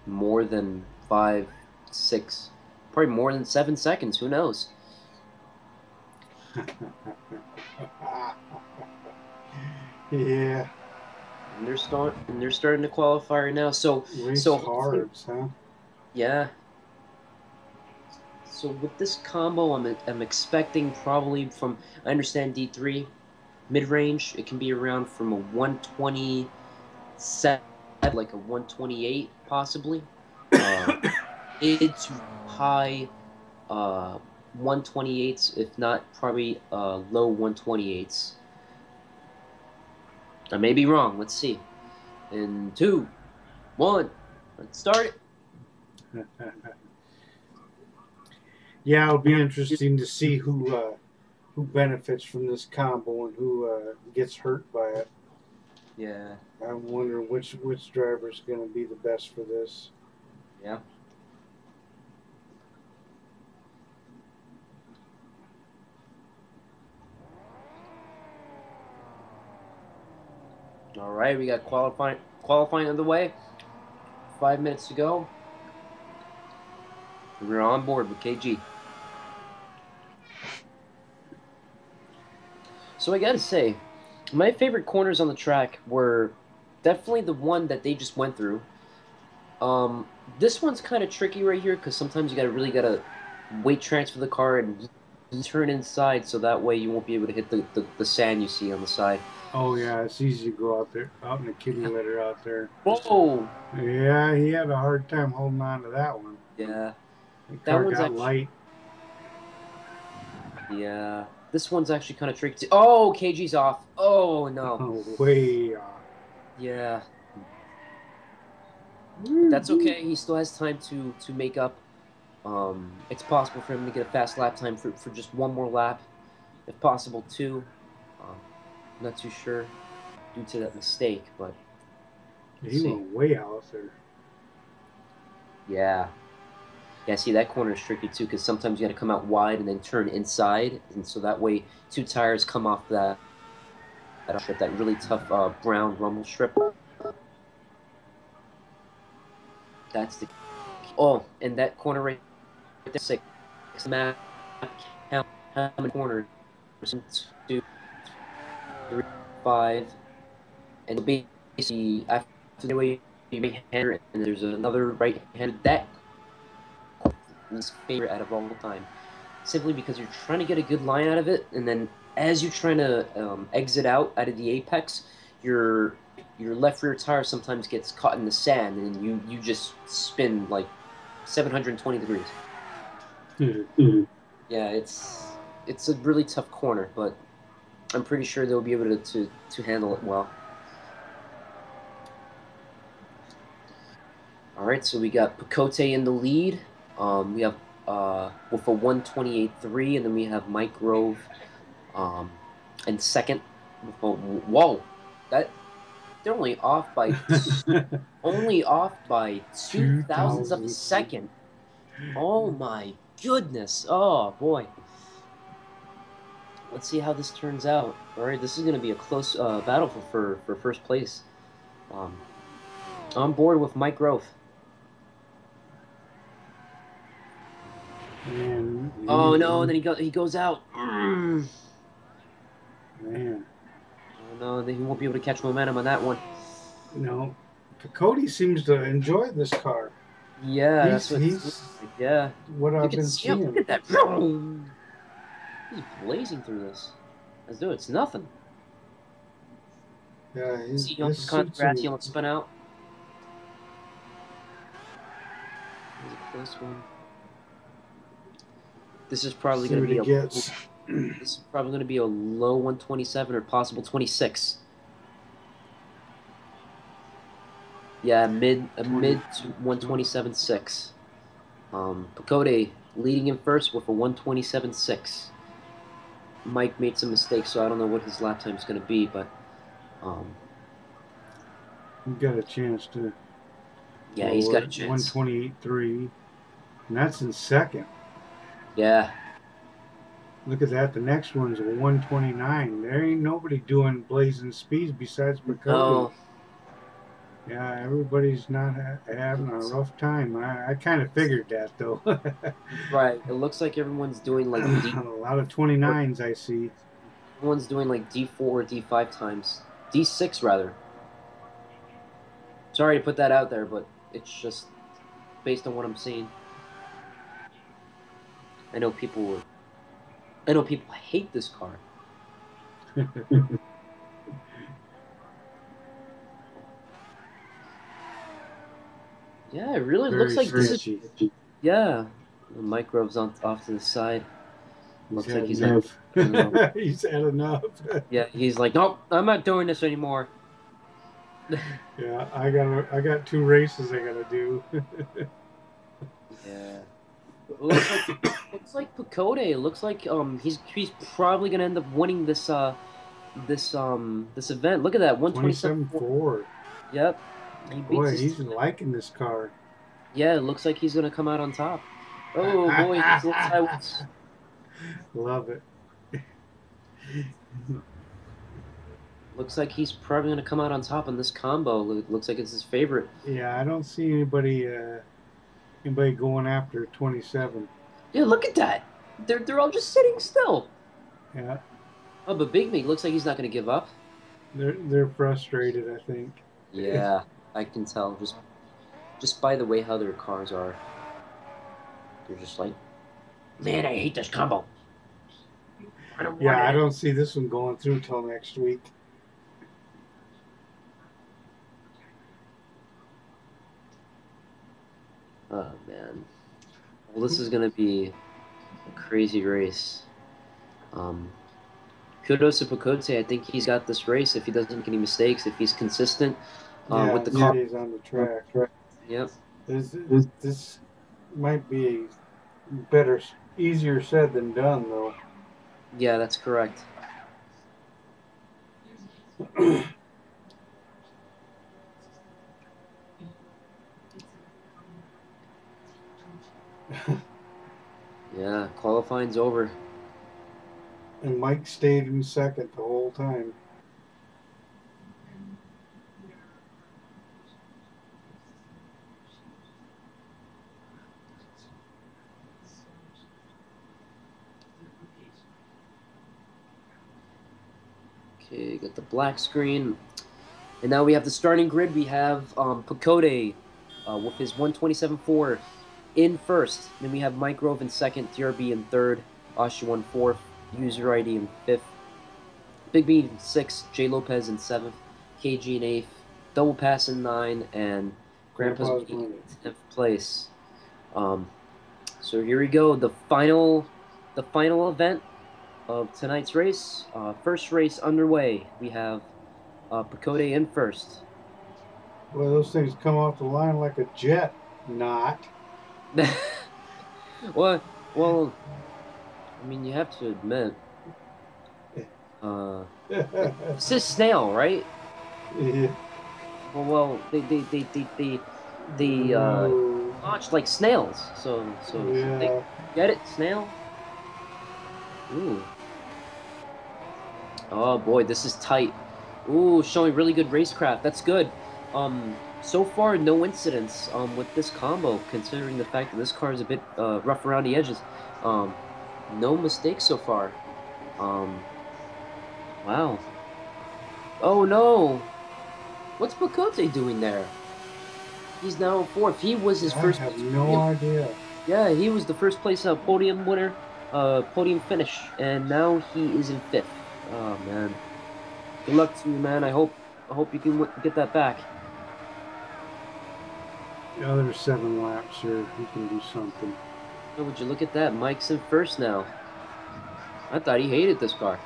more than 5, 6, probably more than 7 seconds. Who knows? Yeah. And they're starting to qualify right now. So Hards, huh? Yeah. So with this combo, I'm expecting probably from, I understand D3 mid-range, it can be around from a 127, like a 128 possibly. Mid to high 128s, if not probably low 128s. I may be wrong. Let's see. In 2, 1, let's start it. Yeah, it'll be interesting to see who benefits from this combo and who gets hurt by it. Yeah. I'm wondering which driver is going to be the best for this. Yeah. All right, we got qualifying on the way. 5 minutes to go. We're on board with KG. So I gotta say, my favorite corners on the track were definitely the one that they just went through. This one's kind of tricky right here because sometimes you really gotta weight transfer the car and turn inside, so that way you won't be able to hit the sand you see on the side. Oh yeah, it's easy to go out in the kitty litter out there. Whoa! Yeah, he had a hard time holding on to that one. Yeah. The car got light. Yeah. This one's actually kind of tricky too. Oh, KG's off. Oh, no. Oh, way off. Yeah. That's okay. He still has time to make up. It's possible for him to get a fast lap time for just one more lap. If possible, 2. I'm not too sure due to that mistake, but He went way out there. Yeah. Yeah, see, that corner is tricky too, because sometimes you got to come out wide and then turn inside, and so that way 2 tires come off that strip, that really tough brown rumble strip. That's the and that corner right there, 6 map count how many corners, 1, 2, 3, 5, and basically after the way you right hander and there's another right hander, that is favorite out of all time. Simply because you're trying to get a good line out of it, and then as you're trying to exit out of the apex, your left rear tire sometimes gets caught in the sand, and you just spin like 720 degrees. Yeah, it's a really tough corner, but I'm pretty sure they'll be able to handle it well. All right, so we got Picote in the lead. We have with a 128.3, and then we have Mike Grove in second. Whoa, that they're only off by only off by 2,000ths of a second. Oh my goodness! Oh boy. Let's see how this turns out. All right, this is going to be a close battle for first place. On board with Mike Grove. Man, oh no! And then he goes out. Man. Oh no! Then he won't be able to catch momentum on that one. No, Cody seems to enjoy this car. Yeah, that's what he's. Yeah. What I've been seeing. Look at that! He's blazing through this. As though it's nothing. Yeah, he's. See, on grass, he'll spin out. Here's a close one. This is probably going to be this is probably going to be a low 127 or possible 26. Yeah, mid to 127.6. Picote leading him first with a 127.6. Mike made some mistakes, so I don't know what his lap time is going to be, but he got a chance to. Yeah, he's got a chance. 128.3, and that's in second. Yeah. Look at that. The next one's a 129. There ain't nobody doing blazing speeds besides Picote. No. Yeah, everybody's not having a rough time. I kind of figured that, though. Right. It looks like everyone's doing like a lot of 29s I see. Everyone's doing like D4 or D5 times. D6, rather. Sorry to put that out there, but it's just based on what I'm seeing. I know people hate this car. Yeah, it really looks like stretchy. this is. Yeah, the Mike Grove's off to the side. Looks like he's enough. He's had enough. Yeah, he's like, nope, I'm not doing this anymore. Yeah, I got 2 races I gotta do. Yeah. Looks like Picote. It looks like he's probably gonna end up winning this event. Look at that, 127.4. Yep. Boy, he's liking this car. Yeah, it looks like he's gonna come out on top. Oh boy, he's sideways. Love it. Looks like he's probably gonna come out on top in this combo. It looks like it's his favorite. Yeah, I don't see anybody going after 27. Yeah, look at that. They're all just sitting still. Yeah. Oh, but Big Meat looks like he's not gonna give up. They're frustrated, I think. Yeah, I can tell just by the way how their cars are. They're just like, man, I hate this combo. I don't see this one going through till next week. Oh man. Well, this is gonna be a crazy race. Kudos to Picote. I think he's got this race if he doesn't make any mistakes, if he's consistent with the car. He's on the track. Yep. This might be easier said than done, though. Yeah, that's correct. Yeah, qualifying's over. And Mike stayed in second the whole time. Okay, got the black screen. And now we have the starting grid. We have Pakode with his 127.4 in first. Then we have Mike Grove in second, DRB in third, Oshawa in fourth, User ID in fifth, Big B in sixth, J Lopez in seventh, KG in eighth, Double Pass in nine, and Grandpa's Mini in 10th place. So here we go, the final event of tonight's race. First race underway. We have Pakode in first. Well, those things come off the line like a jet. Not. well, I mean, you have to admit, this is snail, right? Yeah. Well, they launched like snails, so Yeah. they get it, snail. Ooh. Oh boy, this is tight. Ooh, showing really good racecraft. That's good. So far, no incidents with this combo, considering the fact that this car is a bit rough around the edges. No mistakes so far. Wow. Oh no! What's Bakote doing there? He's now fourth. He was his first. I have no idea. Yeah, he was the first place podium winner, podium finish, and now he is in fifth. Oh man. Good luck to you, man. I hope you can get that back. The other 7 laps here, he can do something. Oh, would you look at that? Mike's in first now. I thought he hated this car.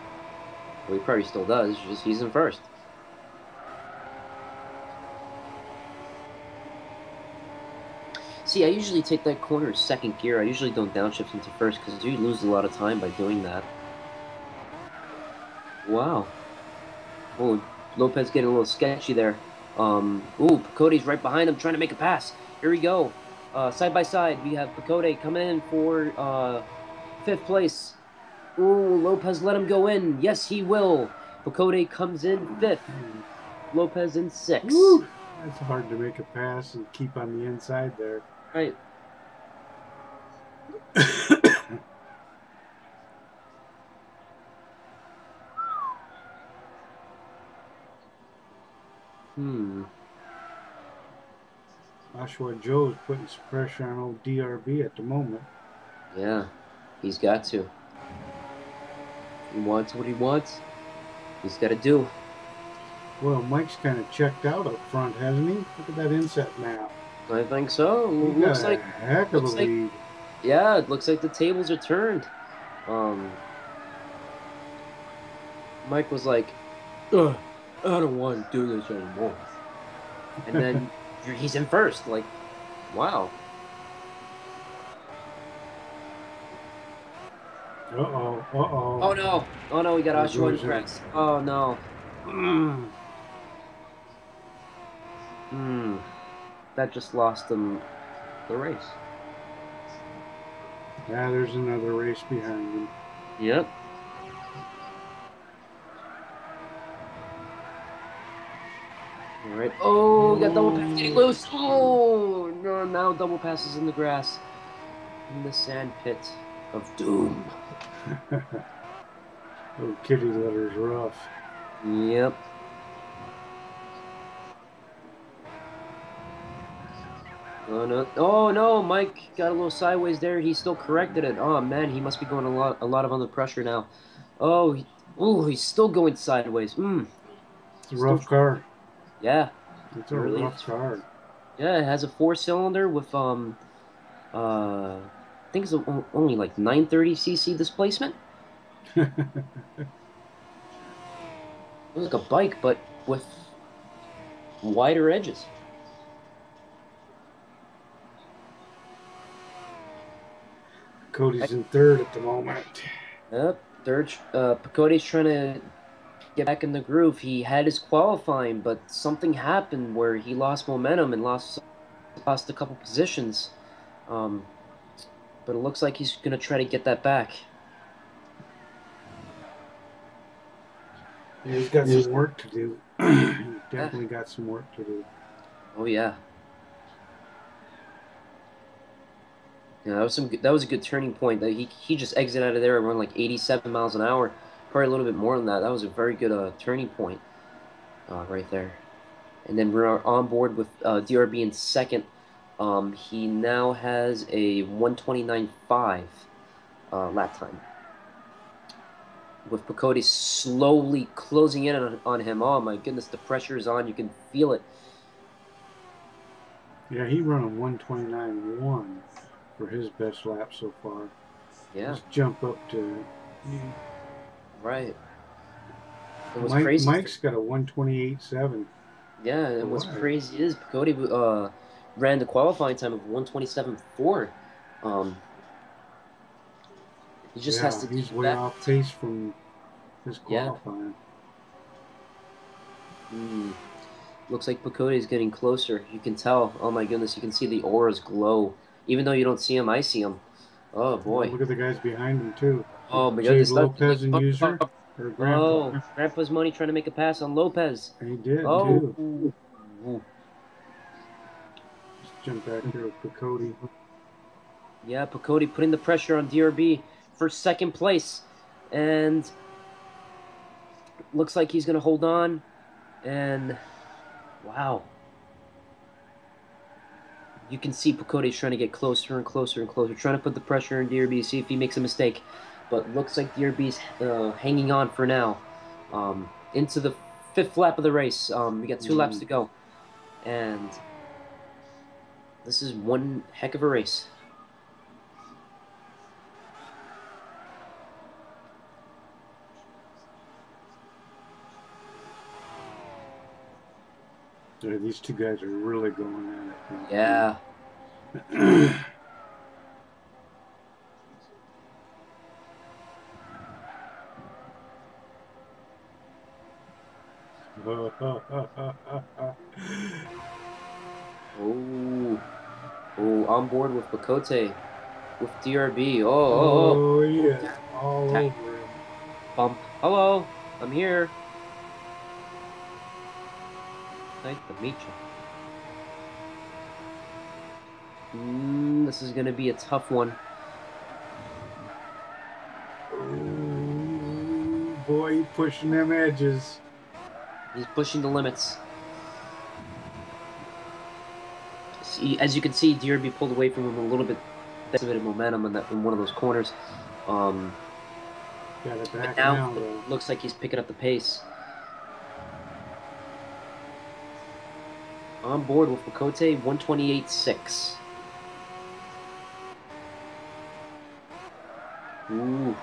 Well, he probably still does. Just he's in first. See, I usually take that corner second gear. I usually don't downshift into first because you lose a lot of time by doing that. Wow. Oh, Lopez getting a little sketchy there. Ooh, Pacode's right behind him trying to make a pass. Here we go. Side by side, we have Pacode coming in for fifth place. Ooh, Lopez let him go in. Yes, he will. Pacode comes in fifth. Lopez in sixth. Woo! It's hard to make a pass and keep on the inside there. Right. Oshawa Joe's putting some pressure on old DRB at the moment. Yeah, he's got to. He wants what he wants. He's got to do. Well, Mike's kind of checked out up front, hasn't he? Look at that inset map. I think so. He Looks got like a heck of a lead. Yeah, it looks like the tables are turned. Mike was like, I don't want to do this anymore. And then he's in first. Like, wow. Uh-oh. Oh, no. Oh, no, we got Oshawa in cracks. Oh, no. That just lost him the race. Yeah, there's another race behind him. Yep. All right. Oh, we got double pass getting loose. Oh, no, now double passes in the grass. In the sand pit of doom. Oh, kitty litter's rough. Yep. Oh no! Oh no! Mike got a little sideways there. He still corrected it. Oh man, he must be going a lot of under pressure now. Oh, he's still going sideways. It's a rough car. Yeah. It's a really rough car. Yeah, it has a 4-cylinder with I think it's only like 930cc displacement. It was like a bike, but with wider edges. Cody's in third at the moment. Yep, third. Pacode's trying to get back in the groove. He had his qualifying, but something happened where he lost momentum and lost a couple positions. But it looks like he's going to try to get that back. Yeah, he's got some work to do. He's definitely got some work to do. Oh, yeah. Yeah, that was a good turning point. That he just exited out of there around like 87 miles an hour, probably a little bit more than that. That was a very good turning point right there. And then we're on board with DRB in second. He now has a 129.5 lap time. With Picote slowly closing in on him. Oh my goodness, the pressure is on. You can feel it. Yeah, he run a 129.1 for his best lap so far. Yeah. Let's jump up to... Right. It was crazy. Mike's got a 128.7. Yeah, and what's crazy is Picote ran the qualifying time of 127.4. He just has to he's keep way that. off pace from his qualifying. Looks like Picote is getting closer. You can tell. Oh my goodness, you can see the auras glow. Even though you don't see him, I see him. Oh boy. Look at the guys behind him too. Oh my goodness. Lopez and User. Or Grandpa. Oh, Grandpa's money trying to make a pass on Lopez. He did too. Let's jump back here with Picote. Yeah, Picote putting the pressure on DRB for second place. And looks like he's going to hold on. And wow. You can see Picote's trying to get closer and closer and closer, trying to put the pressure on DRB, see if he makes a mistake. But looks like DRB's hanging on for now. Into the fifth lap of the race. We got 2 laps to go. And this is one heck of a race. Yeah, these two guys are really going at it. Yeah. On board with Picote, with DRB. Oh yeah, all over him. Bump. Hello, I'm here. Nice to meet you. This is gonna be a tough one. Oh boy, he's pushing them edges. He's pushing the limits. See, as you can see, DRB pulled away from him a little bit. That's a bit of momentum in one of those corners. Got it back but now now, it looks like he's picking up the pace. On board with Picote, 128.6. Ooh.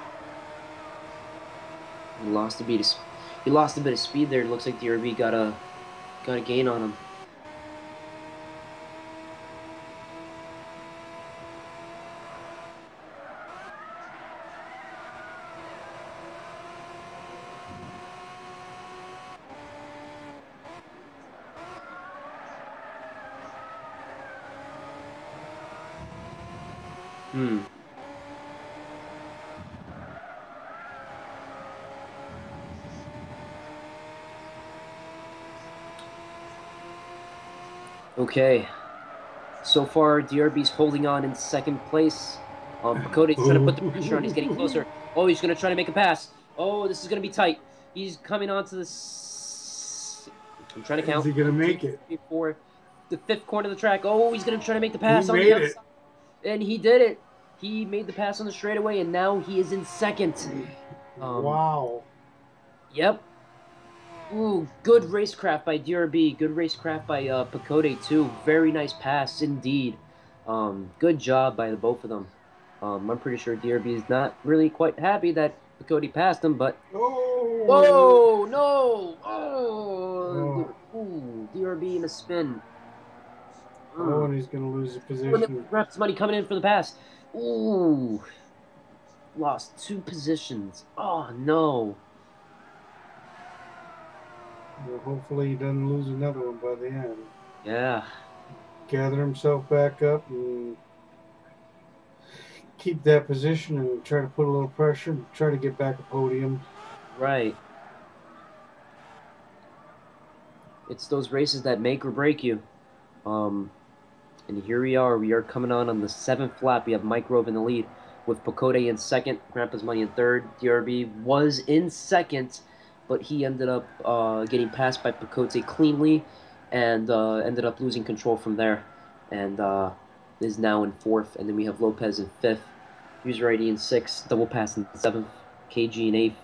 He lost a bit of speed there. It looks like DRB got a gain on him. Okay. So far, DRB's holding on in second place. Picote's trying to put the pressure on. He's getting closer. Oh, he's going to try to make a pass. Oh, this is going to be tight. He's coming on to this. I'm trying to count. Is he going to make it? 3, 4, the fifth corner of the track. Oh, he's going to try to make the pass on the the outside. It. And he did it. He made the pass on the straightaway, and now he is in second. Wow. Yep. Ooh, good racecraft by DRB. Good racecraft by Picote, too. Very nice pass, indeed. Good job by the both of them. I'm pretty sure DRB is not really quite happy that Picote passed him, but... Oh! Whoa! No! Oh! Ooh, DRB in a spin. Oh, and he's going to lose the position. Ref's money coming in for the pass. Ooh. Lost 2 positions. Oh, no. Well, hopefully he doesn't lose another one by the end. Yeah. Gather himself back up and keep that position and try to put a little pressure and try to get back a podium. Right. It's those races that make or break you. And here we are. We are coming on the 7th lap. We have Mike Grove in the lead with Pacote in second, Grandpa's Money in third. DRB was in second, but he ended up getting passed by Pacote cleanly and ended up losing control from there and is now in fourth. And then we have Lopez in fifth, User ID in sixth, Double Pass in seventh, KG in eighth,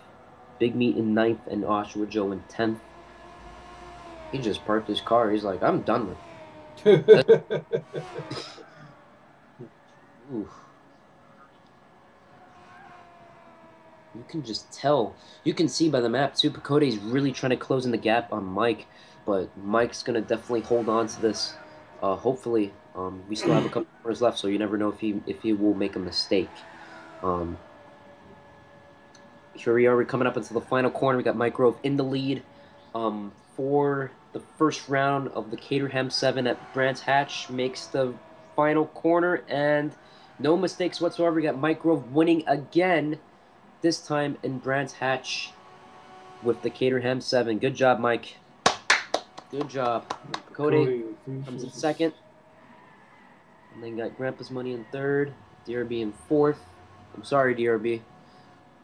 Big Meat in ninth, and Oshawa Joe in 10th. He just parked his car. He's like, I'm done with it. Oof. You can just tell. You can see by the map, too, Pacote's really trying to close in the gap on Mike, but Mike's going to definitely hold on to this. Hopefully, we still have a couple corners left, so you never know if he will make a mistake. Here we are. We're coming up into the final corner. We got Mike Grove in the lead for the first round of the Caterham 7 at Brands Hatch. Makes the final corner, and no mistakes whatsoever. We got Mike Grove winning again, this time in Brands Hatch with the Caterham 7. Good job, Mike. Good job. Cody comes in second. And then got Grandpa's Money in third. DRB in fourth. I'm sorry, DRB.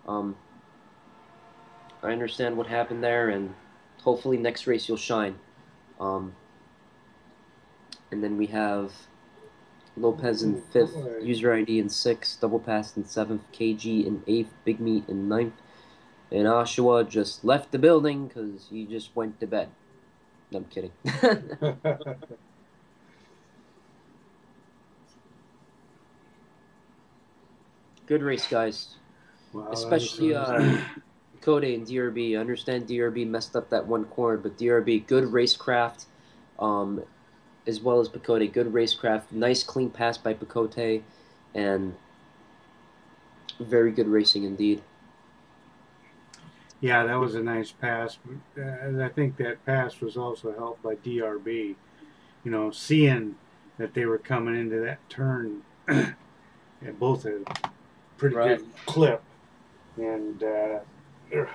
I understand what happened there, and hopefully next race you'll shine. And then we have Lopez in fifth, User ID in sixth, Double Pass in seventh, KG in eighth, Big Meat in ninth, and Oshawa just left the building because he just went to bed. No, I'm kidding. Good race, guys. Wow, especially Cody and DRB. I understand DRB messed up that one corner, but DRB, good racecraft, as well as Pacote. Good racecraft. Nice, clean pass by Pacote, and very good racing indeed. Yeah, that was a nice pass. I think that pass was also helped by DRB. You know, seeing that they were coming into that turn, and both had a pretty good clip. And it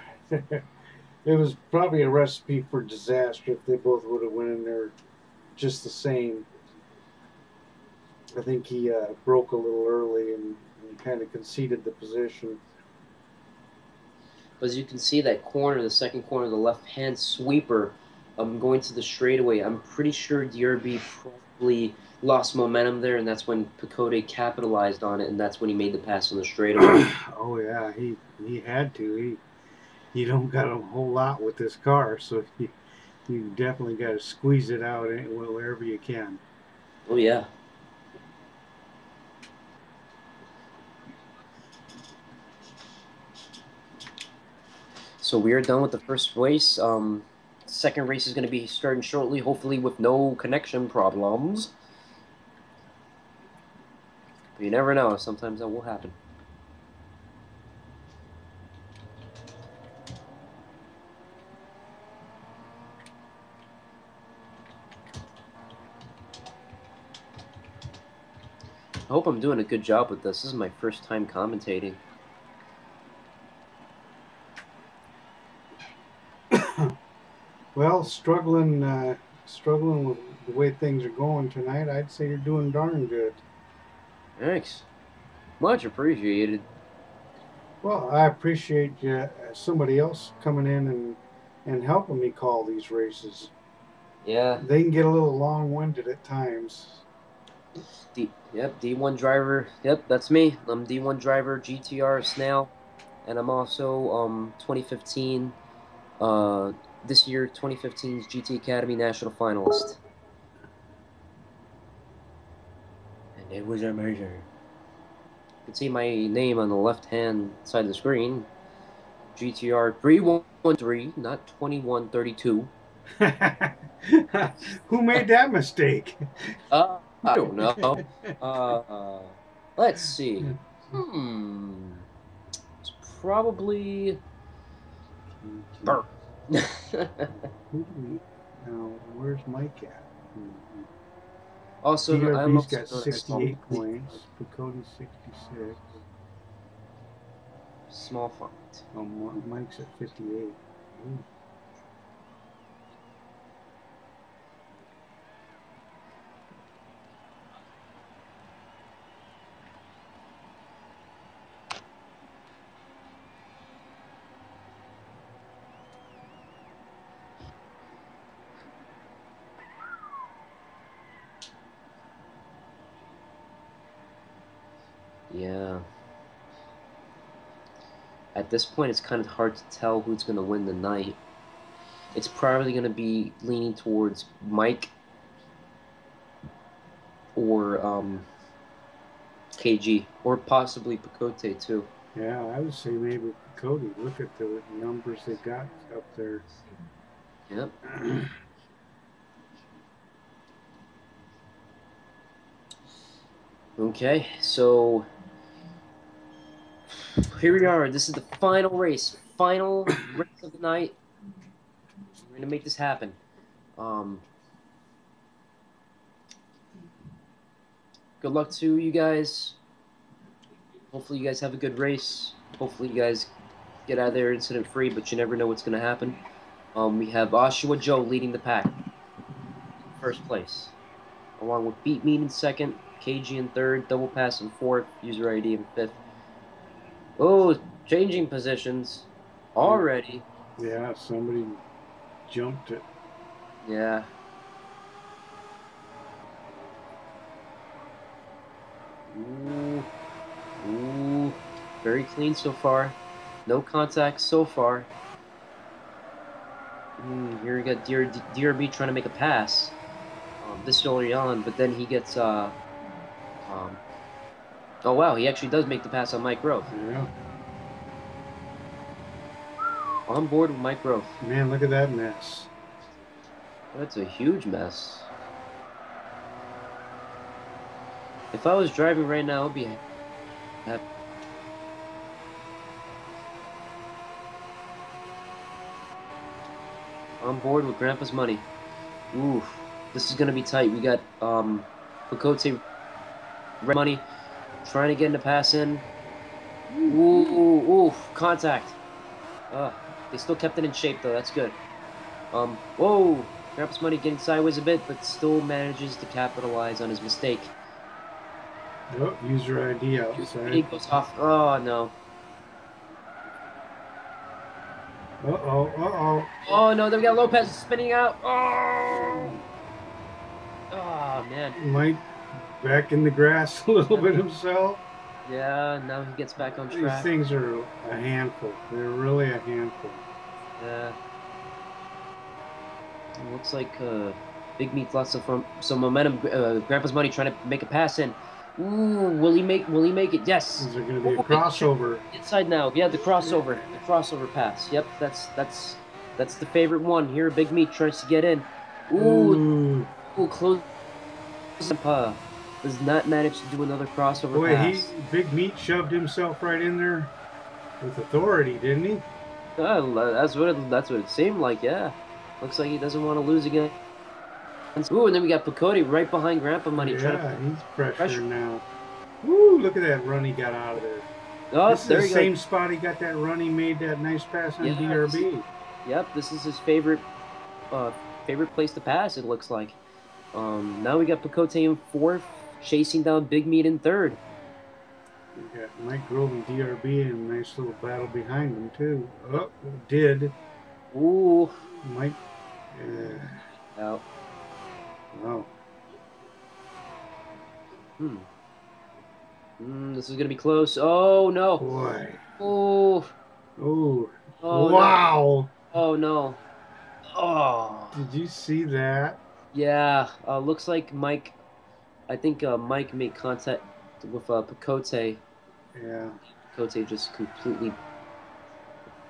was probably a recipe for disaster if they both would have went in there just the same. I think he broke a little early and kind of conceded the position. But as you can see, that corner, the second corner, the left-hand sweeper, going to the straightaway. I'm pretty sure DRB probably lost momentum there, and that's when Pacote capitalized on it, and that's when he made the pass on the straightaway. Oh yeah, he had to. He don't got a whole lot with this car, so you definitely got to squeeze it out wherever you can. Oh yeah. So we are done with the first race. Second race is going to be starting shortly, hopefully with no connection problems. But you never know. Sometimes that will happen. I hope I'm doing a good job with this. This is my first time commentating. Well, struggling with the way things are going tonight, I'd say you're doing darn good. Thanks. Much appreciated. Well, I appreciate somebody else coming in and helping me call these races. Yeah. They can get a little long-winded at times. D1 driver. Yep, that's me. I'm D1 driver, GTR Snail, and I'm also 2015. This year, 2015's GT Academy National Finalist. And it was amazing. You can see my name on the left-hand side of the screen. GTR 313, not 2132. Who made that mistake? I don't know. Let's see. It's probably Bert. Now, where's Mike at? Also, I'm DRB's also got known as 68 points. Picote's 66. small font. Oh, Mike's at 58. Ooh. Yeah. At this point, it's kind of hard to tell who's going to win the night. It's probably going to be leaning towards Mike or KG, or possibly Picote too. Yeah, I would say maybe Cody. Look at the numbers they got up there. Yep. Okay, so here we are. This is the final race. Final race of the night. We're going to make this happen. Good luck to you guys. Hopefully you guys have a good race. Hopefully you guys get out of there incident free, but you never know what's going to happen. We have Oshawa Joe leading the pack. First place. Along with Beat Meat in second, KG in third, Double Pass in fourth, User ID in fifth. Oh, changing positions already. Yeah, somebody jumped it. Yeah. Ooh. Ooh. Very clean so far. No contact so far. Here we got DRB trying to make a pass. This early on, but then he gets oh wow, he actually does make the pass on Mike Grove. Yeah. On board with Mike Grove. Man, look at that mess. That's a huge mess. If I was driving right now, I'd be happy. On board with Grandpa's money. Ooh, this is gonna be tight. We got Picote money trying to get in the pass in. Ooh, contact. They still kept it in shape though. That's good. Whoa, Grandpa's money getting sideways a bit, but still manages to capitalize on his mistake. Oh, user ID outside. He goes off. Oh no. Uh-oh. Oh no, then we got Lopez spinning out. Oh man. Mike back in the grass a little bit himself. Yeah, now he gets back on These track. things are a handful. They're really a handful. Yeah. It looks like Big Meat's lost some momentum. Grandpa's money trying to make a pass in. Ooh, will he make it? Yes. Is there going to be a crossover? Inside now. Yeah, the crossover pass. Yep, that's the favorite one here. Big Meat tries to get in. Ooh, close. Does not manage to do another crossover pass. Big Meat shoved himself right in there with authority, didn't he? That's what it seemed like. Yeah, looks like he doesn't want to lose again. Ooh, and then we got Picote right behind Grandpa Money. Yeah, he's pressured now. Woo, look at that run he got out of there. Oh, this is the same spot he got that run. He made that nice pass on DRB. Yep, this is his favorite place to pass, it looks like. Now we got Picote in fourth, chasing down Big Meat in third. We got Mike Grove and DRB in a nice little battle behind them, too. Oh, did. Ooh. Mike. Out. Wow. This is going to be close. Oh, no. Boy. Oh. Oh. No. Wow. Oh, no. Oh. Did you see that? Yeah. Looks like Mike, I think Mike made contact with Picote. Yeah. Picote just completely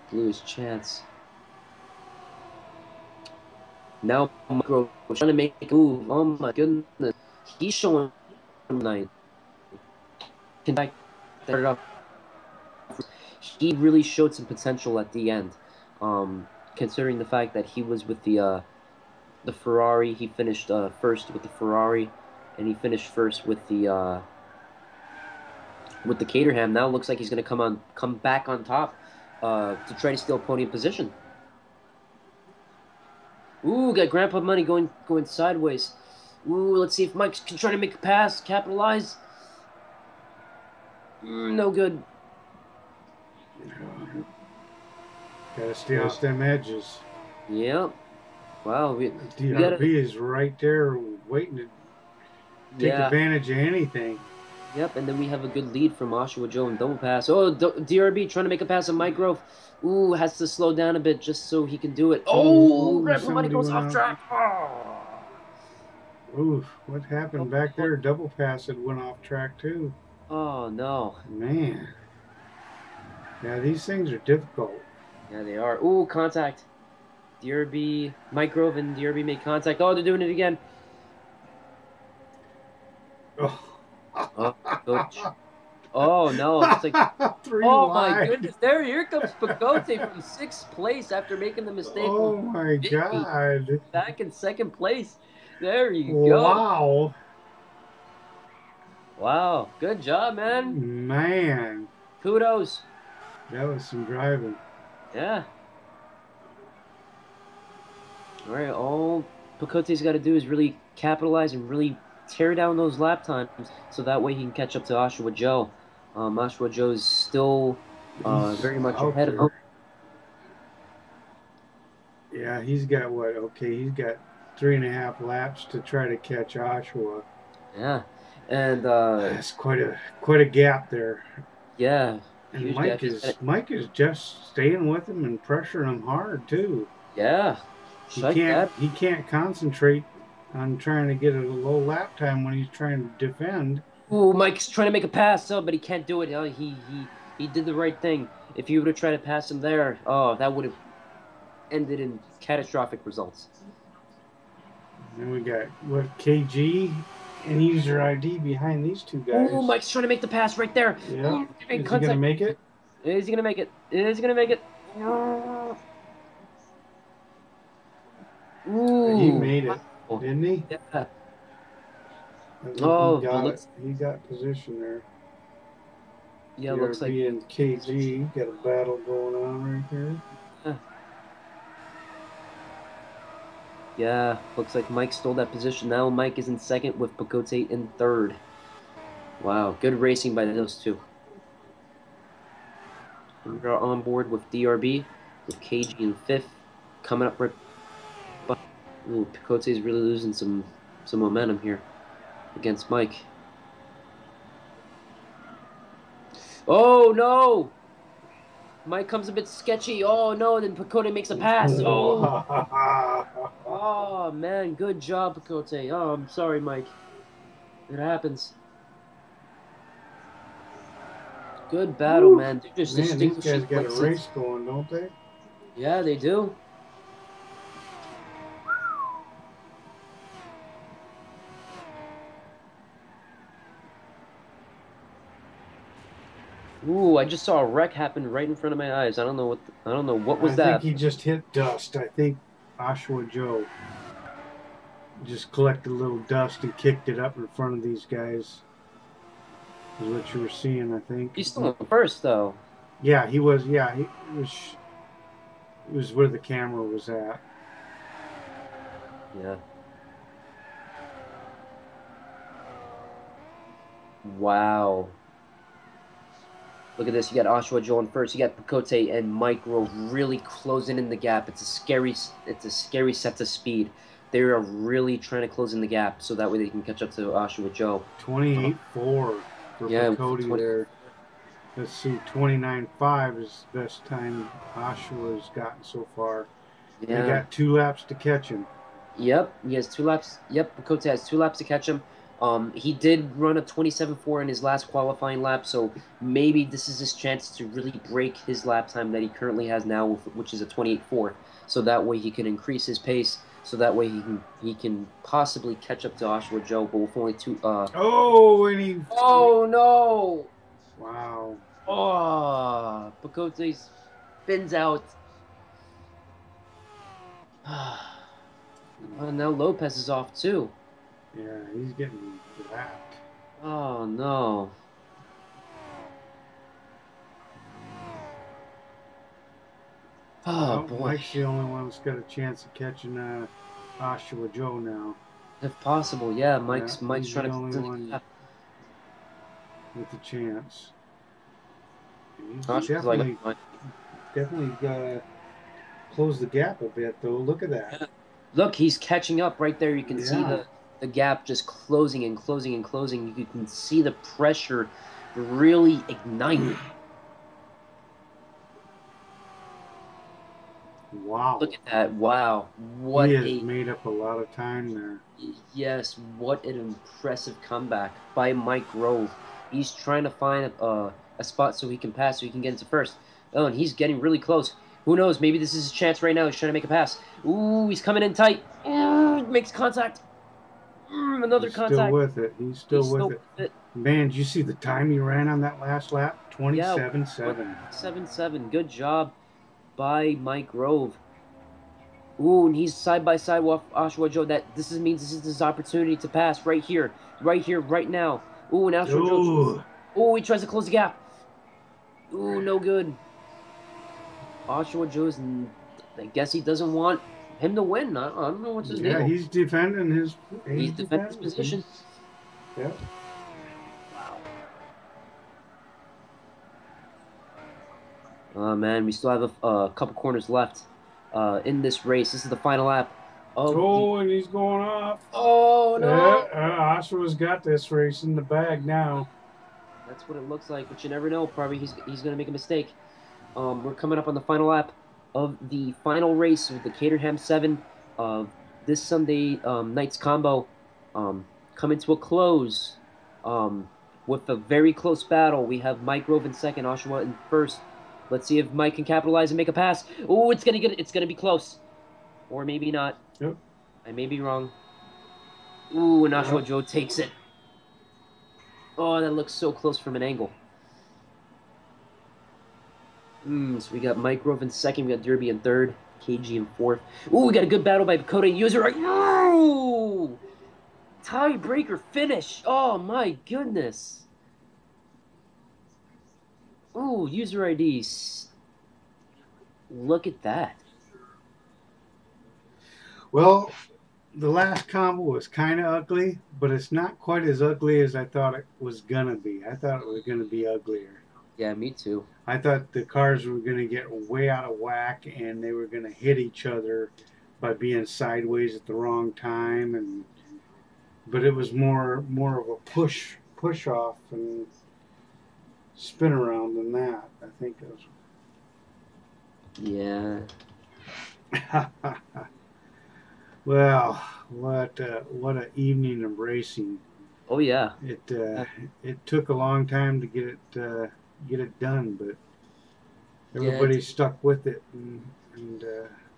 blew his chance. Now Micro trying to make a move. Oh my goodness. He's showing tonight. He really showed some potential at the end. Considering the fact that he was with the Ferrari, he finished first with the Ferrari, and he finished first with the Caterham. Now it looks like he's going to come back on top to try to steal podium position. Ooh, got Grandpa Money going sideways. Ooh, let's see if Mike can try to make a pass, capitalize. No good. Gotta stay off them edges. Yep. Wow. DRB is right there waiting to take advantage of anything. Yep, and then we have a good lead from Oshawa Joe and double pass. Oh, DRB trying to make a pass on Mike Grove. Ooh, has to slow down a bit just so he can do it. Oh, Grandpa Money goes off track. Oh. Ooh, what happened back there? Double pass had went off track too. Oh, no. Man. Yeah, these things are difficult. Yeah, they are. Ooh, contact. DRB, Mike Grove and DRB made contact. Oh, they're doing it again. Oh, coach. Oh, no. It's like, oh, my goodness. Here comes Pacote from 6th place after making the mistake. Oh, my God. Back in 2nd place. There you go. Wow. Wow. Good job, man. Man. Kudos. That was some driving. Yeah. All right. All Pacote's got to do is really capitalize and really tear down those lap times so that way he can catch up to Oshawa Joe. Oshawa Joe is still very much ahead of him. Yeah, he's got what? Okay, he's got 3.5 laps to try to catch Oshawa. Yeah, and that's quite a gap there. Yeah, and Mike is just staying with him and pressuring him hard too. Yeah, he can't concentrate on trying to get a low lap time when he's trying to defend. Ooh, Mike's trying to make a pass, but he can't do it. He did the right thing. If you would have tried to pass him there, that would have ended in catastrophic results. Then we got KG and user ID behind these two guys. Oh, Mike's trying to make the pass right there. Yeah. Is he gonna make it? Is he gonna make it? Is he gonna make it? Ooh. He made it, didn't he? Yeah. He got position there. Yeah, looks like. And KG got a battle going on right here. Yeah, looks like Mike stole that position. Now Mike is in 2nd with Pacote in 3rd. Wow, good racing by those two. We're on board with DRB, with KG in 5th. Coming up right. Ooh, Pacote is really losing some momentum here against Mike. Oh no! Mike comes a bit sketchy. Oh no! Then Pacote makes a pass. Oh. Oh man, good job, Pacote. Oh, I'm sorry, Mike. It happens. Good battle, man. They're just these guys got a race going, don't they? Yeah, they do. Ooh, I just saw a wreck happen right in front of my eyes. I don't know what was that. I think he just hit dust. I think Oshawa Joe just collected a little dust and kicked it up in front of these guys. Is what you were seeing, I think. He's still in 1st, though. Yeah, he was. Yeah, it was where the camera was at. Yeah. Wow. Look at this. You got Oshawa Joe in 1st. You got Pacote and Mike Grove really closing in the gap. It's a scary set of speed. They are really trying to close in the gap so that way they can catch up to Oshawa Joe. 28.4 for Pacote there. Let's see, 29.5 is the best time Oshawa's gotten so far. Yeah. They got 2 laps to catch him. Yep, he has 2 laps. Yep, Pacote has 2 laps to catch him. He did run a 27.4 in his last qualifying lap, so maybe this is his chance to really break his lap time that he currently has now, which is a 28.4. So that way he can increase his pace. So that way he can possibly catch up to Oshawa Joe, but with only 2. Oh no! Wow. Oh, Pacote spins out. Now Lopez is off too. Yeah, he's getting after that. Oh no. Oh Well, boy. Mike's the only one that's got a chance of catching Oshawa Joe now. If possible, yeah. Mike's he's trying the to only close the one gap. with the chance. And he's Oshawa's like, definitely closed the gap a bit, though. Look at that. yeah. Look, he's catching up right there. You can see Yeah. the gap just closing and closing and closing. You can see the pressure really igniting. Wow. Look at that. Wow. He has made up a lot of time there. Yes, what an impressive comeback by Mike Grove. He's trying to find a spot so he can pass, so he can get into first. Oh, and he's getting really close. Who knows? Maybe this is his chance right now. He's trying to make a pass. Ooh, he's coming in tight. Ooh, makes contact. Another He's contact. still with it. He's still with with it. it. Man, did you see the time he ran on that last lap? 27.7. 27.7. Good job by Mike Grove. Ooh, and he's side by side with Oshawa Joe. This means this is his opportunity to pass right here, right now. Ooh, and Oshawa Joe. Ooh, he tries to close the gap. Ooh, no good. Oshawa Joe's. I guess he doesn't want him to win. I don't know what's his deal. Yeah, he's defending his. He's defending his position. Yeah. Oh man, we still have a couple corners left in this race. This is the final lap. And he's going off. Oh no! Oshawa's got this race in the bag now. That's what it looks like, but you never know. Probably he's going to make a mistake. We're coming up on the final lap of the final race with the Caterham 7 of this Sunday night's combo coming to a close with a very close battle. We have Mike Grove in second, Oshawa in first. Let's see if Mike can capitalize and make a pass. Oh, it's gonna be close, or maybe not. Yep. I may be wrong. Ooh, and Oshawa Joe takes it. Oh, that looks so close from an angle. So we got Mike Grove in second, we got Derby in third, KG in fourth. Ooh, we got a good battle by Dakota User. Ooh! Tiebreaker finish. Oh my goodness. Ooh, user IDs. Look at that. Well, the last combo was kind of ugly, but it's not quite as ugly as I thought it was gonna be. I thought it was gonna be uglier. Yeah, me too. I thought the cars were gonna get way out of whack and they were gonna hit each other by being sideways at the wrong time, but it was more of a push off and spin around than that. I think it was. Yeah. Well, what an evening of racing. Oh yeah. It took a long time to get it done, but everybody stuck with it and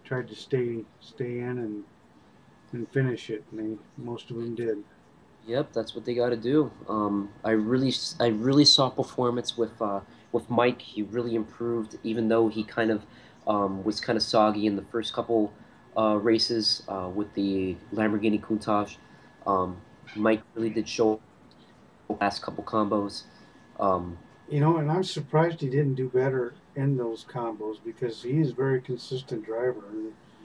tried to stay in and finish it, and most of them did. Yep, that's what they got to do. I really saw performance with Mike. He really improved, even though he kind of was kind of soggy in the first couple races with the Lamborghini Countach. Mike really did show the last couple combos. And I'm surprised he didn't do better in those combos because he is a very consistent driver.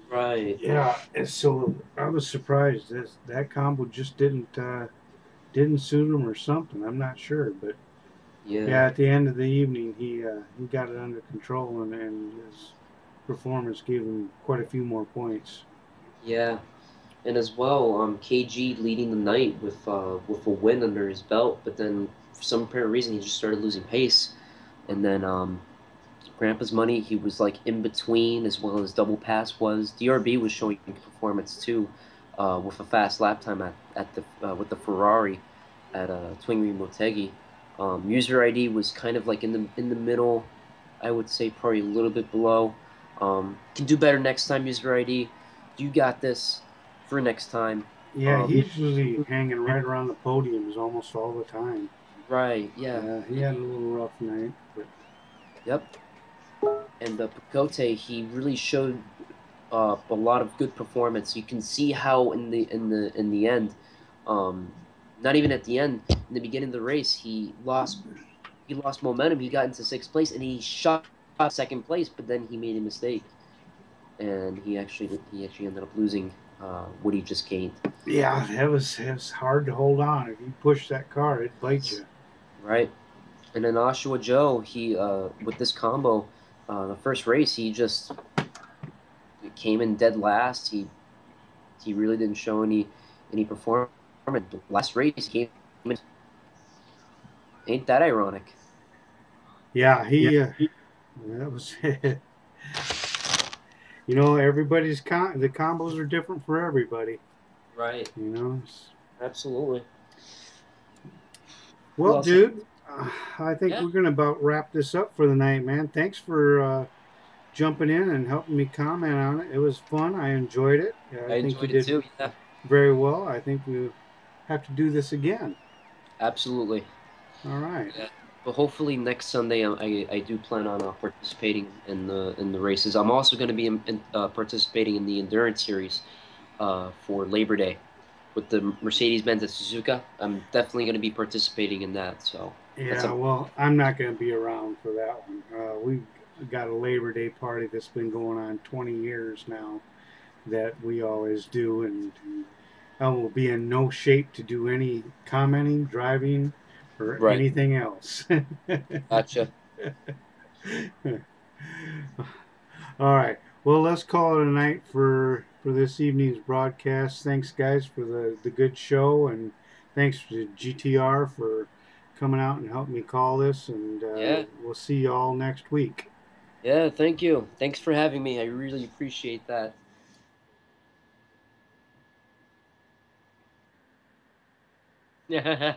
Right. Yeah, and so I was surprised that combo just didn't suit him or something. I'm not sure, but yeah, at the end of the evening, he got it under control, and his performance gave him quite a few more points. Yeah, and as well, KG leading the night with a win under his belt, but then for some apparent reason he just started losing pace, and then Grandpa's Money, he was like in between, as well as Double Pass was. DRB was showing performance too, with a fast lap time at the with the Ferrari at Twingri Motegi. User ID was kind of like in the middle. I would say probably a little bit below. Can do better next time, User ID. You got this for next time. Yeah, he's usually hanging right around the podiums almost all the time. Right. Yeah. He had a little rough night, but. Yep. And Picote, he really showed a lot of good performance. You can see how in the end, not even at the end. In the beginning of the race, he lost momentum. He got into sixth place and he shot second place, but then he made a mistake, and he actually ended up losing what he just gained. Yeah, it was hard to hold on. If you push that car, it'd bite you. Right. And then Oshawa Joe, he with this combo, the first race he just came in dead last. He really didn't show any performance. The last race he came in. Ain't that ironic? Yeah, that was. You know, everybody's the combos are different for everybody. Right. You know. Absolutely. Well, dude, I think Yeah. we're gonna about wrap this up for the night, man. Thanks for jumping in and helping me comment on it. It was fun. I enjoyed it. I think you enjoyed it did too. Yeah. very well. I think we have to do this again. Absolutely. All right. Yeah. But hopefully next Sunday, I do plan on participating in the races. I'm also going to be participating in the endurance series for Labor Day with the Mercedes-Benz at Suzuka. I'm definitely going to be participating in that. So Yeah, well, I'm not going to be around for that one. We got a Labor Day party that's been going on 20 years now that we always do, and I will be in no shape to do any commenting, driving, or right. anything else. Gotcha. All right. Well, let's call it a night for this evening's broadcast. Thanks, guys, for the good show, and thanks to GTR for coming out and helping me call this. And Yeah. we'll see you all next week. Yeah. Thank you. Thanks for having me. I really appreciate that. Yeah.